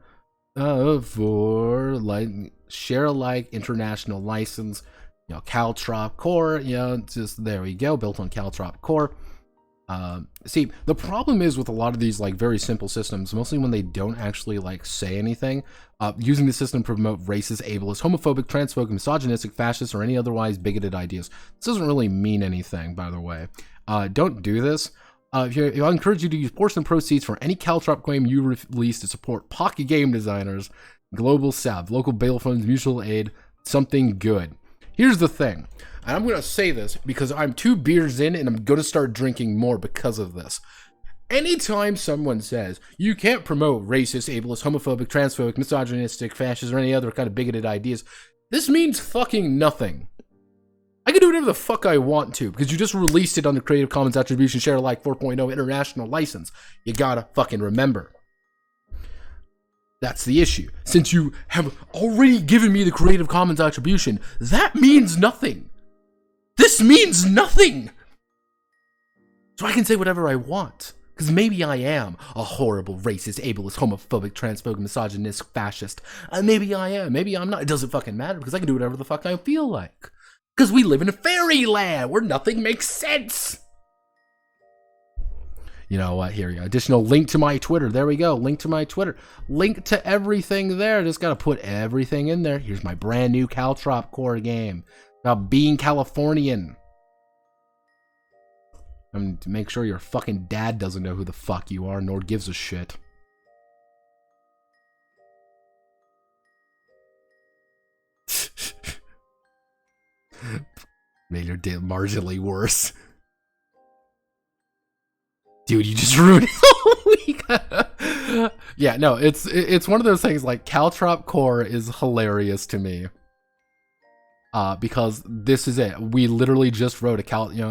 like share alike international license. Caltrop core. Just there we go. Built on Caltrop core. See, the problem is with a lot of these like very simple systems, mostly when they don't actually like say anything, using the system to promote racist, ableist, homophobic, transphobic, misogynistic, fascist, or any otherwise bigoted ideas. This doesn't really mean anything, by the way. Don't do this. I encourage you to use portion of proceeds for any Caltrop claim you release to support pocket game designers, Global South, local bail funds, mutual aid, something good. Here's the thing. And I'm going to say this because I'm 2 beers in and I'm going to start drinking more because of this. Anytime someone says you can't promote racist, ableist, homophobic, transphobic, misogynistic, fascist, or any other kind of bigoted ideas, this means fucking nothing. I can do whatever the fuck I want to because you just released it under Creative Commons Attribution Share Alike 4.0 International License. You gotta fucking remember. That's the issue. Since you have already given me the Creative Commons Attribution, that means nothing. This means nothing! So I can say whatever I want. Because maybe I am a horrible, racist, ableist, homophobic, transphobic, misogynist, fascist. Maybe I am. Maybe I'm not. It doesn't fucking matter because I can do whatever the fuck I feel like. Because we live in a fairyland where nothing makes sense. You know what? Here we go. Additional link to my Twitter. There we go. Link to my Twitter. Link to everything there. Just got to put everything in there. Here's my brand new Caltrop core game. About being Californian. And to make sure your fucking dad doesn't know who the fuck you are, nor gives a shit. Made your day marginally worse. Dude, you just ruined it all week. Yeah, no, it's one of those things like Caltrop core is hilarious to me. Because this is it. We literally just wrote a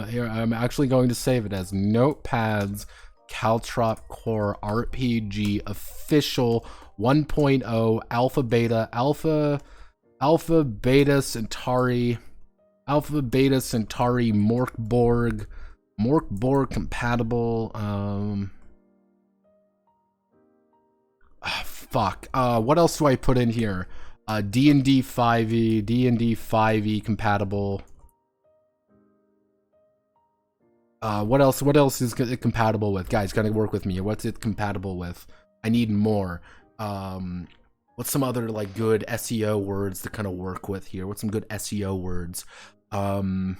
here I'm actually going to save it as Notepads Caltrop core RPG official 1.0 alpha beta Centauri Morkborg compatible. Fuck. What else do I put in here? D&D 5e compatible. What else is it compatible with? Guys, gotta work with me. What's it compatible with? I need more. What's some other like good SEO words to kind of work with here? What's some good SEO words? What's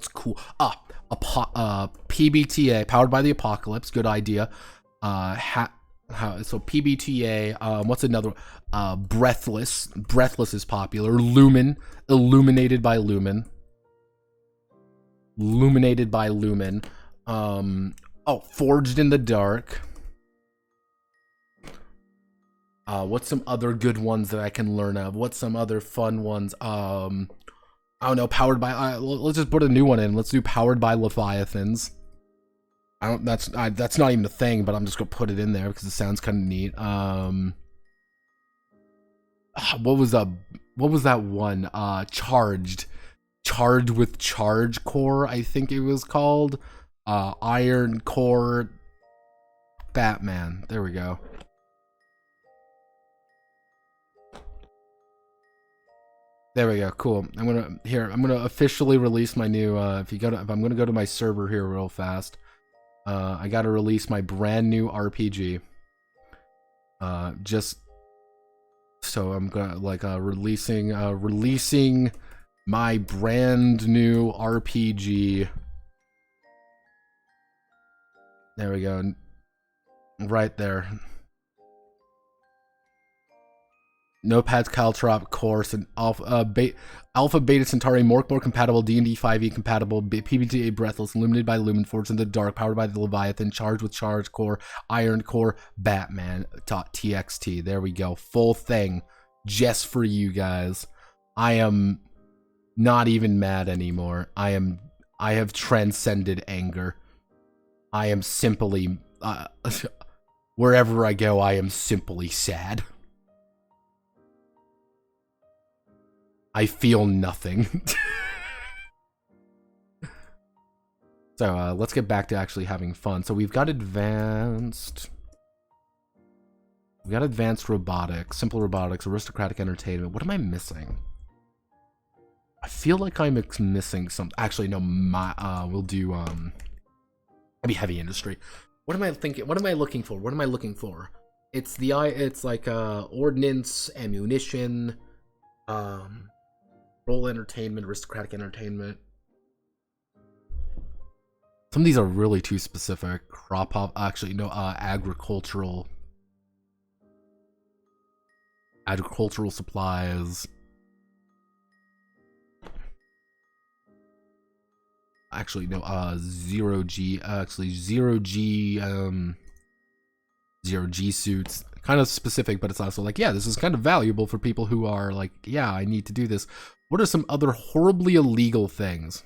cool? PBTA, powered by the apocalypse. Good idea. So PBTA, what's another? Breathless. Breathless is popular. Lumen. Illuminated by Lumen. Illuminated by Lumen. Oh, Forged in the Dark. What's some other good ones that I can learn of? What's some other fun ones? I don't know. Powered by. Let's just put a new one in. Let's do Powered by Leviathans. That's not even a thing, but I'm just gonna put it in there because it sounds kind of neat. What was that one? Charged with Charge Core, I think it was called. Iron Core Batman. There we go. There we go. Cool. I'm gonna officially release my new. If I'm gonna go to my server here real fast. I gotta release my brand new RPG. Just so I'm gonna releasing my brand new RPG. There we go. Right there. Notepads, Caltrop, Course, and Alpha Beta Centauri, more compatible, D&D 5e compatible, PBTA Breathless, Illuminated by Lumen, Forged in the Dark, Powered by the Leviathan, Charged with Charge Core, Iron Core, Batman.txt. There we go. Full thing. Just for you guys. I am not even mad anymore. I have transcended anger. I am simply... wherever I go, I am simply sad. I feel nothing. So let's get back to actually having fun. So we've got advanced robotics, simple robotics, aristocratic entertainment. What am I missing? I feel like I'm missing something. Actually, no. We'll do maybe heavy industry. What am I thinking? What am I looking for? What am I looking for? It's like ordnance, ammunition, role entertainment, aristocratic entertainment. Some of these are really too specific. Crop up, actually, no, agricultural supplies. Actually, no, zero G suits. Kind of specific, but it's also like, yeah, this is kind of valuable for people who are like, yeah, I need to do this. What are some other horribly illegal things?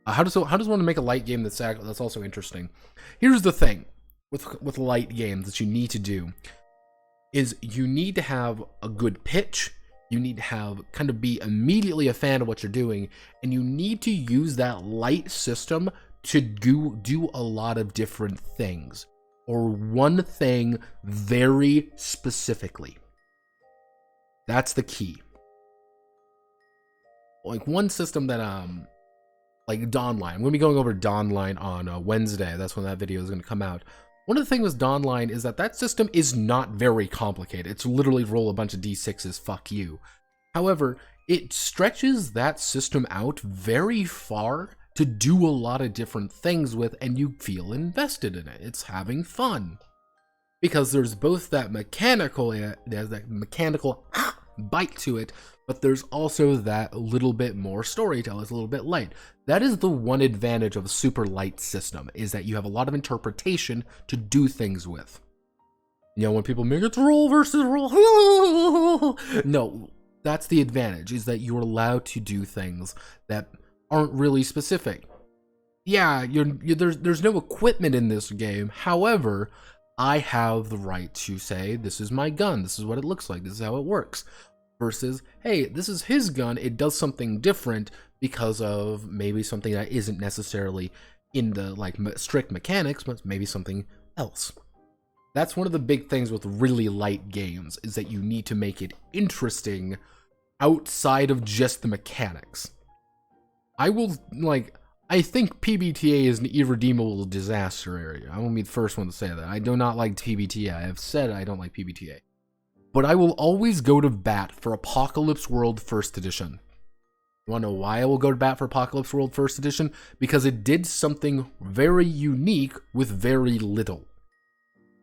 How does one want to make a light game that's also interesting? Here's the thing with light games that you need to do is you need to have a good pitch. You need to have kind of be immediately a fan of what you're doing, and you need to use that light system to do a lot of different things, or one thing very specifically. That's the key. Like one system that like Dawnline. I'm going to be going over Dawnline on Wednesday. That's when that video is going to come out. One of the things with Dawnline is that system is not very complicated. It's literally roll a bunch of d6s, fuck you. However, it stretches that system out very far to do a lot of different things with, and you feel invested in it. It's having fun. Because there's both that mechanical bite to it, but there's also that little bit more storytelling. It's a little bit light. That is the one advantage of a super light system, is that you have a lot of interpretation to do things with. You know, when people make it's roll versus roll, no, that's the advantage, is that you're allowed to do things that aren't really specific. Yeah, there's no equipment in this game. However, I have the right to say, this is my gun, this is what it looks like, this is how it works. Versus, hey, this is his gun, it does something different because of maybe something that isn't necessarily in the like strict mechanics, but maybe something else. That's one of the big things with really light games, is that you need to make it interesting outside of just the mechanics. I think PBTA is an irredeemable disaster area. I won't be the first one to say that. I do not like PBTA. I have said I don't like PBTA. But I will always go to bat for Apocalypse World First Edition. You want to know why I will go to bat for Apocalypse World First Edition? Because it did something very unique with very little.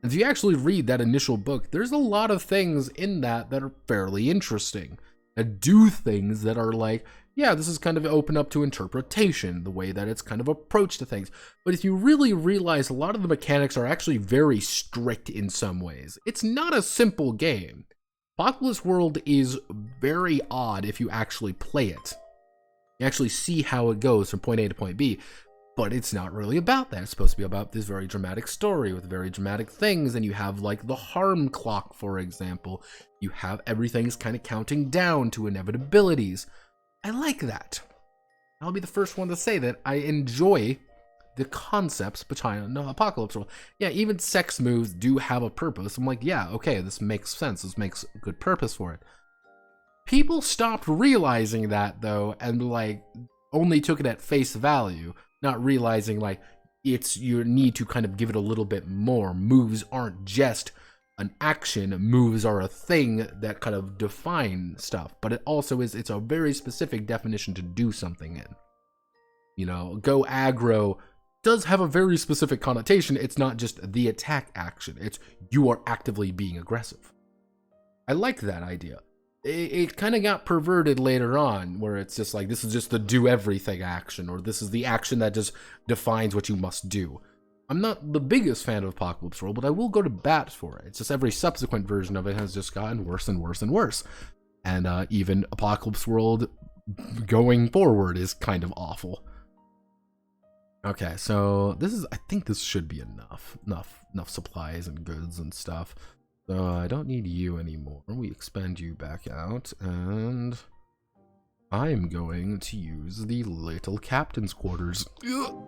If you actually read that initial book, there's a lot of things in that that are fairly interesting. That do things that are like, yeah, this is kind of open up to interpretation, the way that it's kind of approached to things. But if you really realize a lot of the mechanics are actually very strict in some ways, it's not a simple game. Apocalypse World is very odd if you actually play it. You actually see how it goes from point A to point B. But it's not really about that. It's supposed to be about this very dramatic story with very dramatic things, and you have like the harm clock, for example. You have everything's kind of counting down to inevitabilities. I like that. I'll be the first one to say that I enjoy the concepts behind Apocalypse World. Yeah, even sex moves do have a purpose. I'm like, yeah, okay, this makes sense. This makes a good purpose for it. People stopped realizing that, though, and like only took it at face value. Not realizing like it's you need to kind of give it a little bit more. Moves aren't just an action, moves are a thing that kind of define stuff, but it also is, it's a very specific definition to do something in. You know, go aggro does have a very specific connotation. It's not just the attack action, it's you are actively being aggressive. I like that idea. It kind of got perverted later on, where it's just like, this is just the do everything action, or this is the action that just defines what you must do. I'm not the biggest fan of Apocalypse World, but I will go to bat for it. It's just every subsequent version of it has just gotten worse and worse and worse. And even Apocalypse World going forward is kind of awful. Okay, so this is, I think this should be enough supplies and goods and stuff. So I don't need you anymore. We expand you back out, and I'm going to use the little captain's quarters. Ugh.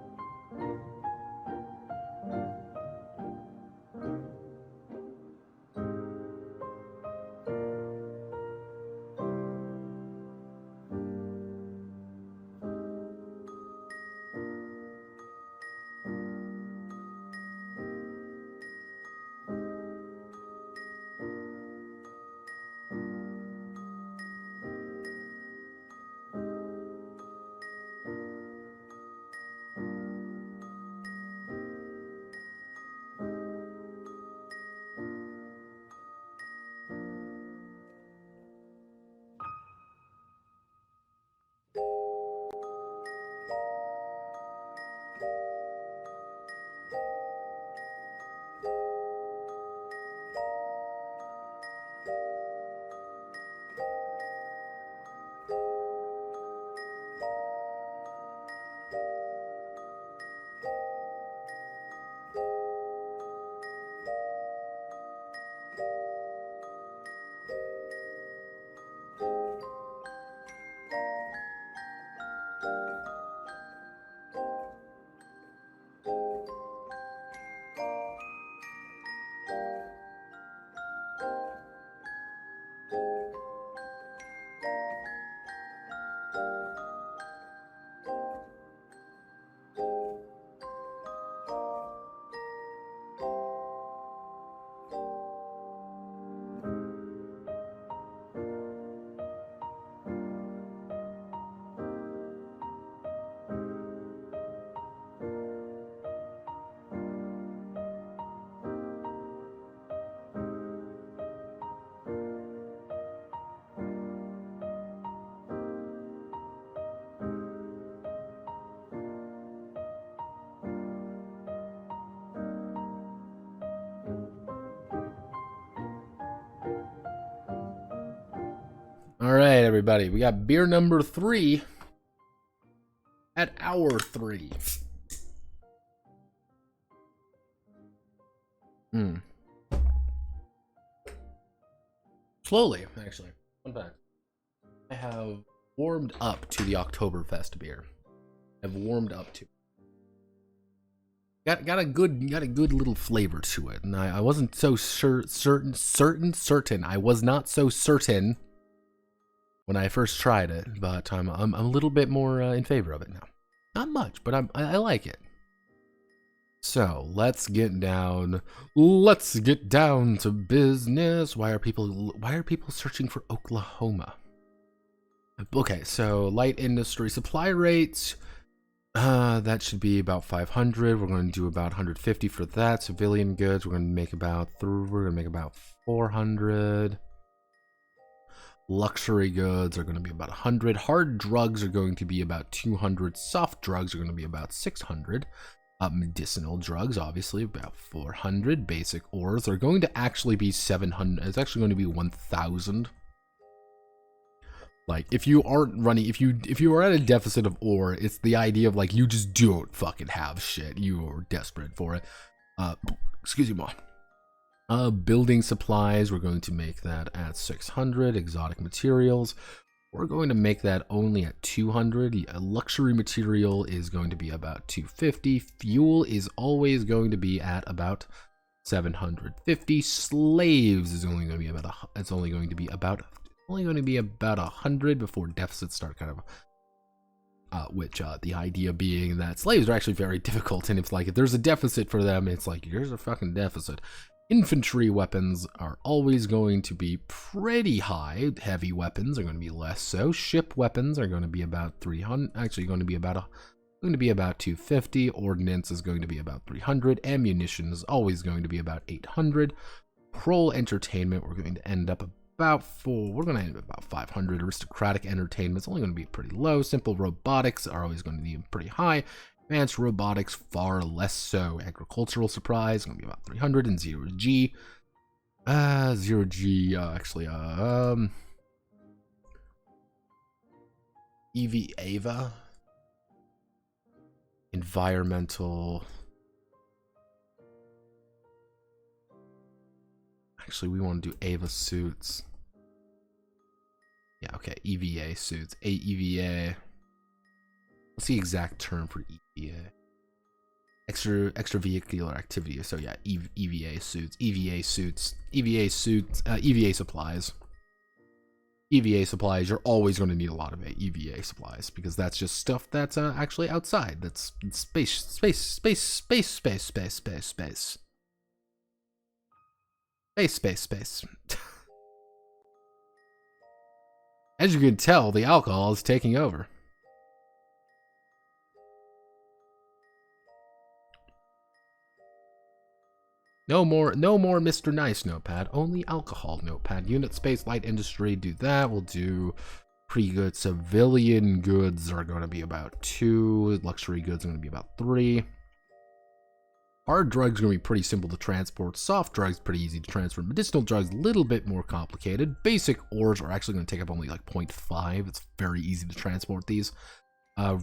All right, everybody, we got beer number 3 at hour 3. Slowly, actually. Fun fact. I have warmed up to the Oktoberfest beer. I've warmed up to. Got a good little flavor to it, and I wasn't so certain. I was not so certain when I first tried it, but I'm a little bit more in favor of it now. Not much, but I like it. So let's get down to business. Why are people searching for Oklahoma? Okay, so light industry supply rates. That should be about 500. We're going to do about 150 for that. Civilian goods, we're going to make about 400. Luxury goods are going to be about 100. Hard drugs are going to be about 200. Soft drugs are going to be about 600. Medicinal drugs, obviously, about 400. Basic ores are going to actually be 700. It's actually going to be 1,000. Like, if you aren't running, if you are at a deficit of ore, it's the idea of, like, you just don't fucking have shit. You are desperate for it. Excuse me, Mom. Building supplies, we're going to make that at 600. Exotic materials, we're going to make that only at 200. A luxury material is going to be about 250. Fuel is always going to be at about 750. Slaves is only going to be about only going to be about 100 before deficits start kind of the idea being that slaves are actually very difficult, and if there's a deficit for them, it's like, here's a fucking deficit. Infantry weapons are always going to be pretty high. Heavy weapons are going to be less so. Ship weapons are going to be about 300, actually going to be about 250. Ordnance is going to be about 300. Ammunition is always going to be about 800. Prole entertainment, we're going to end up about 500. Aristocratic entertainment is only going to be pretty low. Simple robotics are always going to be pretty high. Advanced robotics, far less so. Agricultural supplies is going to be about 300. And zero G, Ava, environmental. Actually, we want to do Ava suits. Yeah, okay, EVA suits. AEVA. What's the exact term for EVA? Extravehicular activity. So yeah, EVA suits, EVA supplies. EVA supplies, you're always going to need a lot of EVA supplies, because that's just stuff that's actually outside. That's space. As you can tell, the alcohol is taking over. No more Mr. Nice notepad, only alcohol notepad. Unit space, light industry, do that. We'll do pretty good. Civilian goods are going to be about 2. Luxury goods are going to be about 3. Hard drugs are going to be pretty simple to transport. Soft drugs, pretty easy to transfer. Medicinal drugs, a little bit more complicated. Basic ores are actually going to take up only like 0.5. It's very easy to transport these.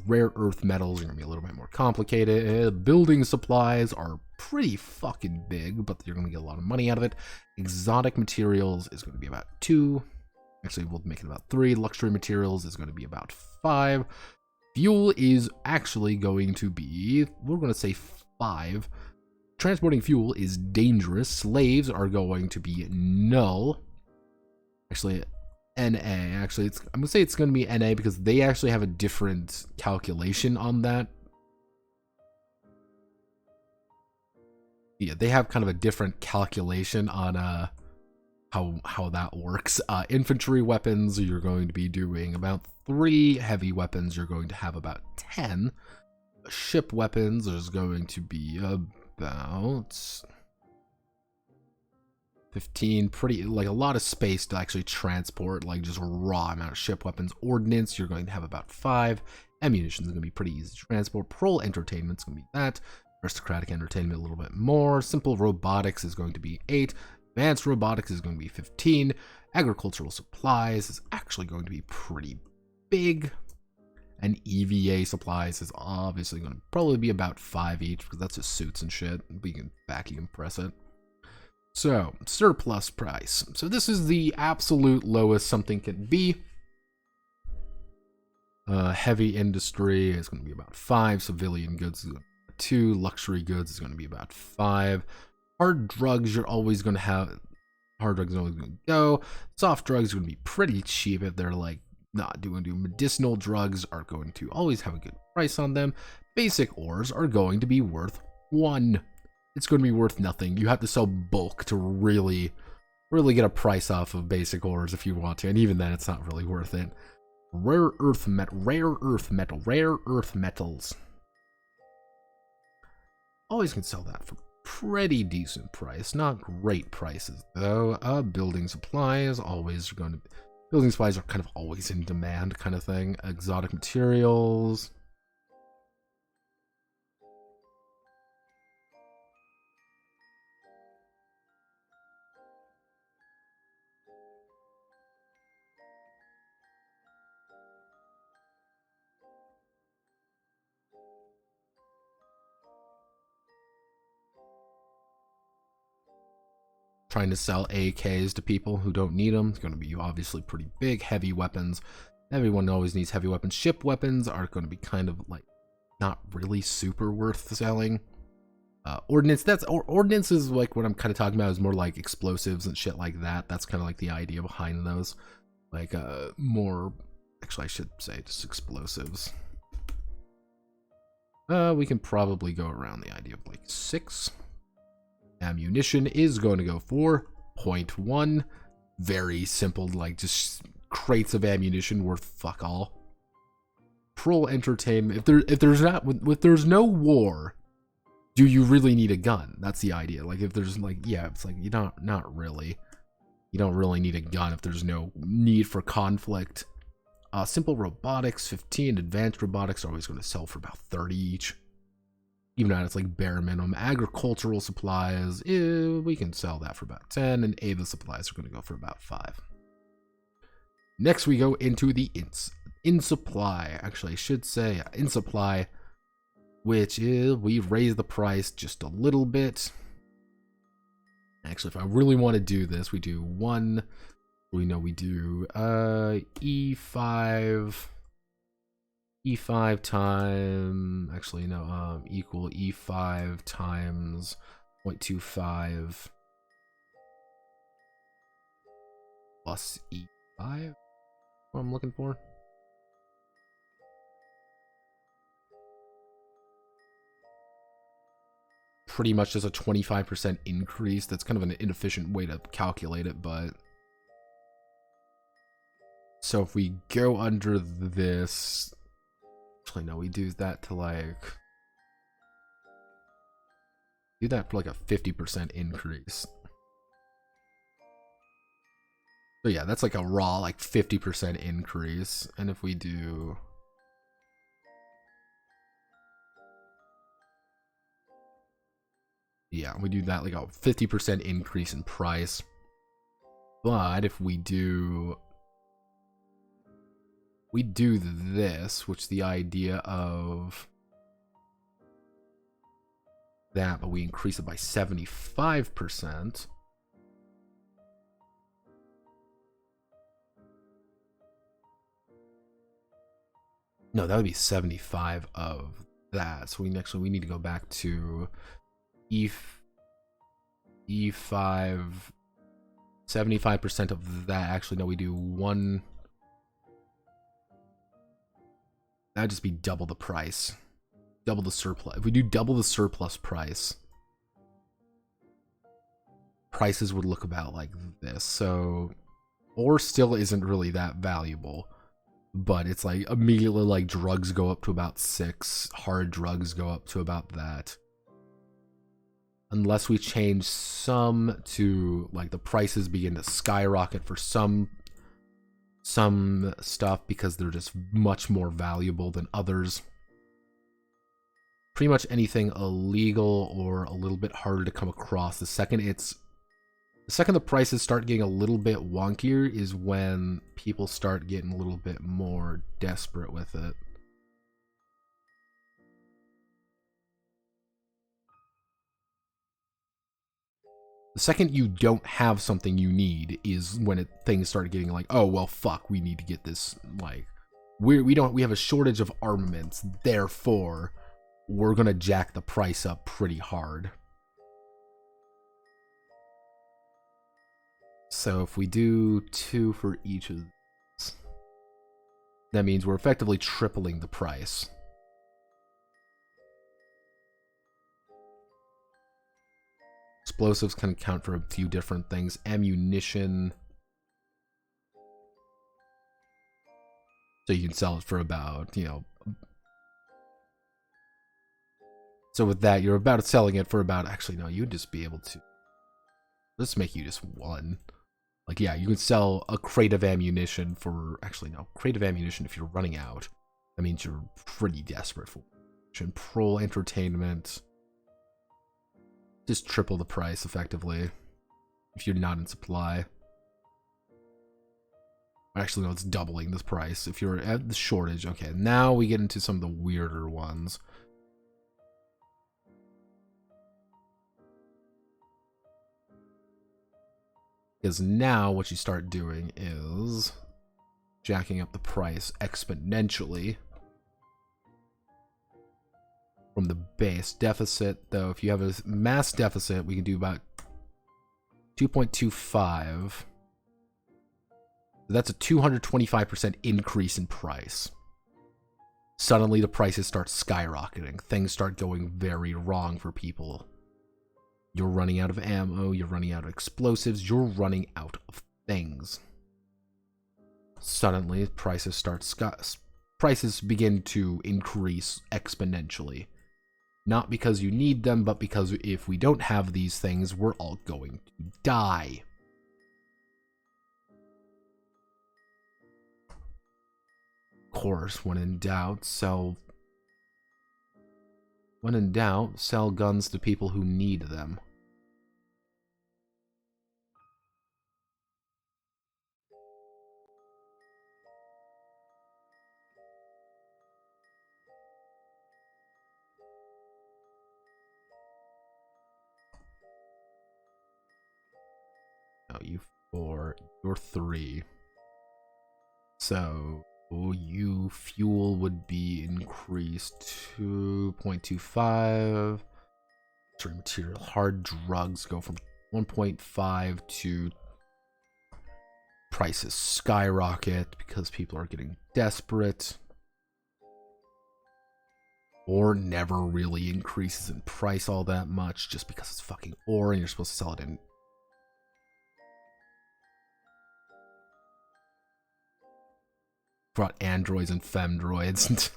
Rare earth metals are going to be a little bit more complicated. Building supplies are pretty fucking big, but you're going to get a lot of money out of it. Exotic materials is going to be about 2. Actually, we'll make it about 3. Luxury materials is going to be about 5. Fuel is actually going to be, we're going to say 5. Transporting fuel is dangerous. Slaves are going to be null. Actually, NA. Actually, I'm going to say it's going to be NA because they actually have a different calculation on that. Yeah, they have kind of a different calculation on how that works. Infantry weapons, you're going to be doing about 3. Heavy weapons, you're going to have about 10. Ship weapons, there's going to be about 15. Pretty, like, a lot of space to actually transport, like, just raw amount of ship weapons. Ordnance, you're going to have about 5. Ammunition is going to be pretty easy to transport. Prole entertainment is going to be that. Aristocratic entertainment a little bit more. Simple robotics is going to be 8. Advanced robotics is going to be 15. Agricultural supplies is actually going to be pretty big. And EVA supplies is obviously going to probably be about 5 each, because that's just suits and shit. We can vacuum press it. So, surplus price. So this is the absolute lowest something can be. Heavy industry is going to be about 5. Civilian goods is 2. Luxury goods is going to be about 5. Hard drugs, you're always going to have. Hard drugs are always going to go. Soft drugs are going to be pretty cheap if they're like not doing. Medicinal drugs are going to always have a good price on them. Basic ores are going to be worth 1. It's going to be worth nothing. You have to sell bulk to really get a price off of basic ores if you want to, and even then it's not really worth it. Rare earth metals. Always can sell that for pretty decent price. Not great prices though. Building supplies always going to. Building supplies are kind of always in demand, kind of thing. Exotic materials. Trying to sell AKs to people who don't need them. It's going to be obviously pretty big. Heavy weapons. Everyone always needs heavy weapons. Ship weapons are going to be kind of like not really super worth selling. Ordnance, ordnance is like what I'm kind of talking about, is more like explosives and shit like that. That's kind of like the idea behind those. Like more, actually I should say just explosives. We can probably go around the idea of like 6. Ammunition is going to go for 0.1. Very simple, like just crates of ammunition worth fuck all. Troll entertainment. If there's no war, do you really need a gun? That's the idea. Like if there's like, yeah, it's like you don't, not really. You don't really need a gun if there's no need for conflict. Simple robotics 15. Advanced robotics are always going to sell for about 30 each. Even at its like bare minimum. Agricultural supplies, we can sell that for about 10, and Ava supplies are going to go for about 5. Next we go into the in supply. Actually, I should say in supply, which is we raise the price just a little bit. Actually, if I really want to do this, we do 1. We know we do E5 time, actually no, equal E5 times 0.25 plus E5, what I'm looking for. Pretty much just a 25% increase. That's kind of an inefficient way to calculate it, but so if we go under this, actually no, we do that to like, do that for like a 50% increase. So yeah, that's like a raw like 50% increase. And if we do, yeah, we do that like a 50% increase in price. But if we do this, which the idea of that, but we increase it by 75%. No, that would be 75 of that. So we need to go back to E5, 75% of that. Actually, no, we do 1. That'd just be double the price. Double the surplus. If we do double the surplus price, prices would look about like this. So ore still isn't really that valuable, but it's like immediately like drugs go up to about 6. Hard drugs go up to about that. Unless we change some to like the prices begin to skyrocket for some stuff because they're just much more valuable than others. Pretty much anything illegal or a little bit harder to come across, the second the prices start getting a little bit wonkier is when people start getting a little bit more desperate with it. The second you don't have something you need is when things start getting like, oh well, fuck, we need to get this. Like, we have a shortage of armaments, therefore we're gonna jack the price up pretty hard. So if we do 2 for each of these, that means we're effectively tripling the price. Explosives can account for a few different things. Ammunition, so you can sell it for about, you know, So with that, you're about selling it for about, actually, no, you'd just be able to, let's make you just one. Like, yeah, you can sell a crate of ammunition for, actually, no, crate of ammunition if you're running out. That means you're pretty desperate for it. Pro entertainment. Just triple the price, effectively, if you're not in supply. Actually, no, it's doubling this price if you're at the shortage. Okay, now we get into some of the weirder ones. Because now what you start doing is jacking up the price exponentially from the base deficit. Though, if you have a mass deficit, we can do about 2.25. That's a 225% increase in price. Suddenly, the prices start skyrocketing. Things start going very wrong for people. You're running out of ammo, you're running out of explosives, you're running out of things. Suddenly, prices begin to increase exponentially. Not because you need them, but because if we don't have these things, we're all going to die. Of course, when in doubt, sell guns to people who need them. No, you 4, you're 3. So you fuel would be increased 2.25. Certain material, hard drugs go from 1.5 to prices skyrocket because people are getting desperate. Ore never really increases in price all that much just because it's fucking ore and you're supposed to sell it in. Brought androids and femdroids.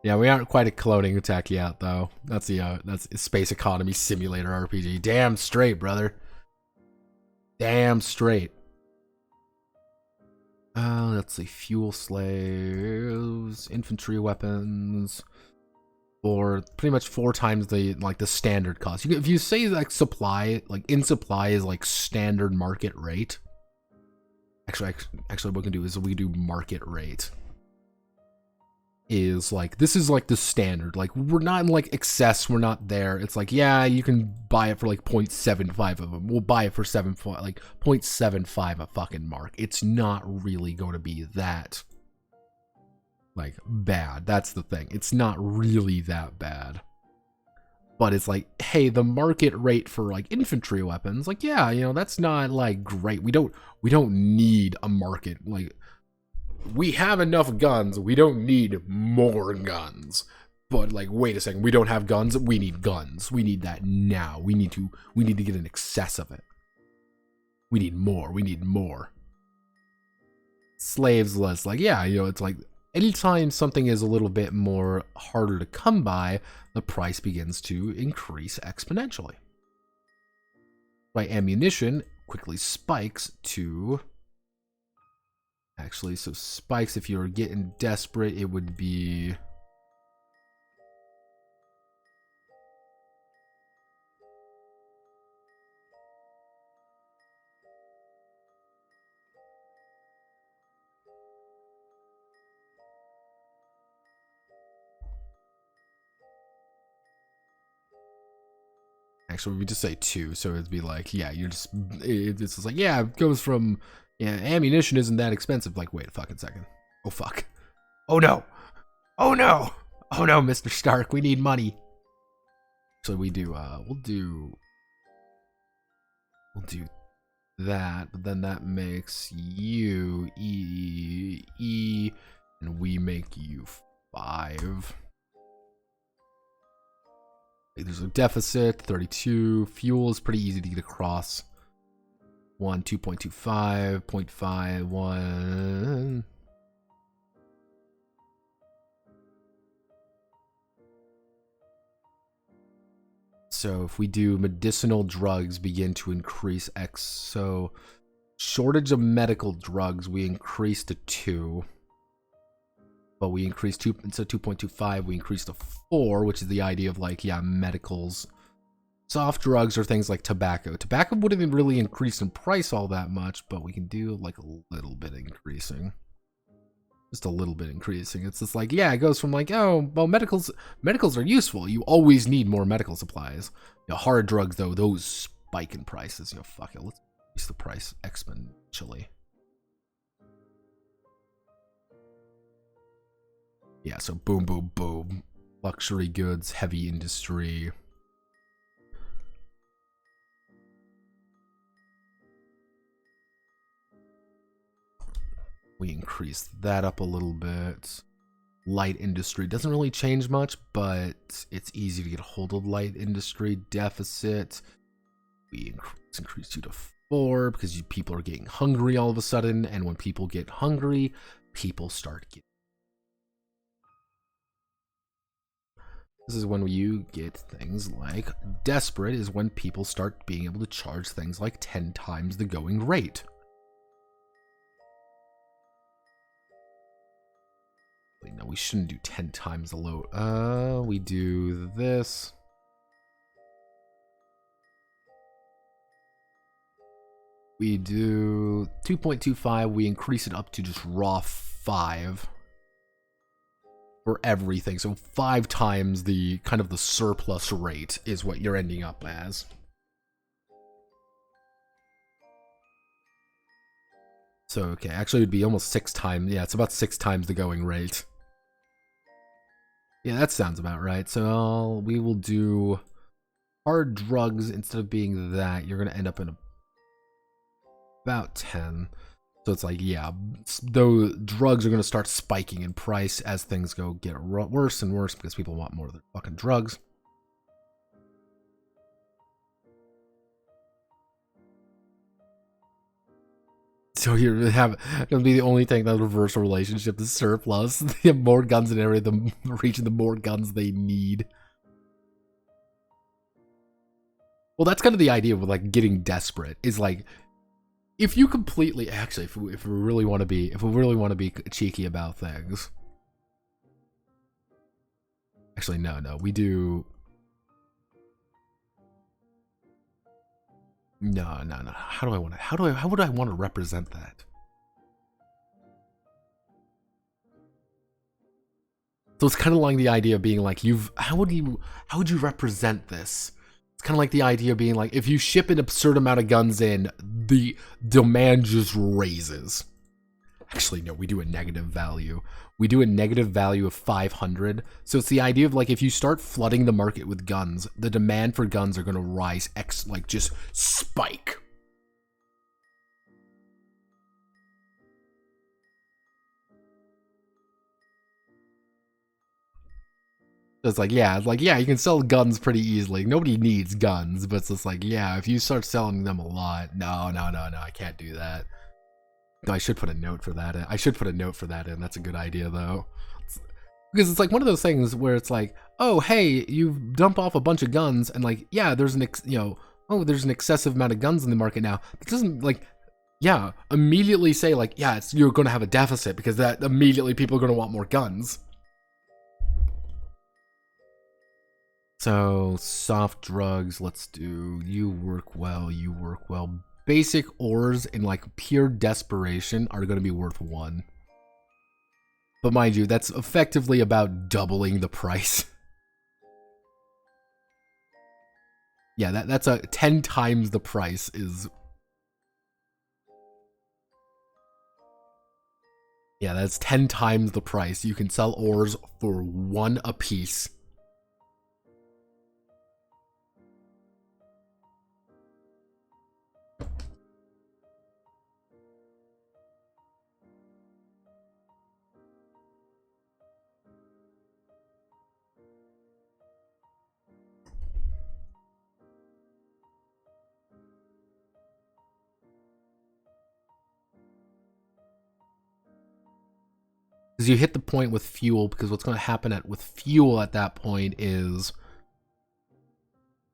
Yeah, we aren't quite a cloning attack yet, though. That's Space Economy Simulator RPG. Damn straight, brother. Damn straight. Let's see. Fuel slaves, infantry weapons, or pretty much 4 times the standard cost. If you say like supply, like in supply is like standard market rate. Actually, what we can do is we do market rate. Is like, this is like the standard. Like, we're not in like excess, we're not there. It's like, yeah, you can buy it for like 0.75 of them. We'll buy it for 0.75 a fucking mark. It's not really going to be that like bad. That's the thing. It's not really that bad. But it's like, hey, the market rate for like infantry weapons, like, yeah, you know, that's not like great. We don't need a market. Like, we have enough guns. We don't need more guns. But like, wait a second, we don't have guns. We need guns. We need that now. We need to get an excess of it. We need more. We need more. Slaves less. Like, yeah, you know, it's like anytime something is a little bit more harder to come by, the price begins to increase exponentially. Right, ammunition quickly spikes to... Actually, so spikes, if you're getting desperate, it would be... Actually, we just say 2, so it'd be like, yeah, you're just... It's just like, yeah, it goes from... Yeah, ammunition isn't that expensive. Like, wait a fucking second. Oh, fuck. Oh, no. Oh, no. Oh, no, Mr. Stark. We need money. So we do, we'll do that, but then that makes you E, and we make you 5. There's a deficit, 32. Fuel is pretty easy to get across. 2.25, 0.5, 1. So if we do medicinal drugs begin to increase X, so shortage of medical drugs, we increase to 2. But we increase 2, instead of 2.25, we increase to 4, which is the idea of like, yeah, medicals. Soft drugs are things like tobacco. Tobacco wouldn't even really increase in price all that much, but we can do like a little bit increasing. Just a little bit increasing. It's just like, yeah, it goes from like, oh, well, medicals are useful. You always need more medical supplies. You know, hard drugs, though, those spike in prices. You know, fuck it. Let's increase the price exponentially. Yeah, so boom, boom, boom. Luxury goods, heavy industry. We increase that up a little bit. Light industry doesn't really change much, but it's easy to get a hold of light industry. Deficit, we increase you to 4 because people are getting hungry all of a sudden, and when people get hungry, people start getting. This is when you get things like desperate, is when people start being able to charge things like 10 times the going rate. No, we shouldn't do 10 times the low. We do this. We do 2.25. We increase it up to just raw 5 for everything. So 5 times the kind of the surplus rate is what you're ending up as. So, okay, actually it would be almost 6 times. Yeah, it's about 6 times the going rate. Yeah, that sounds about right. So we will do hard drugs. Instead of being that, you're going to end up in about 10. So it's like, yeah, though drugs are going to start spiking in price as things get worse and worse because people want more of their fucking drugs. So you're going to be the only thing that reverse a relationship is surplus. They have more guns in area, the region, the more guns they need. Well, that's kind of the idea with like getting desperate. Is like, if you completely actually, if we really want to be cheeky about things. Actually, no, we do. No. How would I want to represent that? So it's kind of like the idea of being like, how would you represent this? It's kind of like the idea of being like, if you ship an absurd amount of guns in, the demand just raises. Actually, no, we do a negative value. We do a negative value of 500. So it's the idea of like, if you start flooding the market with guns, the demand for guns are going to rise, like just spike. It's like, yeah, you can sell guns pretty easily. Nobody needs guns, but it's just like, yeah, if you start selling them a lot, no, I can't do that. No, I should put a note for that in. That's a good idea, though. Because it's like one of those things where it's like, oh, hey, you dump off a bunch of guns, and like, yeah, there's an there's an excessive amount of guns in the market now. It doesn't like, yeah, immediately say like, yeah, you're going to have a deficit because that immediately people are going to want more guns. So soft drugs, let's do you work well. Basic ores in like pure desperation are going to be worth 1. But mind you, that's effectively about doubling the price. Yeah, that's a 10 times the price is. Yeah, that's 10 times the price. You can sell ores for 1 apiece. Because you hit the point with fuel, because what's going to happen with fuel at that point is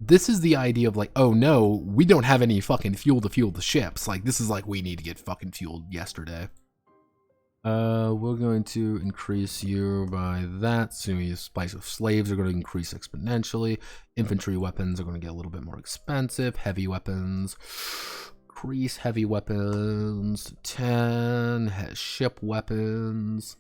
this is the idea of like, oh no, we don't have any fucking fuel to fuel the ships. Like, this is like, we need to get fucking fueled yesterday. We're going to increase you by that. So your spice of slaves are going to increase exponentially. Infantry weapons are going to get a little bit more expensive. Heavy weapons, increase heavy weapons to 10. Ship weapons.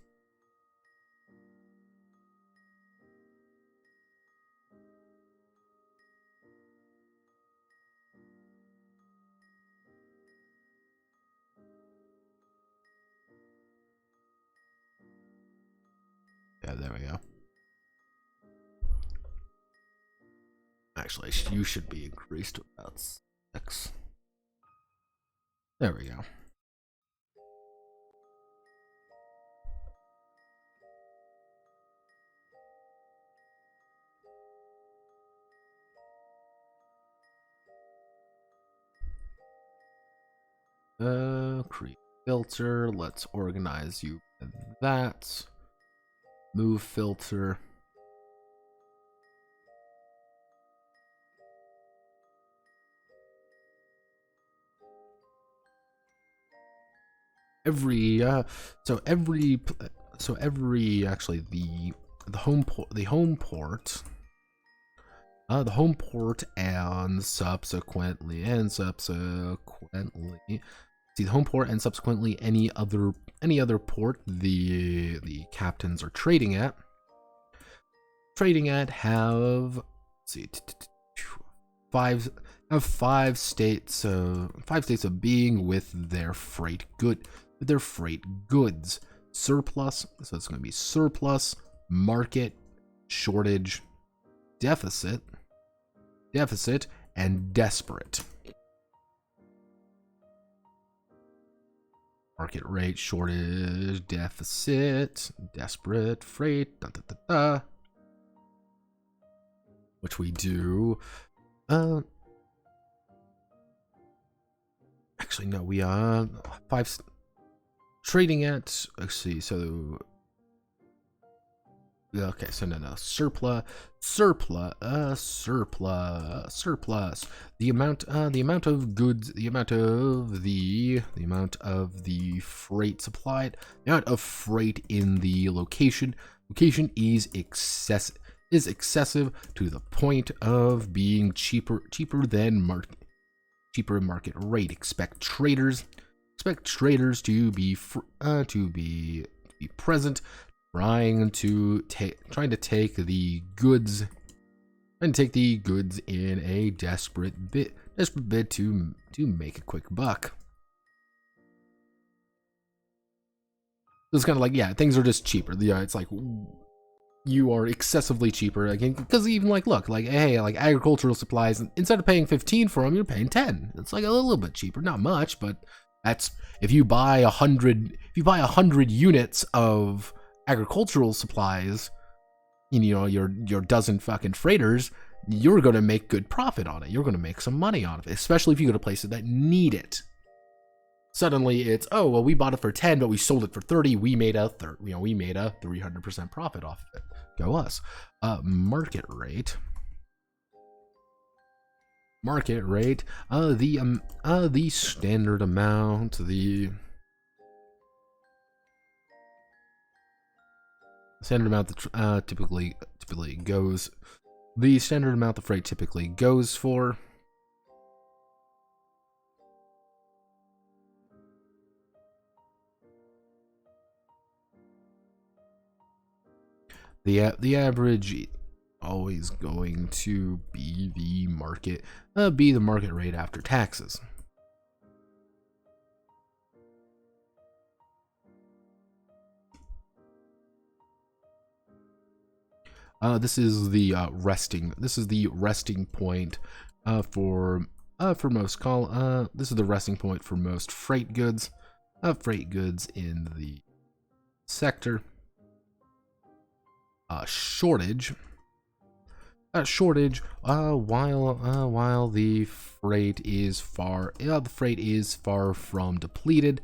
Yeah, there we go. Actually, you should be increased to about 6. There we go. Create filter. Let's organize you in that. Move filter. Every actually the home port and subsequently see the home port and subsequently any other port the captains are trading at have, let's see, 5 states of being with their freight goods surplus. So it's going to be surplus, market, shortage, deficit, and desperate. Market rate, shortage, deficit, desperate, freight, which we do. Actually, no, we are 5 trading at. Let's see. So okay, so no, surplus. The amount of goods, the amount of the freight supplied, the amount of freight in the location is excessive to the point of being cheaper than market rate. Expect traders to be present, trying to take the goods in a desperate bid to make a quick buck. So it's kind of like, yeah, things are just cheaper. Yeah, it's like you are excessively cheaper again, because even like, look, like, hey, like agricultural supplies, instead of paying 15 for them, you're paying 10. It's like a little bit cheaper, not much, but that's if you buy 100 units of agricultural supplies, you know, your dozen fucking freighters, you're gonna make good profit on it. You're gonna make some money on it, especially if you go to places that need it. Suddenly it's, oh well, we bought it for 10, but we sold it for 30. We made a 300% profit off of it. Go us. Market rate. The standard amount. The standard amount that typically goes. The standard amount the freight typically goes for. The average always going to be the market rate after taxes. This is the resting point for most this is the resting point for most freight goods in the sector. Shortage, while the freight is far from depleted,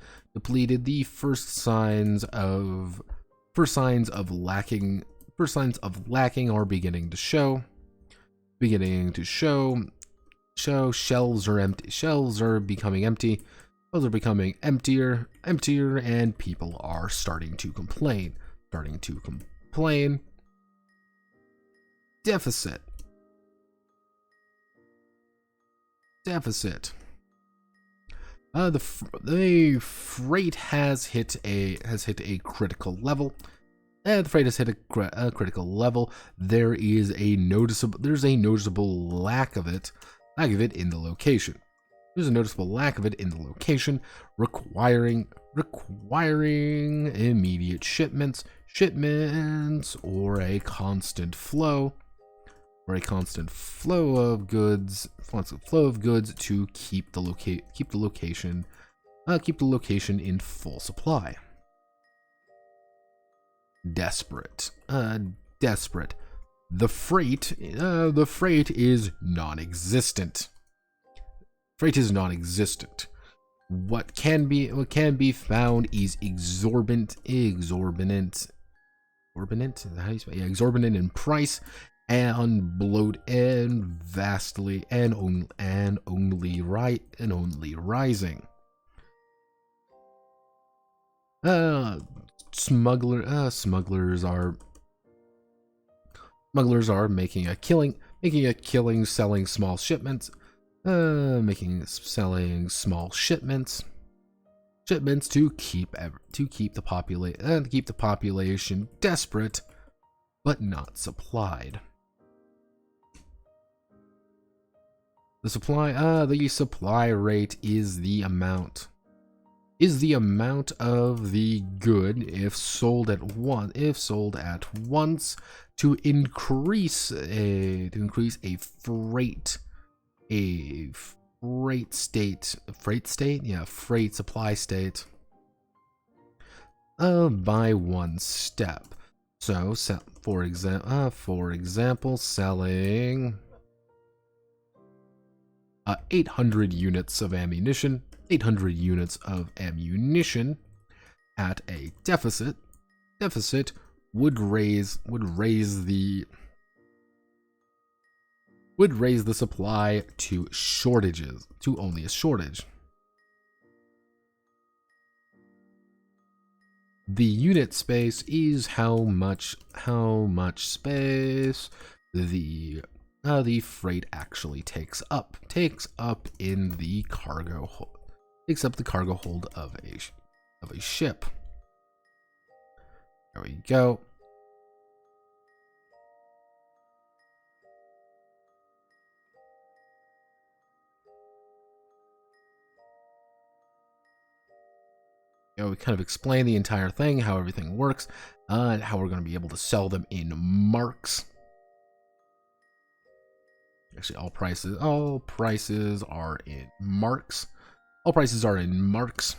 the first signs of lacking are beginning to show. beginning to show. Shelves are empty. Shelves are becoming empty. Shelves are becoming emptier, and people are starting to complain. Deficit. The freight has hit a critical level. The freight has hit a critical level. There's a noticeable lack of it in the location. There's a noticeable lack of it in the location, requiring immediate shipments, or a constant flow of goods, to keep the location in full supply. Desperate. The freight is non-existent. What can be found is exorbitant in price, and bloat, and vastly, and only rising. Smugglers are making a killing selling small shipments, to keep the population desperate but not supplied. The supply rate is the amount of the good if sold at once to increase a freight supply state by one step. So for example, selling 800 units of ammunition at a deficit would raise the supply to only a shortage. The unit space is how much space the freight actually takes up in the cargo hold. Takes up the cargo hold of a ship. There we go. We kind of explain the entire thing, how everything works, and how we're going to be able to sell them in marks. Actually, all prices are in marks. All prices are in marks.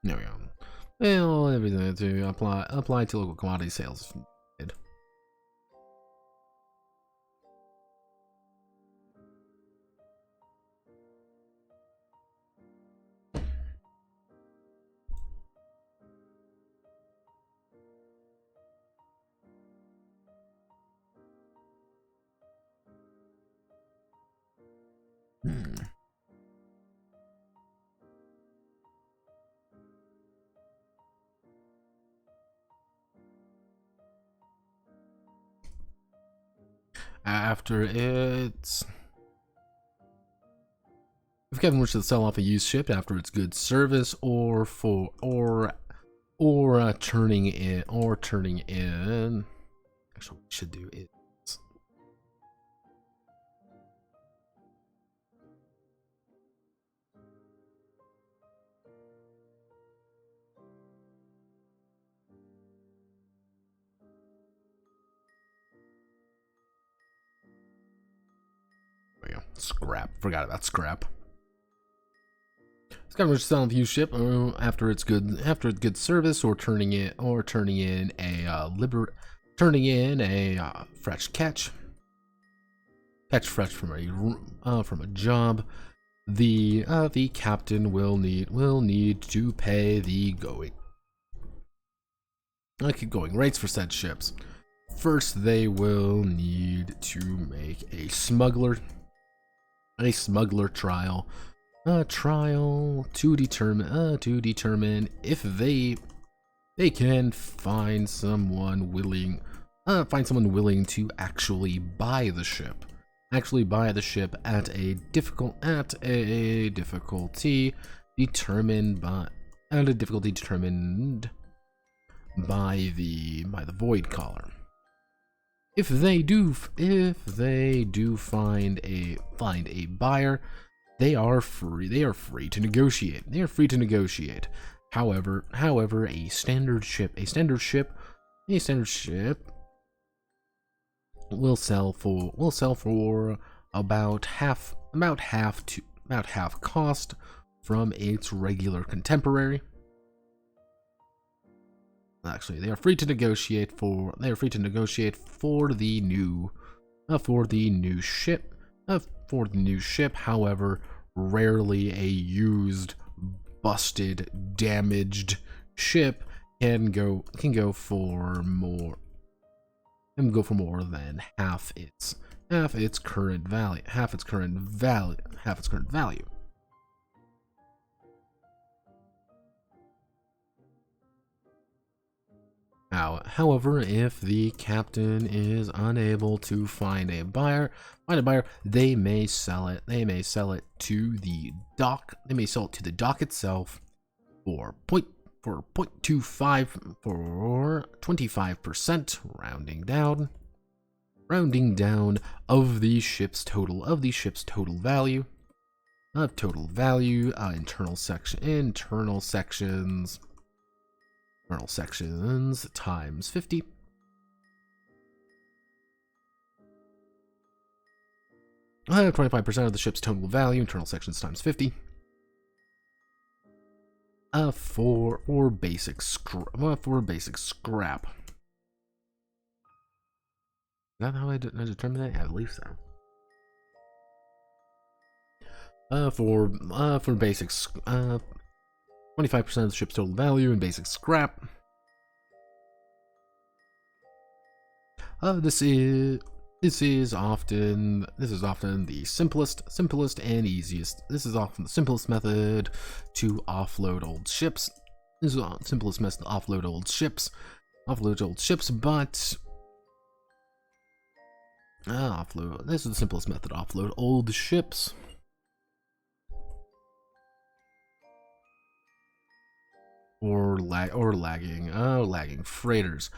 There we go. Well, everything to apply to local commodity sales. After it's... If Kevin wishes to sell off a used ship after its good service, or turning in, actually, what we should do is, there we go. Scrap. Forgot about scrap. It's kind of selling a used ship after its good service, or turning in a fresh catch. fetch fresh from a job, the captain will need to pay the going rates for said ships. First, they will need to make a smuggler trial, to determine if they can find someone willing to actually buy the ship at a difficulty determined by the void caller. If they do find a buyer, they are free to negotiate. However, a standard ship will sell for about half cost from its regular contemporary. Actually, they are free to negotiate for the new ship. However, rarely a used, busted, damaged ship can go for more than half its current value. However, if the captain is unable to find a buyer, they may sell it to the dock. They may sell it to the dock itself for 25%, rounding down of the ship's total value. Internal sections times 50. I have 25% of the ship's total value, internal sections times 50. For basic scrap. Is that how I determine that? I believe so. For basics, 25% of the ship's total value in basic scrap. This is often the simplest and easiest. This is often the simplest method to offload old ships. This is the simplest method to offload old ships, but this is the simplest method to offload old ships. Or lagging freighters.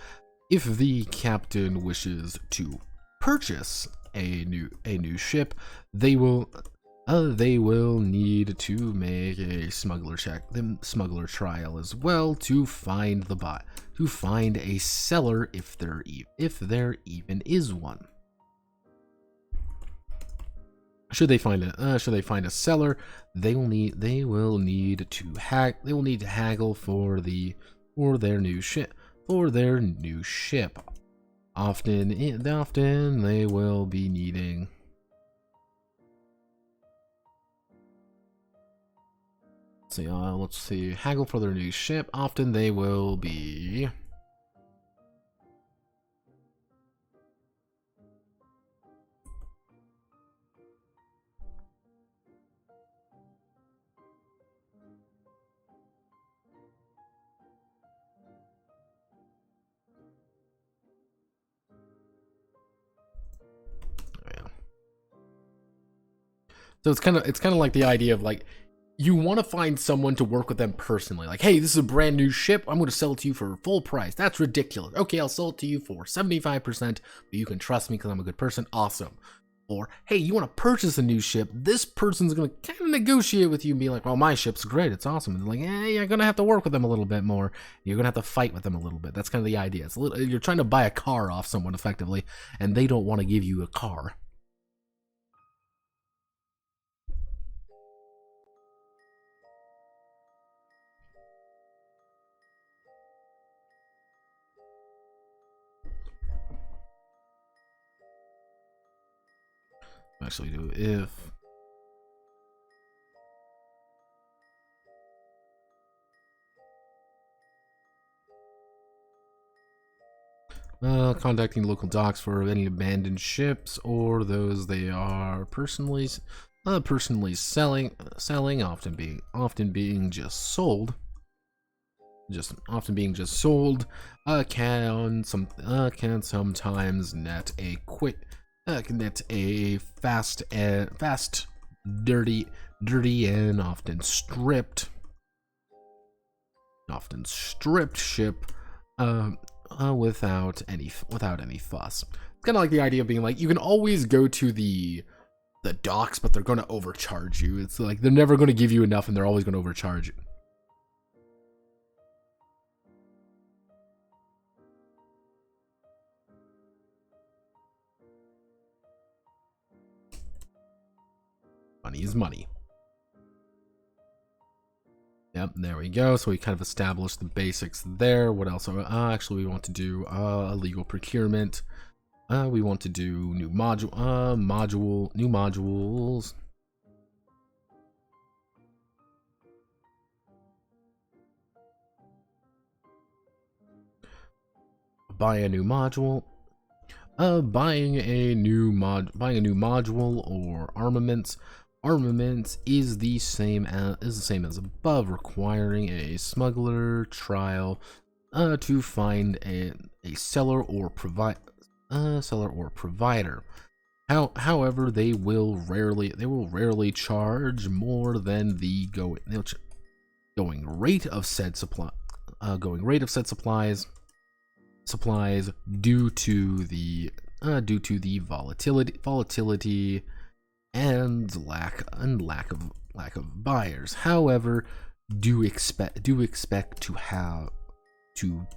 If the captain wishes to purchase a new ship, they will need to make a smuggler trial as well to find a seller if there even is one. Should they find a seller, they will need to haggle for their new ship. Often they will be needing. Let's see. Haggle for their new ship. Often they will be. So it's kind of like the idea of like, you want to find someone to work with them personally. Like, hey, this is a brand new ship. I'm going to sell it to you for full price. That's ridiculous. Okay, I'll sell it to you for 75%, but you can trust me because I'm a good person. Awesome. Or, hey, you want to purchase a new ship. This person's going to kind of negotiate with you and be like, well, my ship's great. It's awesome. And like, you're going to have to work with them a little bit more. You're going to have to fight with them a little bit. That's kind of the idea. You're trying to buy a car off someone effectively, and they don't want to give you a car. Actually, do if contacting local docks for any abandoned ships or those they are personally selling, often being just sold. Can sometimes net a fast, dirty, and often stripped ship without any fuss. It's kind of like the idea of being like, you can always go to the docks, but they're going to overcharge you. It's like they're never going to give you enough, and they're always going to overcharge you. Money is money. Yep, there we go. So we kind of established the basics there. What else? Actually, we want to do illegal procurement. We want to do new modules. Buy a new module. Buying a new module or armaments. Armaments is the same as above, requiring a smuggler trial to find a seller or provider. However, they will rarely charge more than the going rate of said supplies due to the volatility and lack of buyers. However, do expect to have to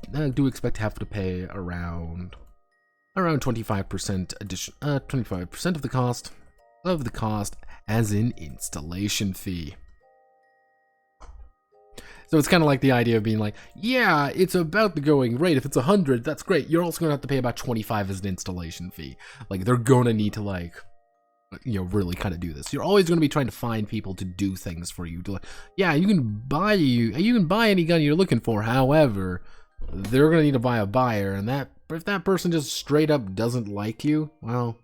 pay around 25% addition 25% of the cost as an installation fee. So it's kind of like the idea of being like, yeah, it's about the going rate. If it's 100, that's great. You're also gonna have to pay about 25 as an installation fee. Like, they're gonna need to, like, you know, really kind of do this. You're always going to be trying to find people to do things for you. To, like, yeah, you can buy any gun you're looking for. However, they're going to need to buy a buyer, and if that person just straight up doesn't like you, well.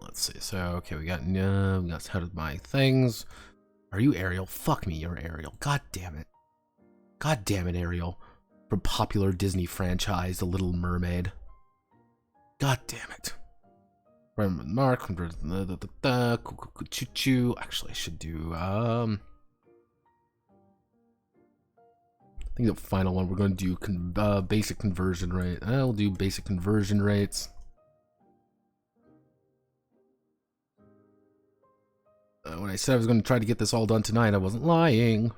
Let's see. So, okay, we got how to buy things. Are you Ariel? Fuck me, you're Ariel. God damn it. God damn it, Ariel. From popular Disney franchise, The Little Mermaid. God damn it. Mark, choo-choo. Actually, I should do, I think the final one we're going to do basic conversion rate. I'll do basic conversion rates. When I said I was going to try to get this all done tonight, I wasn't lying.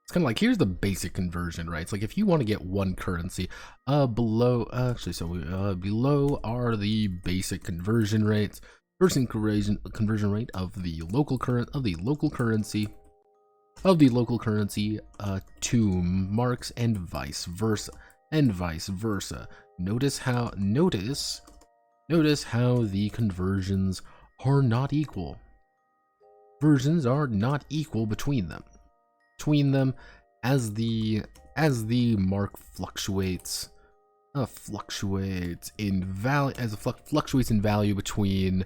It's kind of like, here's the basic conversion, right? It's like, if you want to get one currency, below below are the basic conversion rates. First conversion rate of the local currency to marks and vice versa. Notice how the conversions are not equal. Versions are not equal between them. As the mark fluctuates in value between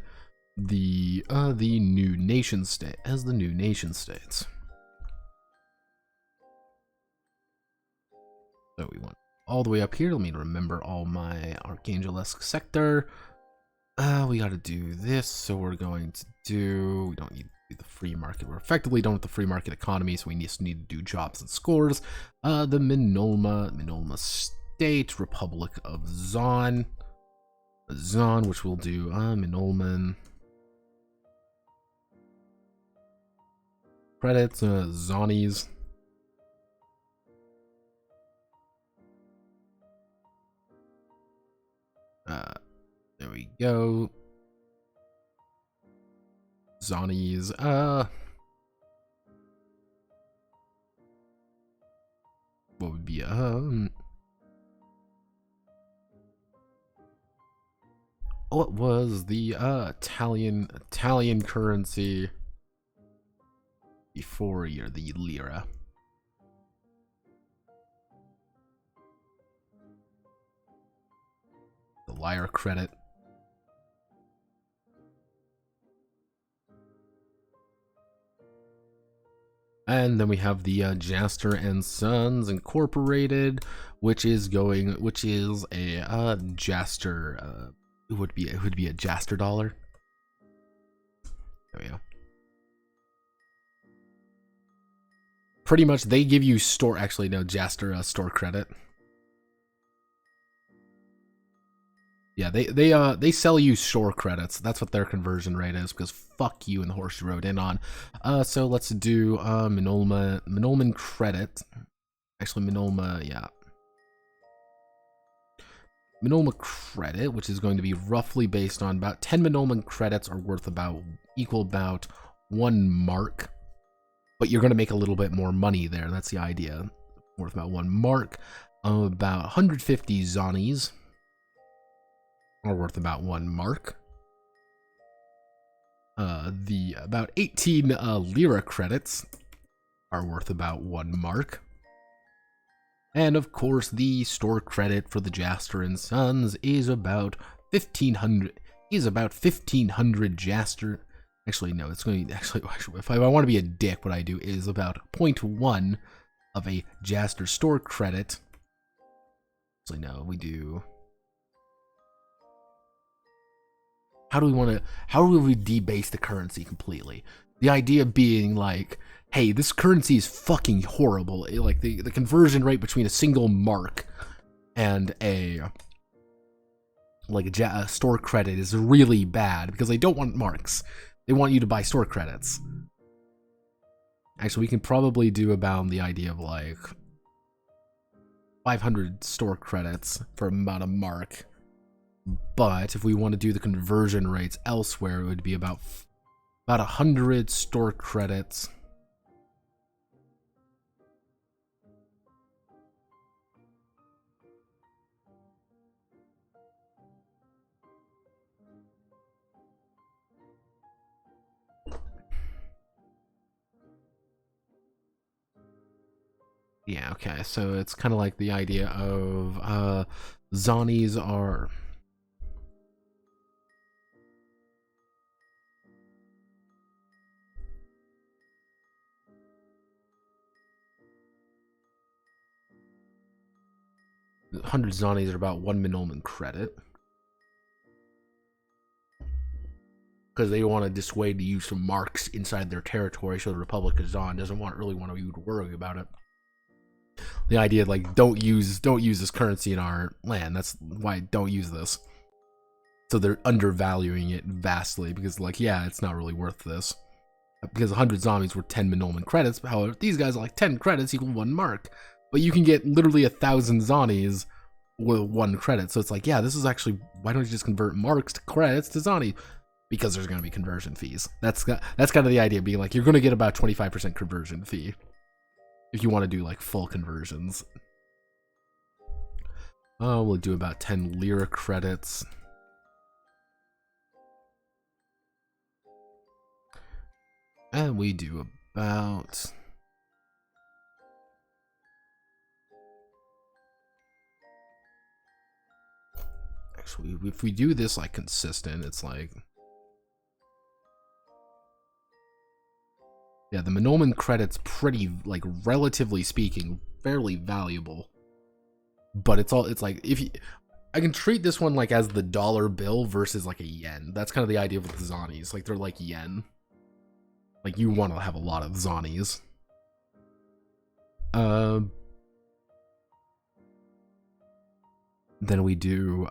the new nation states. So we want all the way up here. Let me remember all my Archangel-esque sector. We gotta do this, so we're going to do, we don't need to do the free market. We're effectively done with the free market economy, so we just need to do jobs and scores. The Minolma State, Republic of Zon, which we'll do, Minolman. Credits, Zonies. There we go. Zonies, what would be, what was the, Italian currency before you're the lira? The lyre credit. And then we have the Jaster and Sons Incorporated, which is a Jaster. It would be a Jaster dollar. There we go. Pretty much, they give you store. Actually, no, Jaster store credit. Yeah, they sell you store credits. That's what their conversion rate is, because fuck you and the horse you rode in on. So let's do Minolman credit. Actually, Minolma, yeah. Minolma credit, which is going to be roughly based on about 10 Minolman credits are worth about 1 mark. But you're going to make a little bit more money there. That's the idea. Worth about 1 mark. About 150 Zonies are worth about 1 mark. The about 18 lira credits are worth about 1 mark. And of course, the store credit for the Jaster and Sons is about 1,500. Is about 1,500 Jaster. Actually, no. It's going to actually. If I want to be a dick, what I do is about 0.1 of a Jaster store credit. Actually, no. We do. How do we debase the currency completely? The idea being like, hey, this currency is fucking horrible. Like the conversion rate between a single mark and a store credit is really bad because they don't want marks. They want you to buy store credits. Actually, we can probably do about the idea of like 500 store credits for about a mark. But if we want to do the conversion rates elsewhere, it would be about 100 store credits. Yeah, okay, so it's kind of like the idea of Zonies are... $100 Zonies are about 1 Minolman credit. Because they want to dissuade the use of marks inside their territory, so the Republic of Zon doesn't really want you to worry about it. The idea, like, don't use this currency in our land. That's why don't use this. So they're undervaluing it vastly because, like, yeah, it's not really worth this. Because 100 zombies were 10 Minolman credits. However, these guys are like 10 credits equal 1 mark. But you can get literally 1,000 zombies with 1 credit. So it's like, yeah, this is actually, why don't you just convert marks to credits to zombies? Because there's going to be conversion fees. That's kind of the idea, being like, you're going to get about 25% conversion fee if you want to do like full conversions. We'll do about 10 lira credits. And we do about... Actually, if we do this like consistent, it's like... Yeah, the Minolman credit's pretty, like, relatively speaking, fairly valuable. but it's like, if you, I can treat this one like as the dollar bill versus like a yen. That's kind of the idea with the zonies. Like they're like yen. Like you want to have a lot of zonies. Then we do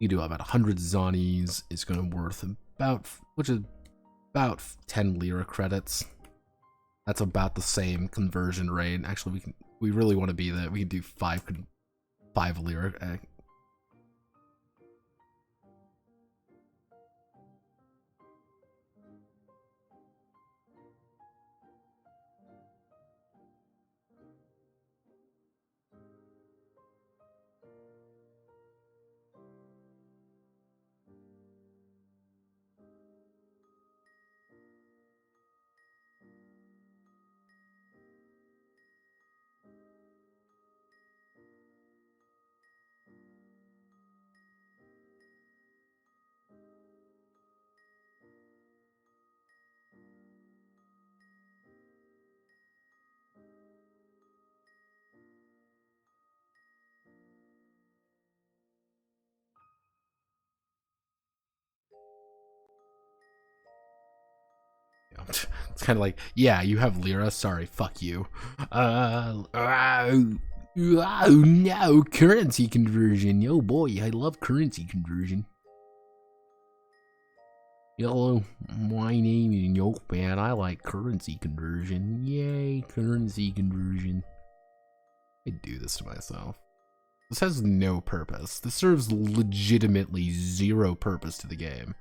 you do about 100 zonies is going to worth about, which is about 10 lira credits. That's about the same conversion rate. Actually, we really want to be that. We can do 5 lira. It's kind of like, yeah, you have lira. Sorry, fuck you. Oh no, currency conversion. Yo boy, I love currency conversion. Hello, my name is Notepad. I like currency conversion. Yay, currency conversion. I do this to myself. This has no purpose. This serves legitimately zero purpose to the game.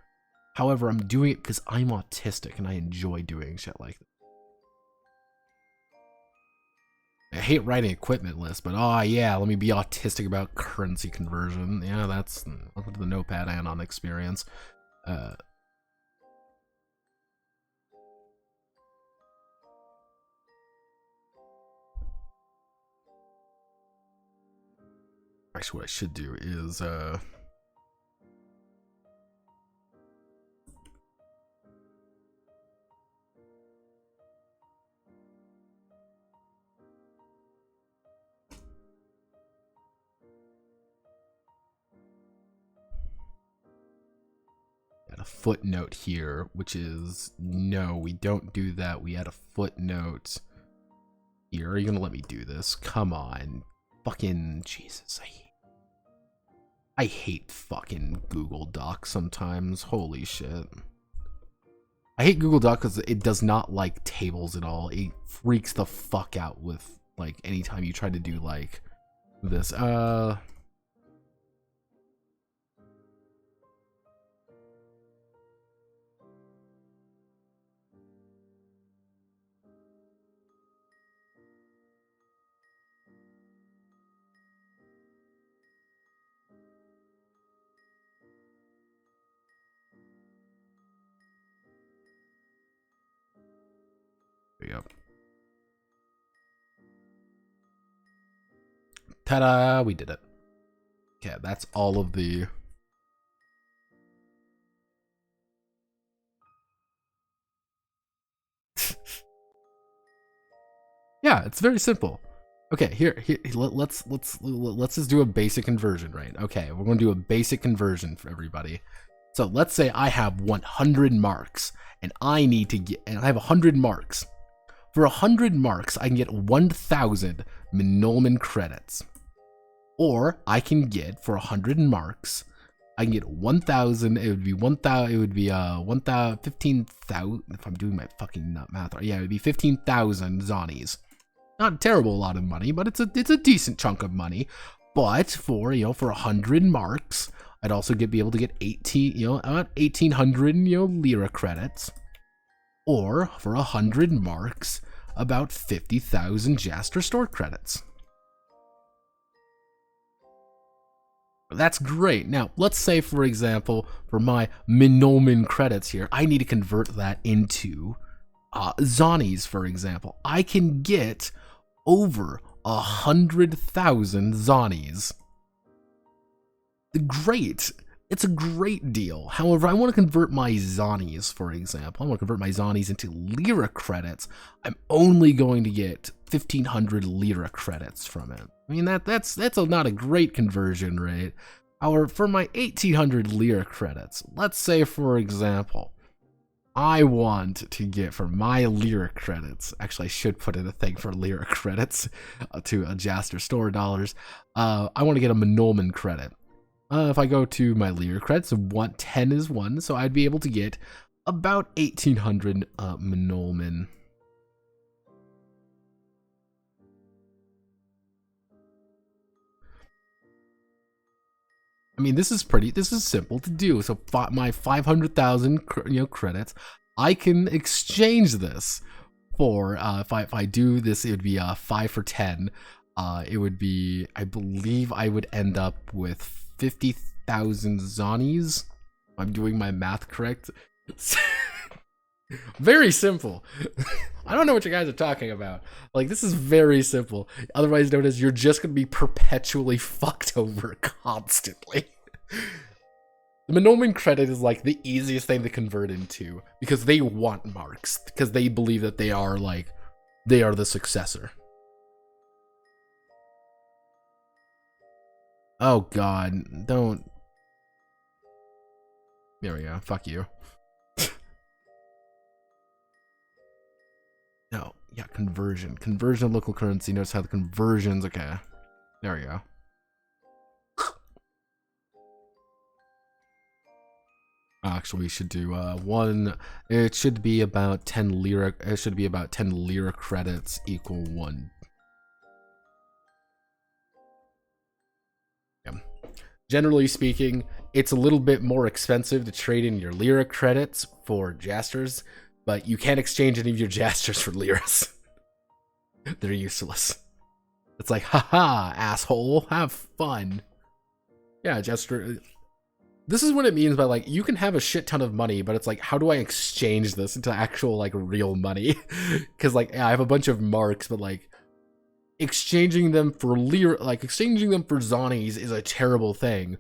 However, I'm doing it because I'm autistic and I enjoy doing shit like that. I hate writing equipment lists, but oh yeah, let me be autistic about currency conversion. Yeah, that's welcome to the Notepad add-on experience. Actually, what I should do is add a footnote here, which is no, we don't do that. We add a footnote here. Are you gonna let me do this? Come on, fucking Jesus! I hate fucking Google Docs sometimes. Holy shit. I hate Google Docs because it does not like tables at all. It freaks the fuck out with, like, anytime you try to do, like, this. There you go. Ta-da! We did it. Okay, that's all of the... Yeah, it's very simple. Okay, here let's just do a basic conversion, right? Okay, we're going to do a basic conversion for everybody. So let's say I have 100 marks, and I need to get, and I have 100 marks. For 100 marks, I can get 1,000 Minolman credits. Or I can get, for 100 marks, I can get 1,000, it would be 1,000, it would be 15,000, if I'm doing my fucking nut math right. Yeah, it would be 15,000 zonies. Not a terrible lot of money, but it's a decent chunk of money. But for, you know, for 100 marks, I'd also be able to get 18, you know, about 1,800, you know, lira credits. Or for 100 marks, about 50,000 Jaster store credits. That's great. Now, let's say, for example, for my Minolman credits here, I need to convert that into zonies, for example. I can get over 100,000 zonies. Great. It's a great deal. However, I want to convert my Zonies, for example. I want to convert my Zonies into Lira credits. I'm only going to get 1,500 Lira credits from it. I mean, that's not a great conversion rate. However, for my 1,800 Lira credits, let's say, for example, I want to get for my Lira credits. Actually, I should put in a thing for Lira credits to adjust or store dollars. I want to get a Monolman credit. If I go to my Lira credits, 10 is 1, so I'd be able to get about 1,800 Monolman. I mean, this is simple to do. So my 500,000 credits, I can exchange this for if I do this, it would be 5 for 10. It would be, I believe I would end up with 50,000 Zonies. I'm doing my math correct. Very simple. I don't know what you guys are talking about. Like, this is very simple. Otherwise known as you're just going to be perpetually fucked over constantly. The Monolman credit is like the easiest thing to convert into because they want marks, because they believe that they are the successor. Oh god, don't. There we go. Fuck you. No, yeah, conversion. Conversion of local currency. Notice how the conversions, okay. There we go. Actually, we should do one. It should be about 10 Lira. It should be about 10 Lira credits equal 1. Yeah. Generally speaking, it's a little bit more expensive to trade in your Lira credits for Jasters, but you can't exchange any of your Jasters for Liras. They're useless. It's like, haha, asshole, have fun. Yeah, Jester. This is what it means by, like, you can have a shit ton of money, but it's like, how do I exchange this into actual, like, real money? Because, like, yeah, I have a bunch of marks, but, like, exchanging them for exchanging them for Zonies is a terrible thing.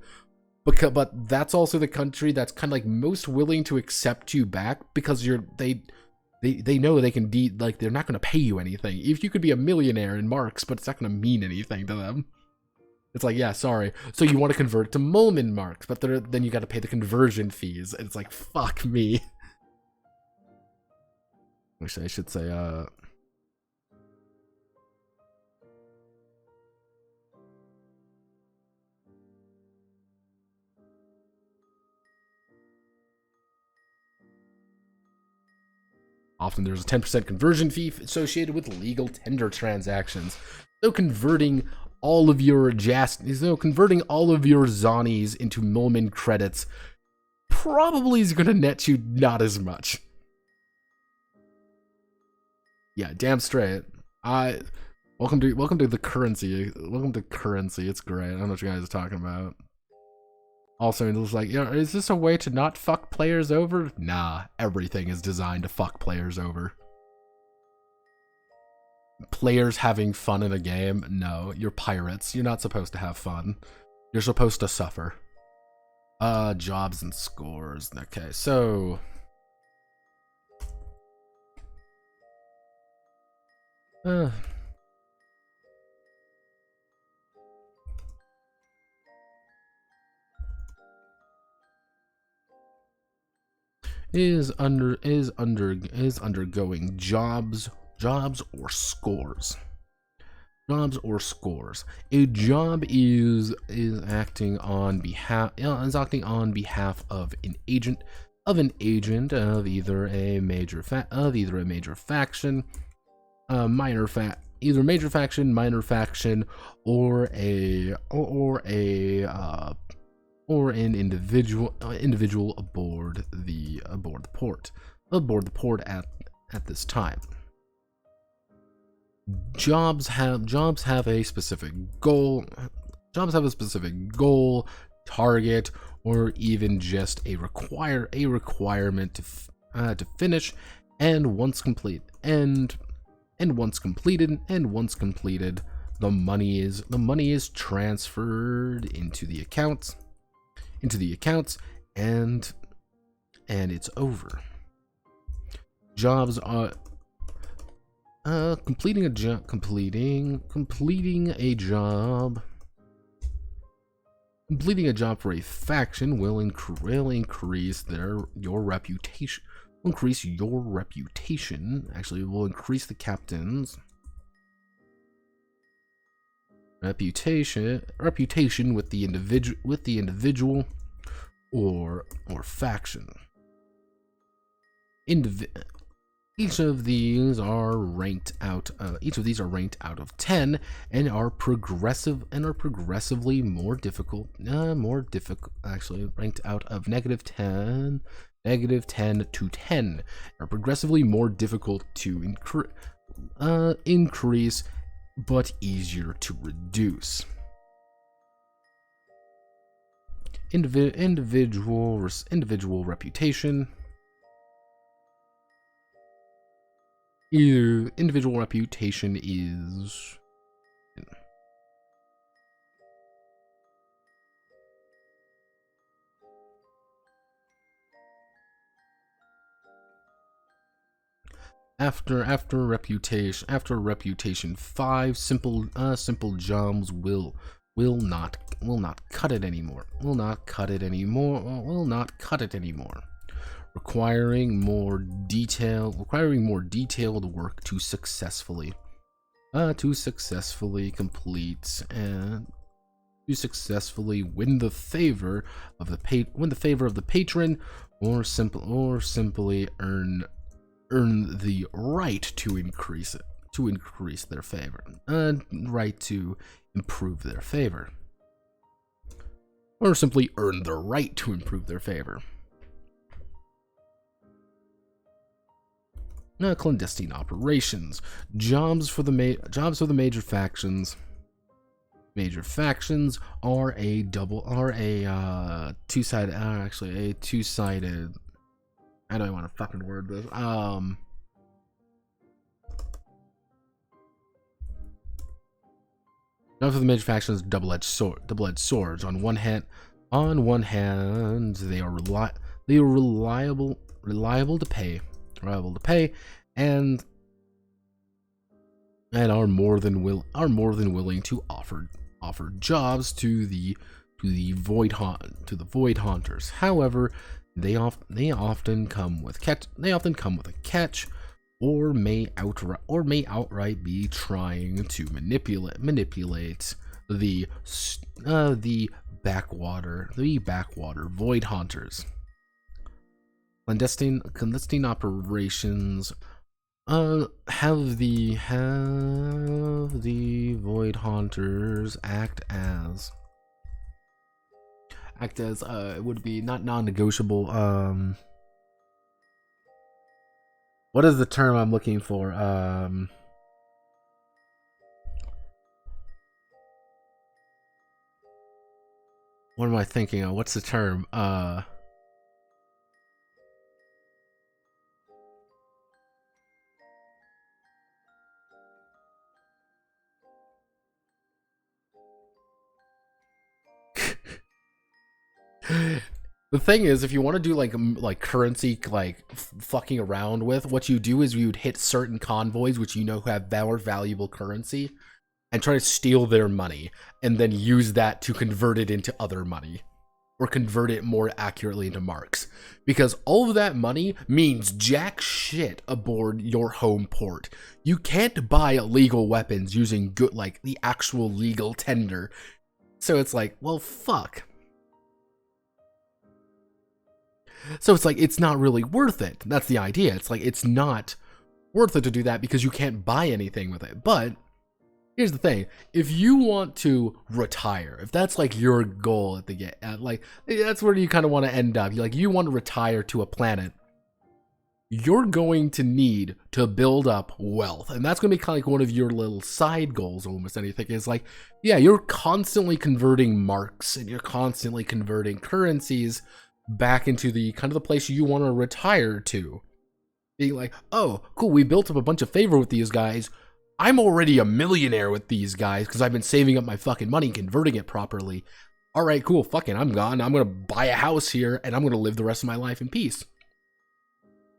But that's also the country that's kind of, like, most willing to accept you back because they know they can they're not going to pay you anything. If you could be a millionaire in marks, but it's not going to mean anything to them. It's like, yeah, sorry. So you want to convert it to Molman marks, but then you got to pay the conversion fees. And it's like, fuck me. Wish I should say, often there's a 10% conversion fee associated with legal tender transactions. So converting all of your converting all of your Zonies into Molman credits probably is going to net you not as much. Yeah, damn straight. Welcome to the currency. Welcome to currency. It's great. I don't know what you guys are talking about. Also, it was like, is this a way to not fuck players over? Nah, everything is designed to fuck players over. Players having fun in a game? No, you're pirates. You're not supposed to have fun. You're supposed to suffer. Jobs and scores. Okay, so... is undergoing jobs or scores. Jobs or scores. A job is acting on behalf of an agent of either a major faction, minor faction, or an individual aboard the port at this time. Jobs have a specific goal. Jobs have a specific goal, target, or even just a requirement to finish. And once completed, the money is transferred into the accounts. accounts, and it's over. Jobs are completing a job. Completing a job for a faction will increase your reputation. Actually, it will increase the captain's reputation with the individual or faction. Each of these are ranked out of 10 and are progressively more difficult. Actually, ranked out of -10 to 10 are progressively more difficult to increase, but easier to reduce. Individual reputation. Individual reputation is after reputation 5, simple jobs will not cut it anymore. Requiring more detailed work to successfully complete and to successfully win the favor of the patron, or simply earn the right to increase their favor, right to improve their favor, or simply earn the right to improve their favor. Clandestine operations. Jobs for the major factions. Major factions are a two-sided. A two-sided. I don't want to fucking word this. Jobs for the major factions, double-edged swords. On one hand, they are reliable to pay. And are more than willing to offer jobs to the void hunters. However, they often come with a catch, or may outright be trying to manipulate the backwater void hunters. Clandestine operations have the void hunters act as it would be not non-negotiable. What is the term I'm looking for? What am I thinking of? What's the term? The thing is, if you want to do like currency, fucking around with, what you do is you would hit certain convoys which you know have more valuable currency, and try to steal their money, and then use that to convert it into other money, or convert it more accurately into marks, because all of that money means jack shit aboard your home port. You can't buy illegal weapons using the actual legal tender, so it's like, well, fuck. So it's like, it's not really worth it. That's the idea. It's like, it's not worth it to do that because you can't buy anything with it. But here's the thing. If you want to retire, if that's like your goal that's where you kind of want to end up. You want to retire to a planet, you're going to need to build up wealth. And that's going to be kind of like one of your little side goals, almost anything. Is like, yeah, you're constantly converting marks and you're constantly converting currencies back into the kind of the place you want to retire to. Being like, oh, cool, we built up a bunch of favor with these guys. I'm already a millionaire with these guys because I've been saving up my fucking money, converting it properly. all right, cool, fucking, I'm gone. I'm gonna buy a house here and I'm gonna live the rest of my life in peace.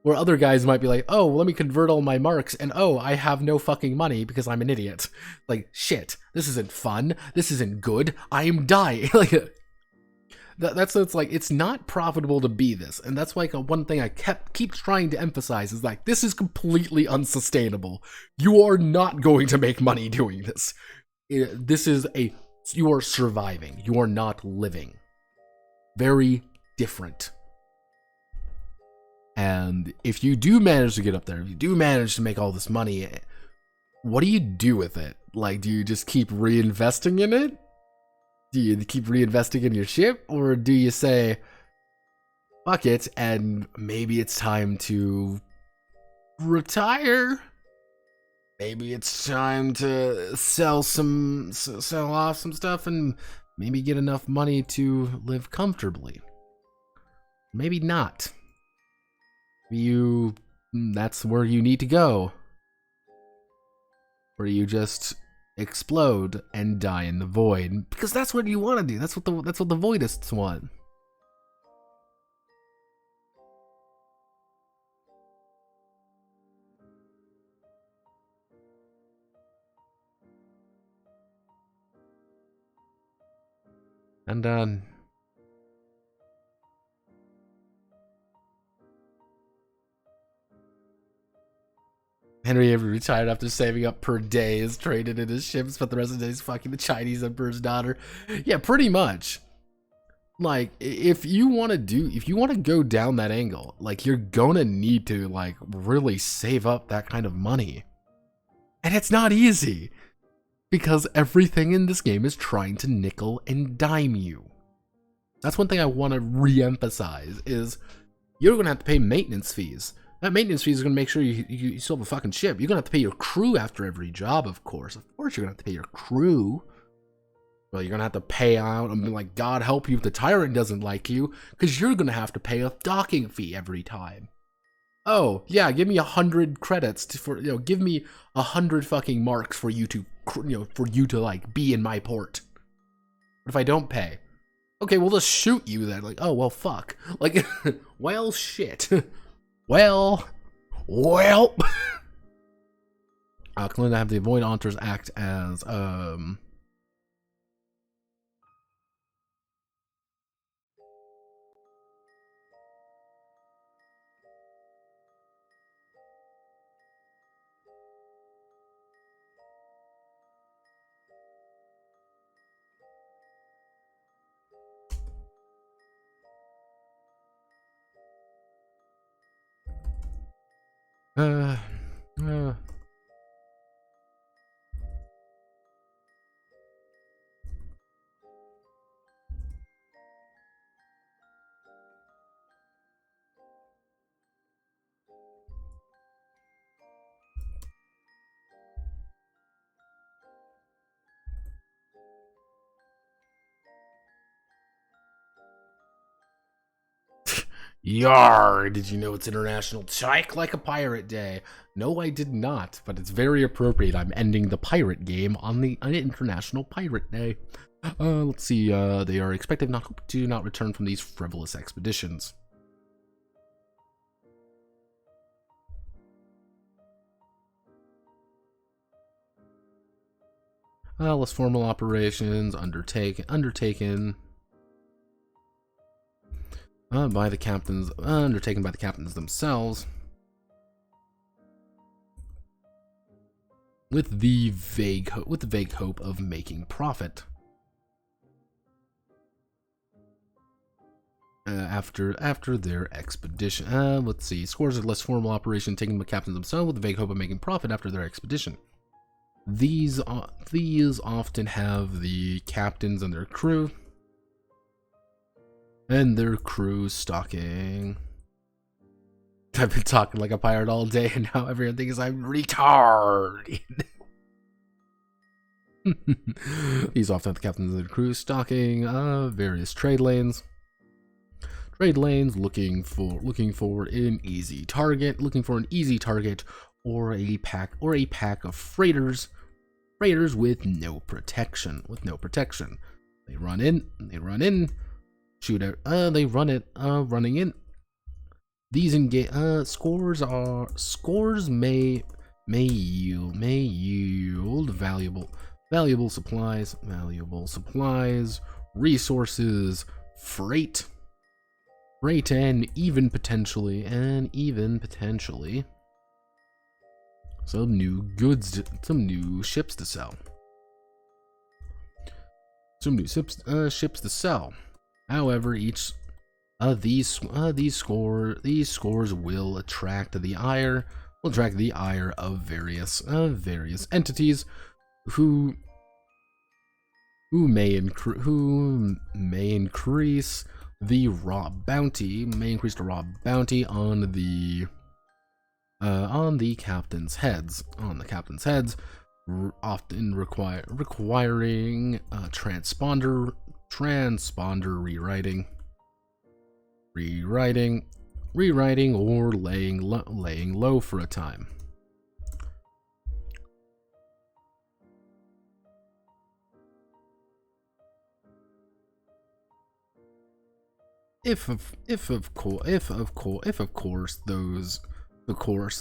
Where other guys might be like, oh, well, let me convert all my marks, and oh, I have no fucking money because I'm an idiot. Like, shit, this isn't fun. This isn't good. I am dying. Like, that's it's like, it's not profitable to be this. And that's like one thing I keep trying to emphasize is like, this is completely unsustainable. You are not going to make money doing this. You are surviving. You are not living. Very different. And if you do manage to get up there, if you do manage to make all this money, what do you do with it? Like, do you just keep reinvesting in it? Do you keep reinvesting in your ship? Or do you say, fuck it, and maybe it's time to retire? Maybe it's time to sell off some stuff and maybe get enough money to live comfortably. Maybe not. That's where you need to go. Where you just explode and die in the void, because that's what you want to do. That's what the voidists want. And Henry Avery retired after saving up per day, is traded in his ships, but the rest of the day is fucking the Chinese emperor's daughter. Yeah, pretty much. Like, if you want to go down that angle, like, you're gonna need to, like, really save up that kind of money. And it's not easy, because everything in this game is trying to nickel and dime you. That's one thing I want to re-emphasize, is you're gonna have to pay maintenance fees. That maintenance fee is going to make sure you still have a fucking ship. You're going to have to pay your crew after every job, of course. Of course you're going to have to pay your crew. Well, you're going to have to pay out. I mean, like, God help you if the tyrant doesn't like you, because you're going to have to pay a docking fee every time. Oh, yeah, give me 100 credits give me 100 fucking marks for you to, like, be in my port. What if I don't pay? Okay, we'll just shoot you then. Like, oh, well, fuck. Like, well, shit. Well. Clinton have the Void Hunters act as Yar! Did you know it's International Strike Like a Pirate Day? No, I did not, but it's very appropriate. I'm ending the pirate game on the International Pirate Day. Let's see, they are expected to not return from these frivolous expeditions. Less formal operations undertaken by the captains, undertaken by the captains themselves, with the vague hope of making profit. After their expedition, let's see, scores of less formal operation taken by captains themselves with the vague hope of making profit after their expedition. These often have the captains and their crew stocking. I've been talking like a pirate all day, and now everyone thinks I'm retarded. These often have the captains and their crew stocking various trade lanes. Looking for an easy target, or a pack of freighters with no protection. They run in, shoot out, they run it, running in. These scores may yield valuable supplies, resources, freight, and even potentially some new goods, some new ships to sell. Ships to sell. However, each these scores will attract the ire of various entities who may increase the raw bounty, on the captain's heads, often requiring transponder rewriting or laying low for a time. If of course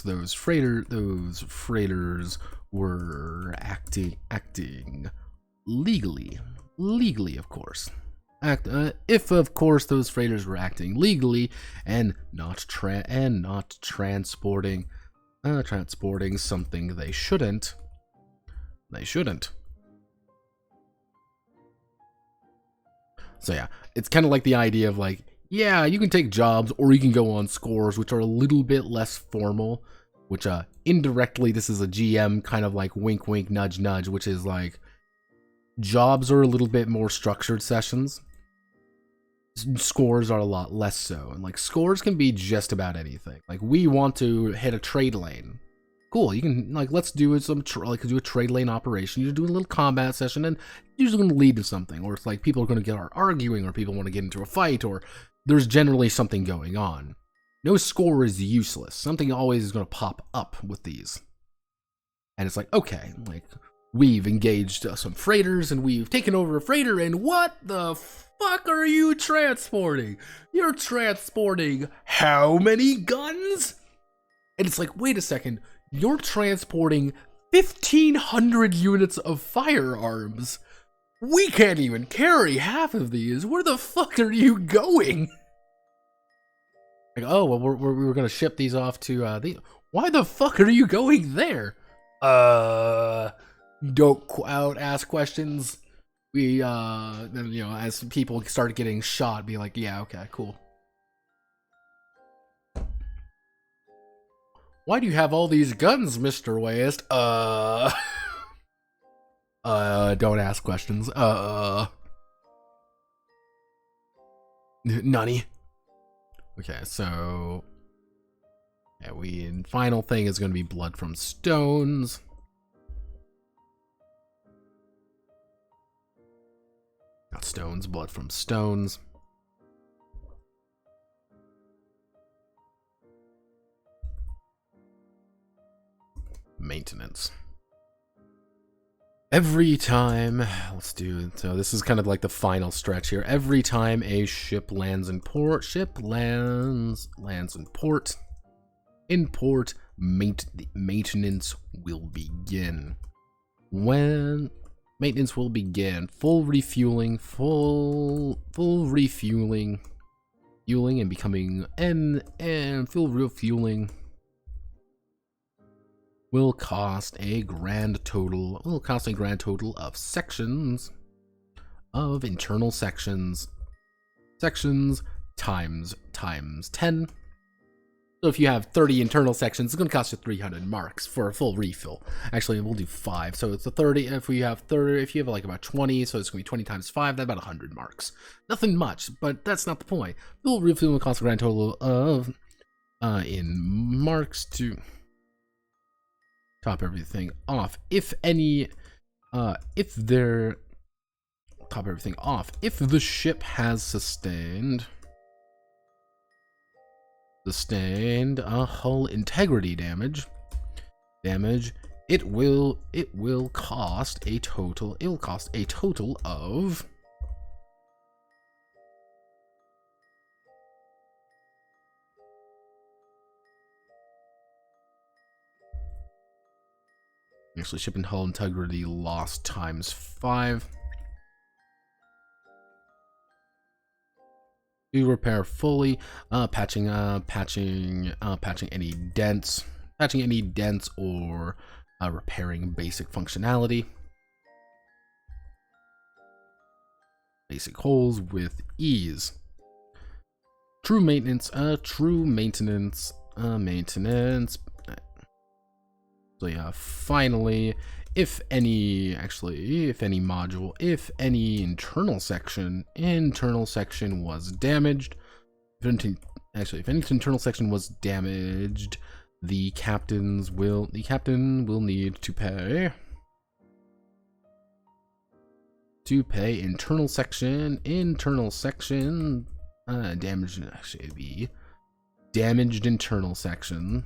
those freighters were acting legally, of course. If of course those freighters were acting legally and not transporting something they shouldn't. So yeah, it's kind of like the idea of like, yeah, you can take jobs or you can go on scores, which are a little bit less formal, which indirectly this is a GM kind of like wink wink nudge nudge, which is like jobs are a little bit more structured sessions. Scores are a lot less so, and like scores can be just about anything. Like we want to hit a trade lane. Cool, you can like let's do do a trade lane operation. You do a little combat session, and usually going to lead to something, or it's like people are going to get arguing, or people want to get into a fight, or there's generally something going on. No score is useless. Something always is going to pop up with these, and it's like, okay, like we've engaged some freighters, and we've taken over a freighter, and what the fuck are you transporting? You're transporting how many guns? And it's like, wait a second. You're transporting 1,500 units of firearms. We can't even carry half of these. Where the fuck are you going? Like, oh, well, we're gonna ship these off to why the fuck are you going there? Don't ask questions. We then, you know, as people start getting shot, be like, yeah, okay, cool. Why do you have all these guns, Mr. West? Don't ask questions. Nunny. Okay, so yeah, final thing is going to be blood from stones. Not stones, blood from stones. Maintenance. Every time, let's do it. So this is kind of like the final stretch here. Every time a ship lands in port, in port, maintenance will begin. When maintenance will begin, fuel refueling and becoming and fuel refueling will cost a grand total of internal sections times 10. So if you have 30 internal sections, it's going to cost you 300 marks for a full refill. Actually, we'll do 5. So it's a 30. If you have like about 20, so it's going to be 20 times 5, that's about 100 marks. Nothing much, but that's not the point. Full refill will cost a grand total of in marks to top everything off. If the ship has sustained hull integrity damage, it will cost a total of Actually, ship and hull integrity lost ×5. Do repair fully, patching any dents, or repairing basic functionality, basic holes with ease. True maintenance, maintenance. So yeah, finally, if any module, if any internal section was damaged, if any internal section was damaged, the captain will need to pay internal section damaged internal section.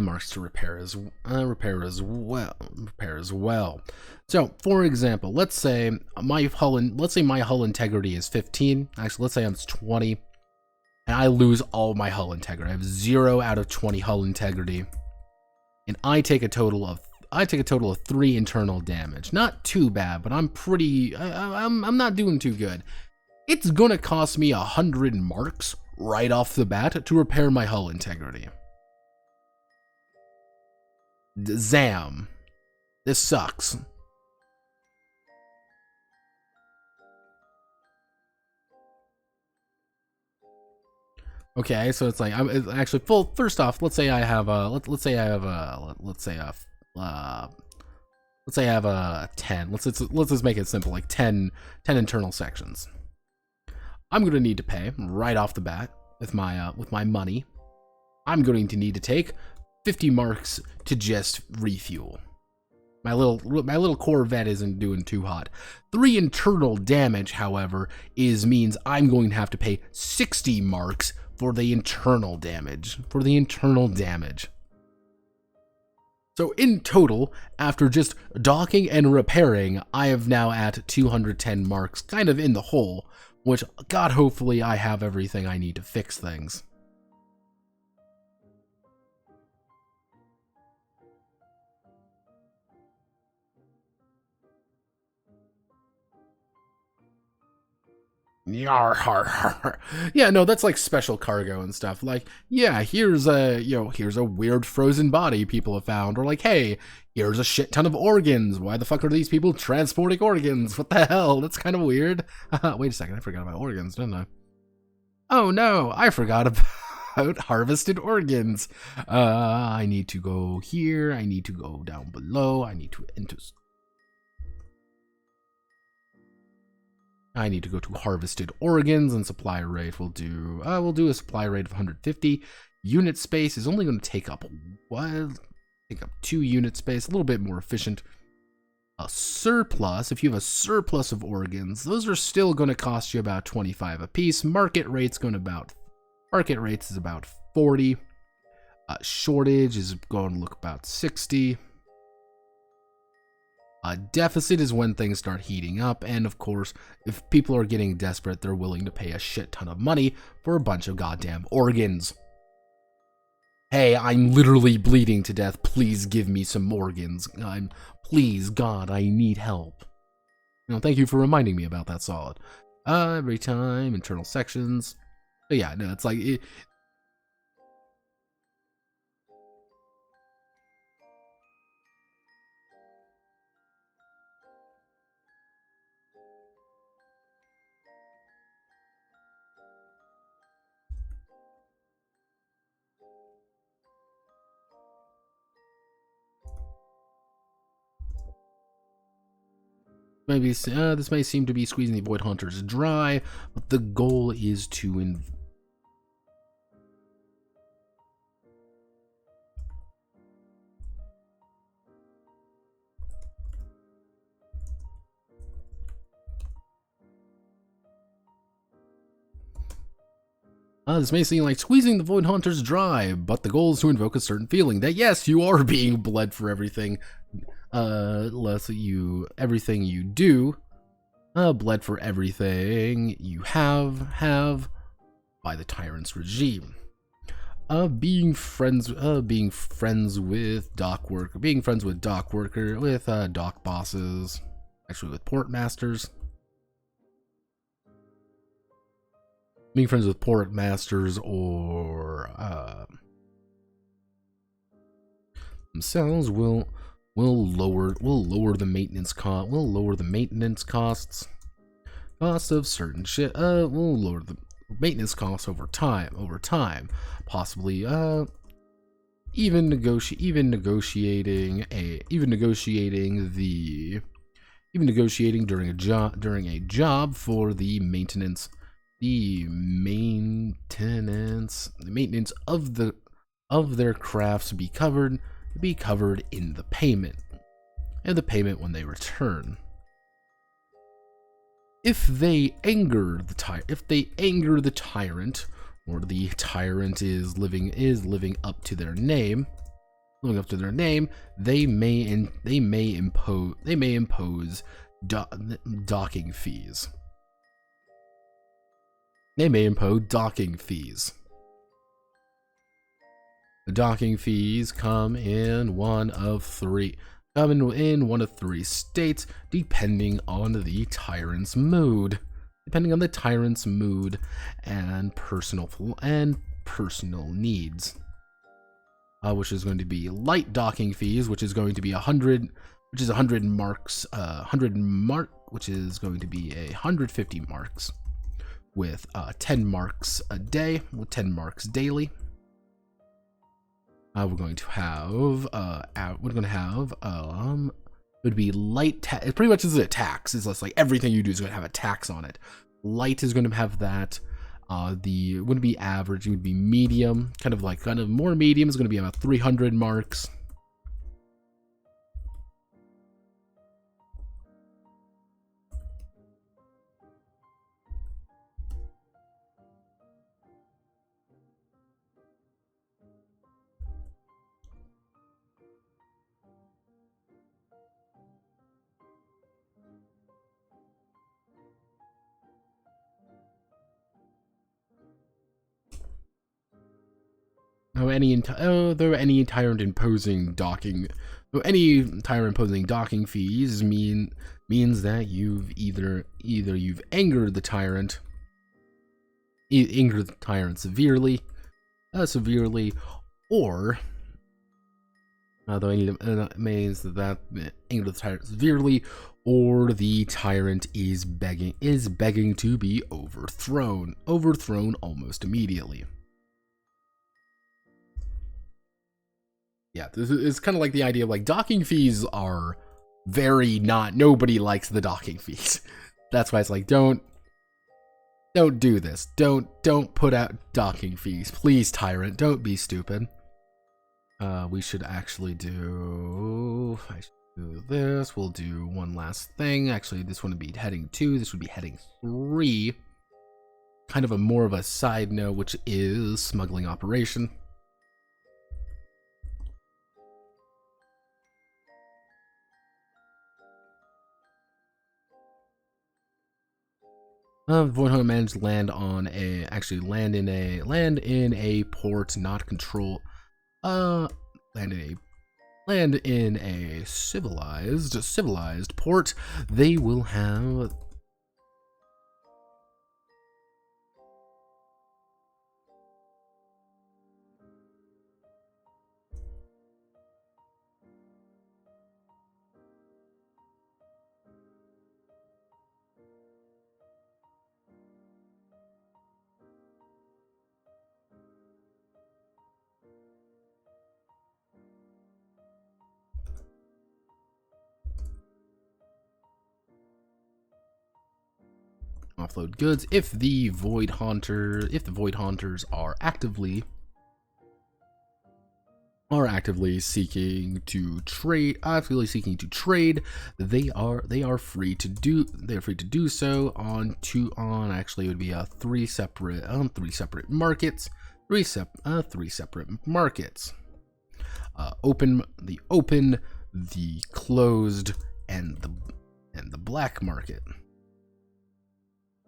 Marks to repair as well. So, for example, let's say my hull integrity is 15. Actually, let's say it's 20, and I lose all my hull integrity. I have 0 out of 20 hull integrity, and I take a total of 3 internal damage. Not too bad, but I'm not doing too good. It's gonna cost me 100 marks right off the bat to repair my hull integrity. Zam. This sucks. Okay, so it's like it's actually full. First off, let's say I have a 10. Let's just make it simple, like 10 internal sections. I'm gonna need to pay right off the bat with my money. I'm going to need to take 50 marks to just refuel. My little Corvette isn't doing too hot. 3 internal damage, however, means I'm going to have to pay 60 marks for the internal damage. So in total, after just docking and repairing, I have now at 210 marks, kind of in the hole, which, God, hopefully I have everything I need to fix things. Yeah, no, that's like special cargo and stuff. Like, yeah, here's a weird frozen body people have found, or like, hey, here's a shit ton of organs. Why the fuck are these people transporting organs? What the hell? That's kind of weird. Wait a second, I forgot about organs, didn't I? Oh no, I forgot about harvested organs. I need to go here. I need to go down below. I need to go to harvested organs, and supply rate we'll do a supply rate of 150. Unit space is only going to take up 2 unit space, a little bit more efficient. A surplus, if you have a surplus of organs, those are still going to cost you about 25 a piece. Market rates is about 40. Shortage is going to look about 60. Deficit is when things start heating up, and of course, if people are getting desperate, they're willing to pay a shit ton of money for a bunch of goddamn organs. Hey, I'm literally bleeding to death. Please give me some organs. Please, God, I need help. Thank you for reminding me about that, Solid. Every time, internal sections. But yeah, no, it's like... Maybe this may seem to be squeezing the Void Hunters dry, but the goal is to this may seem like squeezing the Void Hunters dry, but the goal is to invoke a certain feeling that yes, you are being bled for everything, everything you do, bled for everything you have by the tyrant's regime. Being friends with dock bosses, actually with port masters. Being friends with port masters or themselves will lower the maintenance costs. Cost of certain shit will lower the maintenance costs over time. Possibly even negotiating during a job for the maintenance of their crafts be covered in the payment when they return. If they anger the tyrant, or the tyrant is living up to their name, they may impose docking fees. The docking fees come in one of three states, depending on the tyrant's mood. And personal needs. Which is going to be light docking fees, which is going to be 100 marks, which is going to be 150 marks. With 10 marks a day, with 10 marks daily. We're going to have it would be light tax. It pretty much is a tax. It's less like everything you do is going to have a tax on it. Light is going to have that. It wouldn't be average. It would be medium. Kind of more medium is going to be about 300 marks. Any tyrant imposing docking fees means that you've either you've angered the tyrant severely, or means that angered the tyrant severely, or the tyrant is begging to be overthrown almost immediately. Yeah, this is kind of like the idea of docking fees are nobody likes the docking fees. That's why it's don't do this. Don't put out docking fees. Please, tyrant, don't be stupid. We should actually do this. We'll do one last thing. Actually, this wouldn't be heading 2. This would be heading 3. Kind of more of a side note, which is smuggling operation. Void Hunter managed to land in a port not control. Land in a civilized port. They will have. offload goods if the void hunters are actively seeking to trade. They are free to do so on actually it would be three separate markets. Open, the closed, and the black market.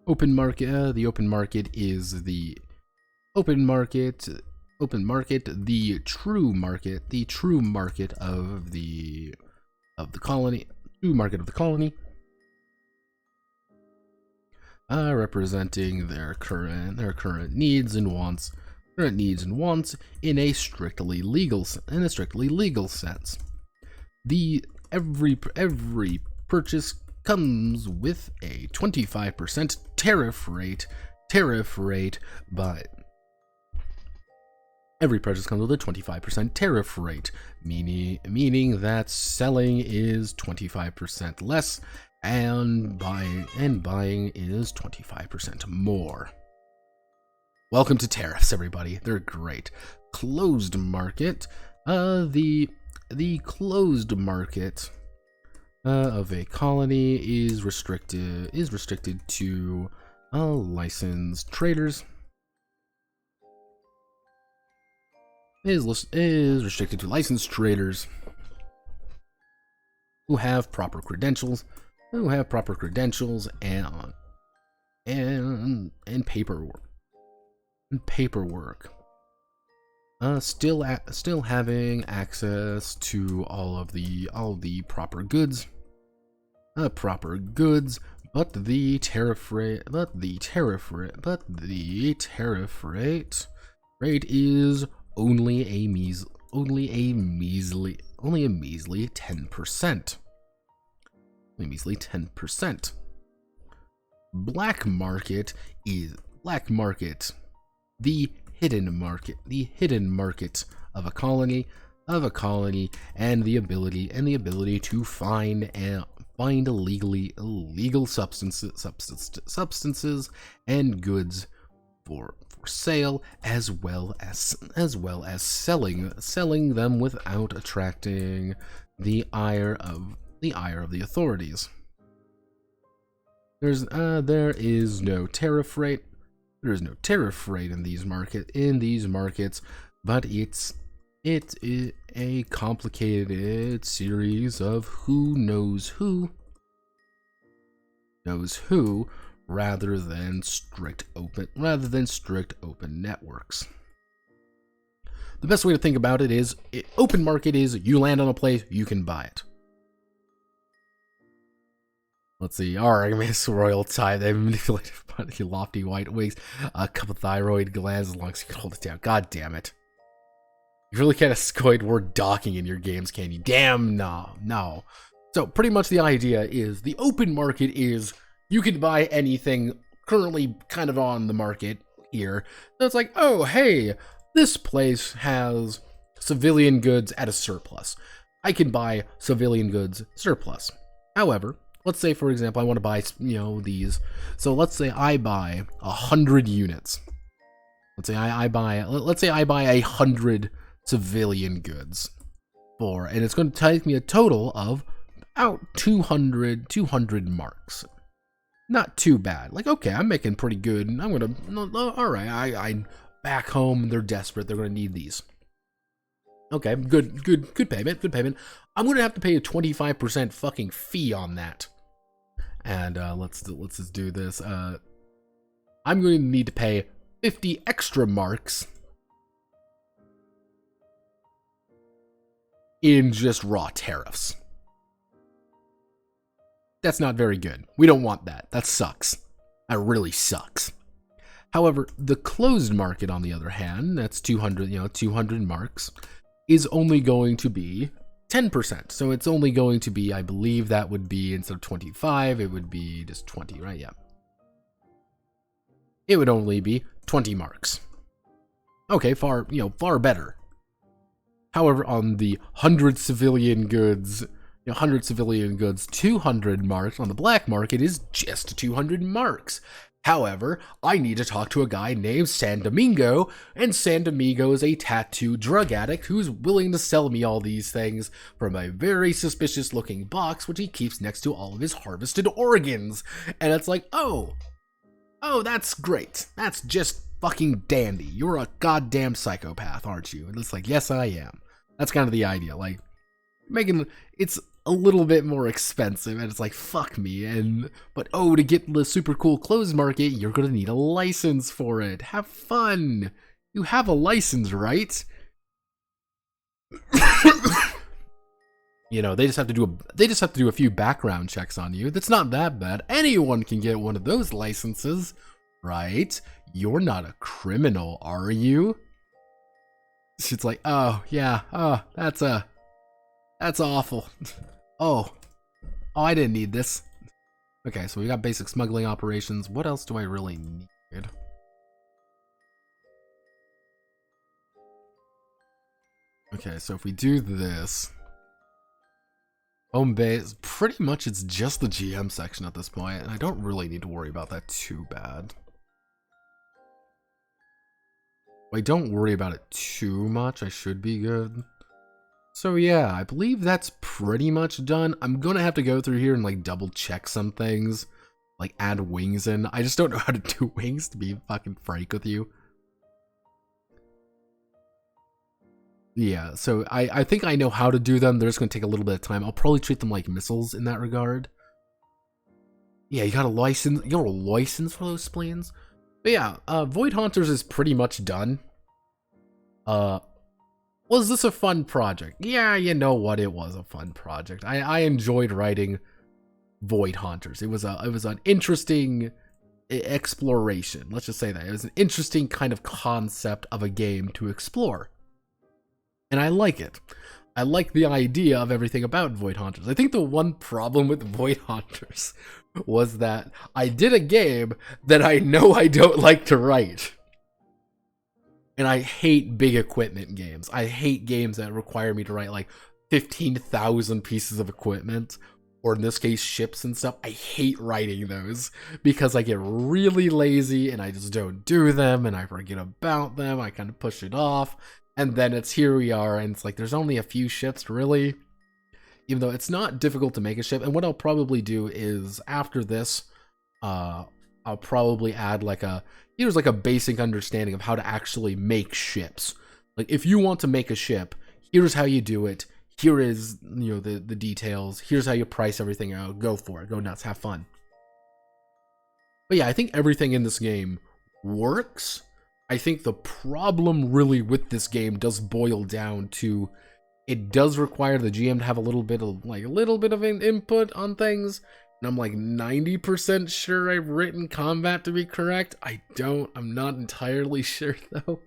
The open market, the true market of the colony, representing their current needs and wants in a strictly legal sense. Every purchase comes with a 25% tariff rate, but every purchase comes with a 25% tariff rate, meaning that selling is 25% less and buying is 25% more. Welcome to tariffs, everybody. They're great. Closed market. The closed market of a colony is restricted to licensed traders. Is restricted to licensed traders who have proper credentials, and paperwork. Still having access to all of the proper goods, but the tariff rate is only a measly 10%. Black market, the hidden market of a colony, and the ability to find illegal substances and goods for sale, as well as selling them without attracting the ire of the authorities. There is no tariff rate. There is no tariff rate in these markets, but it's a complicated series of who knows who rather than strict open networks. The best way to think about it is open market is you land on a place, you can buy it. Let's see. Artemis Royal Tide. They manipulated lofty white wings, a couple thyroid glands, as long as you can hold it down. God damn it. You really can't exploit word docking in your games, can you? Damn, no. So pretty much the idea is the open market is you can buy anything currently kind of on the market here. So it's like, oh, hey, this place has civilian goods at a surplus. I can buy civilian goods surplus. However, let's say, for example, I want to buy, these. So let's say I buy 100 units. Let's say I buy 100 civilian goods and it's going to take me a total of about 200 marks. Not too bad. Like, okay, I'm making pretty good. And I'm going to, all right, I back home, they're desperate. They're going to need these. Okay, good payment. I'm going to have to pay a 25% fucking fee on that. And let's just do this. I'm going to need to pay 50 extra marks in just raw tariffs. That's not very good. We don't want that. That sucks. That really sucks. However, the closed market, on the other hand, that's 200 marks, is only going to be 10%. So it's only going to be, I believe that would be, instead of 25, it would be just 20, right? Yeah. It would only be 20 marks. Okay, far better. However, on the 100 civilian goods, 200 marks on the black market is just 200 marks. However, I need to talk to a guy named San Domingo, and San Domingo is a tattooed drug addict who's willing to sell me all these things from a very suspicious looking box which he keeps next to all of his harvested organs. And it's like, oh, that's great. That's just fucking dandy. You're a goddamn psychopath, aren't you? And it's like, yes, I am. That's kind of the idea. Like, making it's a little bit more expensive, and it's like, fuck me. But oh, to get the super cool clothes market, you're gonna need a license for it. Have fun. You have a license, right? You know, they just have to do a few background checks on you. That's not that bad. Anyone can get one of those licenses, right? You're not a criminal, are you? It's like, oh yeah, oh, that's awful. Oh, I didn't need this. Okay, so we got basic smuggling operations. What else do I really need? Okay, so if we do this, home base, pretty much it's just the GM section at this point, and I don't really need to worry about that too bad. If I don't worry about it too much, I should be good. So yeah, I believe that's pretty much done. I'm gonna have to go through here and like double check some things, like add wings in. I just don't know how to do wings, to be fucking frank with you. Yeah, so I think I know how to do them. They're just gonna take a little bit of time. I'll probably treat them like missiles in that regard. Yeah, you got a license. You got a license for those spleens. But yeah, Void Haunters is pretty much done. Was this a fun project? Yeah, you know what? It was a fun project. I enjoyed writing Void Haunters. It was an interesting exploration. Let's just say that. It was an interesting kind of concept of a game to explore. And I like it. I like the idea of everything about Void Haunters. I think the one problem with Void Haunters was that I did a game that I know I don't like to write. And I hate big equipment games. I hate games that require me to write like 15,000 pieces of equipment, or in this case, ships and stuff. I hate writing those because I get really lazy and I just don't do them and I forget about them. I kind of push it off. And then it's here we are, and it's like there's only a few ships, really. Even though it's not difficult to make a ship. And what I'll probably do is after this, I'll probably add like here's like a basic understanding of how to actually make ships. Like if you want to make a ship, here's how you do it. Here is, you know, the details. Here's how you price everything out. Go for it. Go nuts. Have fun. But yeah, I think everything in this game works. I think the problem really with this game does boil down to it does require the GM to have a little bit of an input on things. And I'm like 90% sure I've written combat to be correct. I'm not entirely sure though.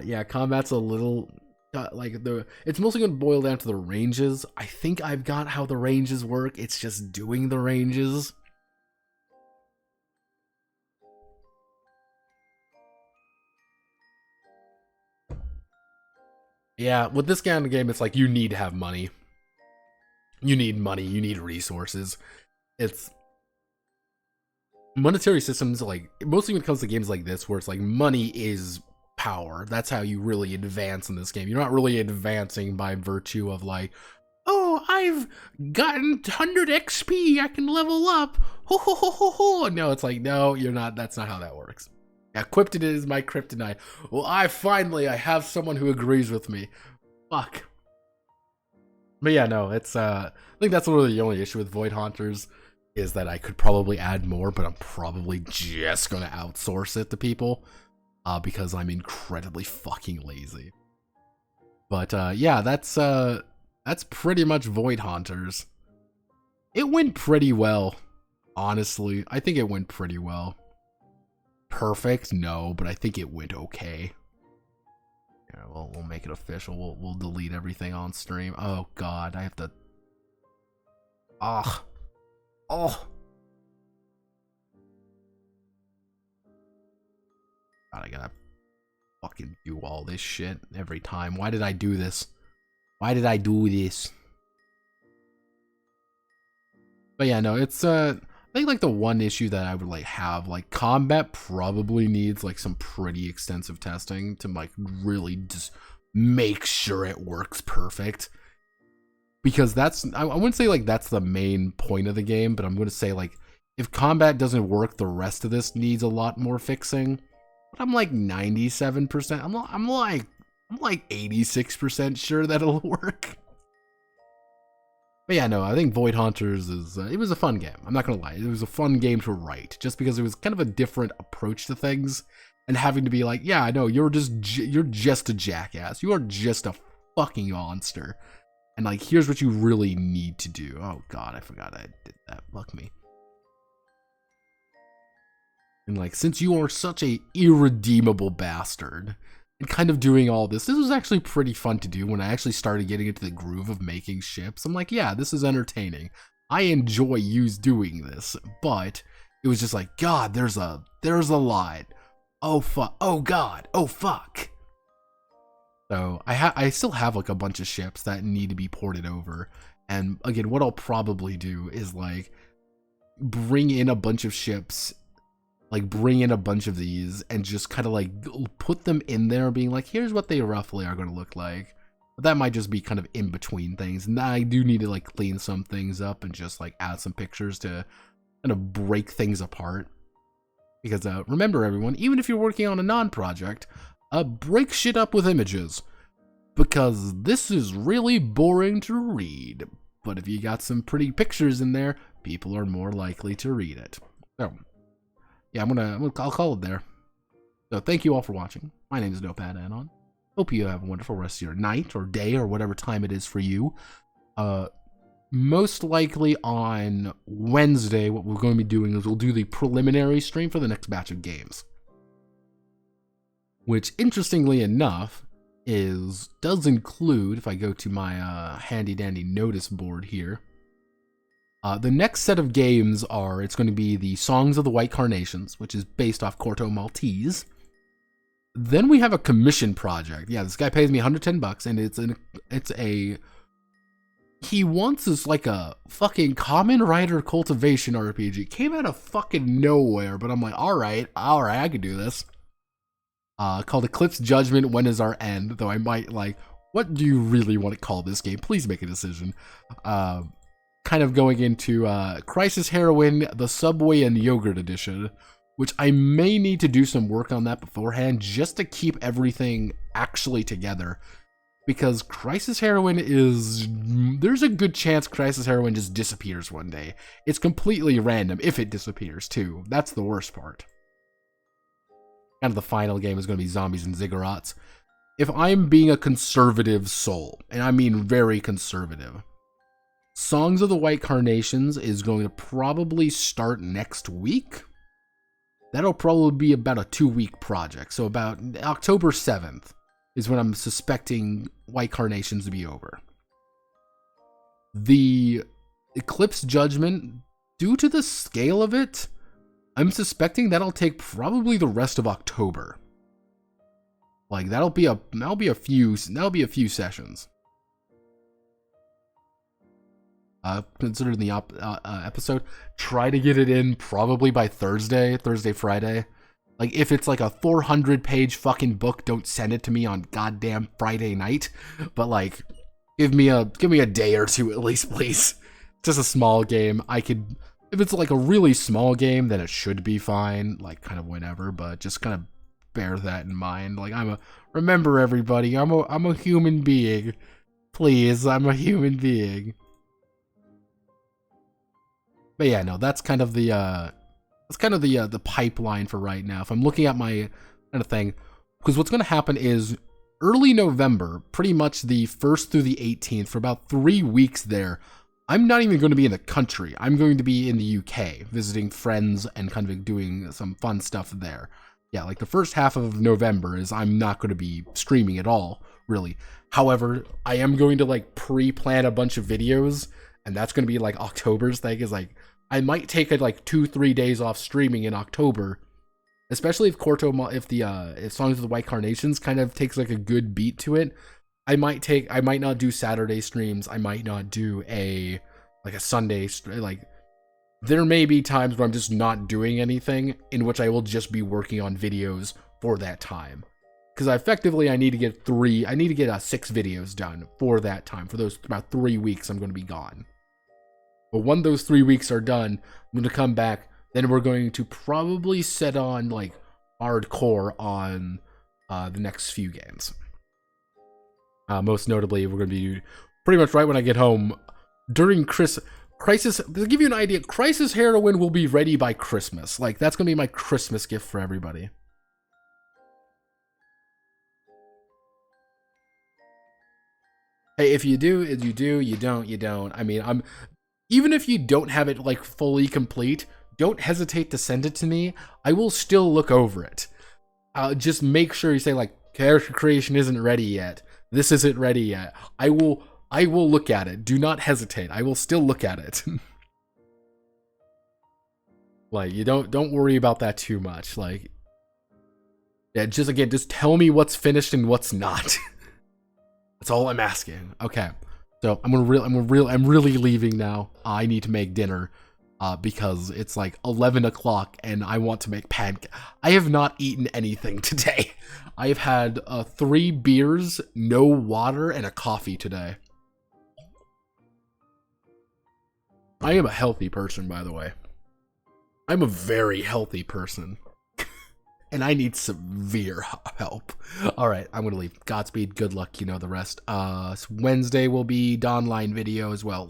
Yeah, combat's a little it's mostly going to boil down to the ranges. I think I've got how the ranges work. It's just doing the ranges. Yeah, with this kind of game, it's like you need to have money. You need money, you need resources. It's monetary systems, like mostly when it comes to games like this, where it's like money is power. That's how you really advance in this game. You're not really advancing by virtue of like, oh, I've gotten 100 XP, I can level up. Ho ho ho ho ho. No, it's like, no, you're not. That's not how that works. Yeah, kryptonite is my kryptonite. Well, I have someone who agrees with me. Fuck. But yeah, no, it's I think that's really the only issue with Void Haunters is that I could probably add more, but I'm probably just gonna outsource it to people because I'm incredibly fucking lazy. But yeah, that's pretty much Void Haunters. It went pretty well, honestly. I think it went pretty well. Perfect? No, but I think it went okay. Yeah, we'll make it official. We'll delete everything on stream. Oh god, I have to. Oh. God, I gotta fucking do all this shit every time. Why did I do this? Why did I do this? But yeah, no, it's I think like the one issue that I would like have, like combat probably needs like some pretty extensive testing to like really just make sure it works perfect. Because that's, I wouldn't say like that's the main point of the game, but I'm going to say like if combat doesn't work, the rest of this needs a lot more fixing. But I'm like 97%. I'm like 86% sure that it'll work. But yeah, no, I think Void Hunters is, it was a fun game. I'm not going to lie. It was a fun game to write just because it was kind of a different approach to things and having to be like, yeah, I know you're just a jackass. You are just a fucking monster. And like, here's what you really need to do. Oh God, I forgot I did that. Fuck me. And like, since you are such a irredeemable bastard, and kind of doing all this was actually pretty fun to do when I actually started getting into the groove of making ships. I'm like, yeah, this is entertaining. I enjoy you doing this, but it was just like, God, there's a line. Oh fuck. Oh God. Oh fuck. So I still have like a bunch of ships that need to be ported over. And again, what I'll probably do is like bring in a bunch of ships, like bring in a bunch of these and just kind of like put them in there being like, here's what they roughly are going to look like. But that might just be kind of in between things. And I do need to like clean some things up and just like add some pictures to kind of break things apart. Because remember everyone, even if you're working on a non-project, break shit up with images. Because this is really boring to read. But if you got some pretty pictures in there, people are more likely to read it. So yeah, I'll call it there. So thank you all for watching. My name is Notepad Anon. Hope you have a wonderful rest of your night or day or whatever time it is for you. Most likely on Wednesday, what we're going to be doing is we'll do the preliminary stream for the next batch of games. Which, interestingly enough, does include, if I go to my handy dandy notice board here, the next set of games it's going to be the Songs of the White Carnations, which is based off Corto Maltese. Then we have a commission project. Yeah, this guy pays me $110, and he wants this like a fucking Common Rider cultivation RPG. Came out of fucking nowhere, but I'm like, all right, I can do this. Called Eclipse Judgment, When Is Our End? Though I might like, what do you really want to call this game? Please make a decision. Kind of going into Crisis Heroine, the Subway and Yogurt Edition, which I may need to do some work on that beforehand just to keep everything actually together. Because Crisis Heroine there's a good chance Crisis Heroine just disappears one day. It's completely random if it disappears too. That's the worst part. And the final game is going to be Zombies and Ziggurats. If I'm being a conservative soul, and I mean very conservative, Songs of the White Carnations is going to probably start next week. That'll probably be about a 2-week project. So about October 7th is when I'm suspecting White Carnations to be over. The Eclipse Judgment, due to the scale of it, I'm suspecting that'll take probably the rest of October. Like that'll be a few sessions. Considering the episode, try to get it in probably by Thursday, Friday. Like if it's like a 400-page fucking book, don't send it to me on goddamn Friday night. But like, give me a day or two at least, please. Just a small game. If it's like a really small game, then it should be fine. Like kind of whenever, but just kind of bear that in mind. Like remember everybody, I'm a human being. Please, I'm a human being. But yeah, no, that's kind of the pipeline for right now. If I'm looking at my kind of thing, because what's going to happen is early November, pretty much the 1st through the 18th, for about 3 weeks there, I'm not even going to be in the country. I'm going to be in the UK, visiting friends and kind of doing some fun stuff there. Yeah, like the first half of November I'm not going to be streaming at all, really. However, I am going to like pre-plan a bunch of videos, and that's going to be like October's thing, is like, I might take like 2-3 days off streaming in October, especially if if Songs of the White Carnations kind of takes like a good beat to it. I might not do Saturday streams. I might not do a Sunday, like There may be times where I'm just not doing anything, in which I will just be working on videos for that time. Because I need to get 6 videos done for that time. For those about 3 weeks, I'm going to be gone. But when those 3 weeks are done, I'm going to come back. Then we're going to probably set on like hardcore on the next few games. Most notably, we're going to be pretty much right when I get home during Crisis. To give you an idea, Crisis Heroine will be ready by Christmas. Like, that's going to be my Christmas gift for everybody. Hey, if you do, you do. You don't, you don't. I mean, even if you don't have it like fully complete, don't hesitate to send it to me. I will still look over it. Just make sure you say like, character creation isn't ready yet. This isn't ready yet. I will look at it. Do not hesitate. I will still look at it. Like, you don't worry about that too much. Like, yeah, just tell me what's finished and what's not. That's all I'm asking. Okay. So I'm really leaving now. I need to make dinner. Because it's like 11 o'clock and I want to make pancakes. I have not eaten anything today. I have had 3 beers, no water, and a coffee today. I am a healthy person, by the way. I'm a very healthy person. And I need severe help. Alright, I'm gonna leave. Godspeed, good luck, you know the rest. Wednesday will be Dawnline video as well.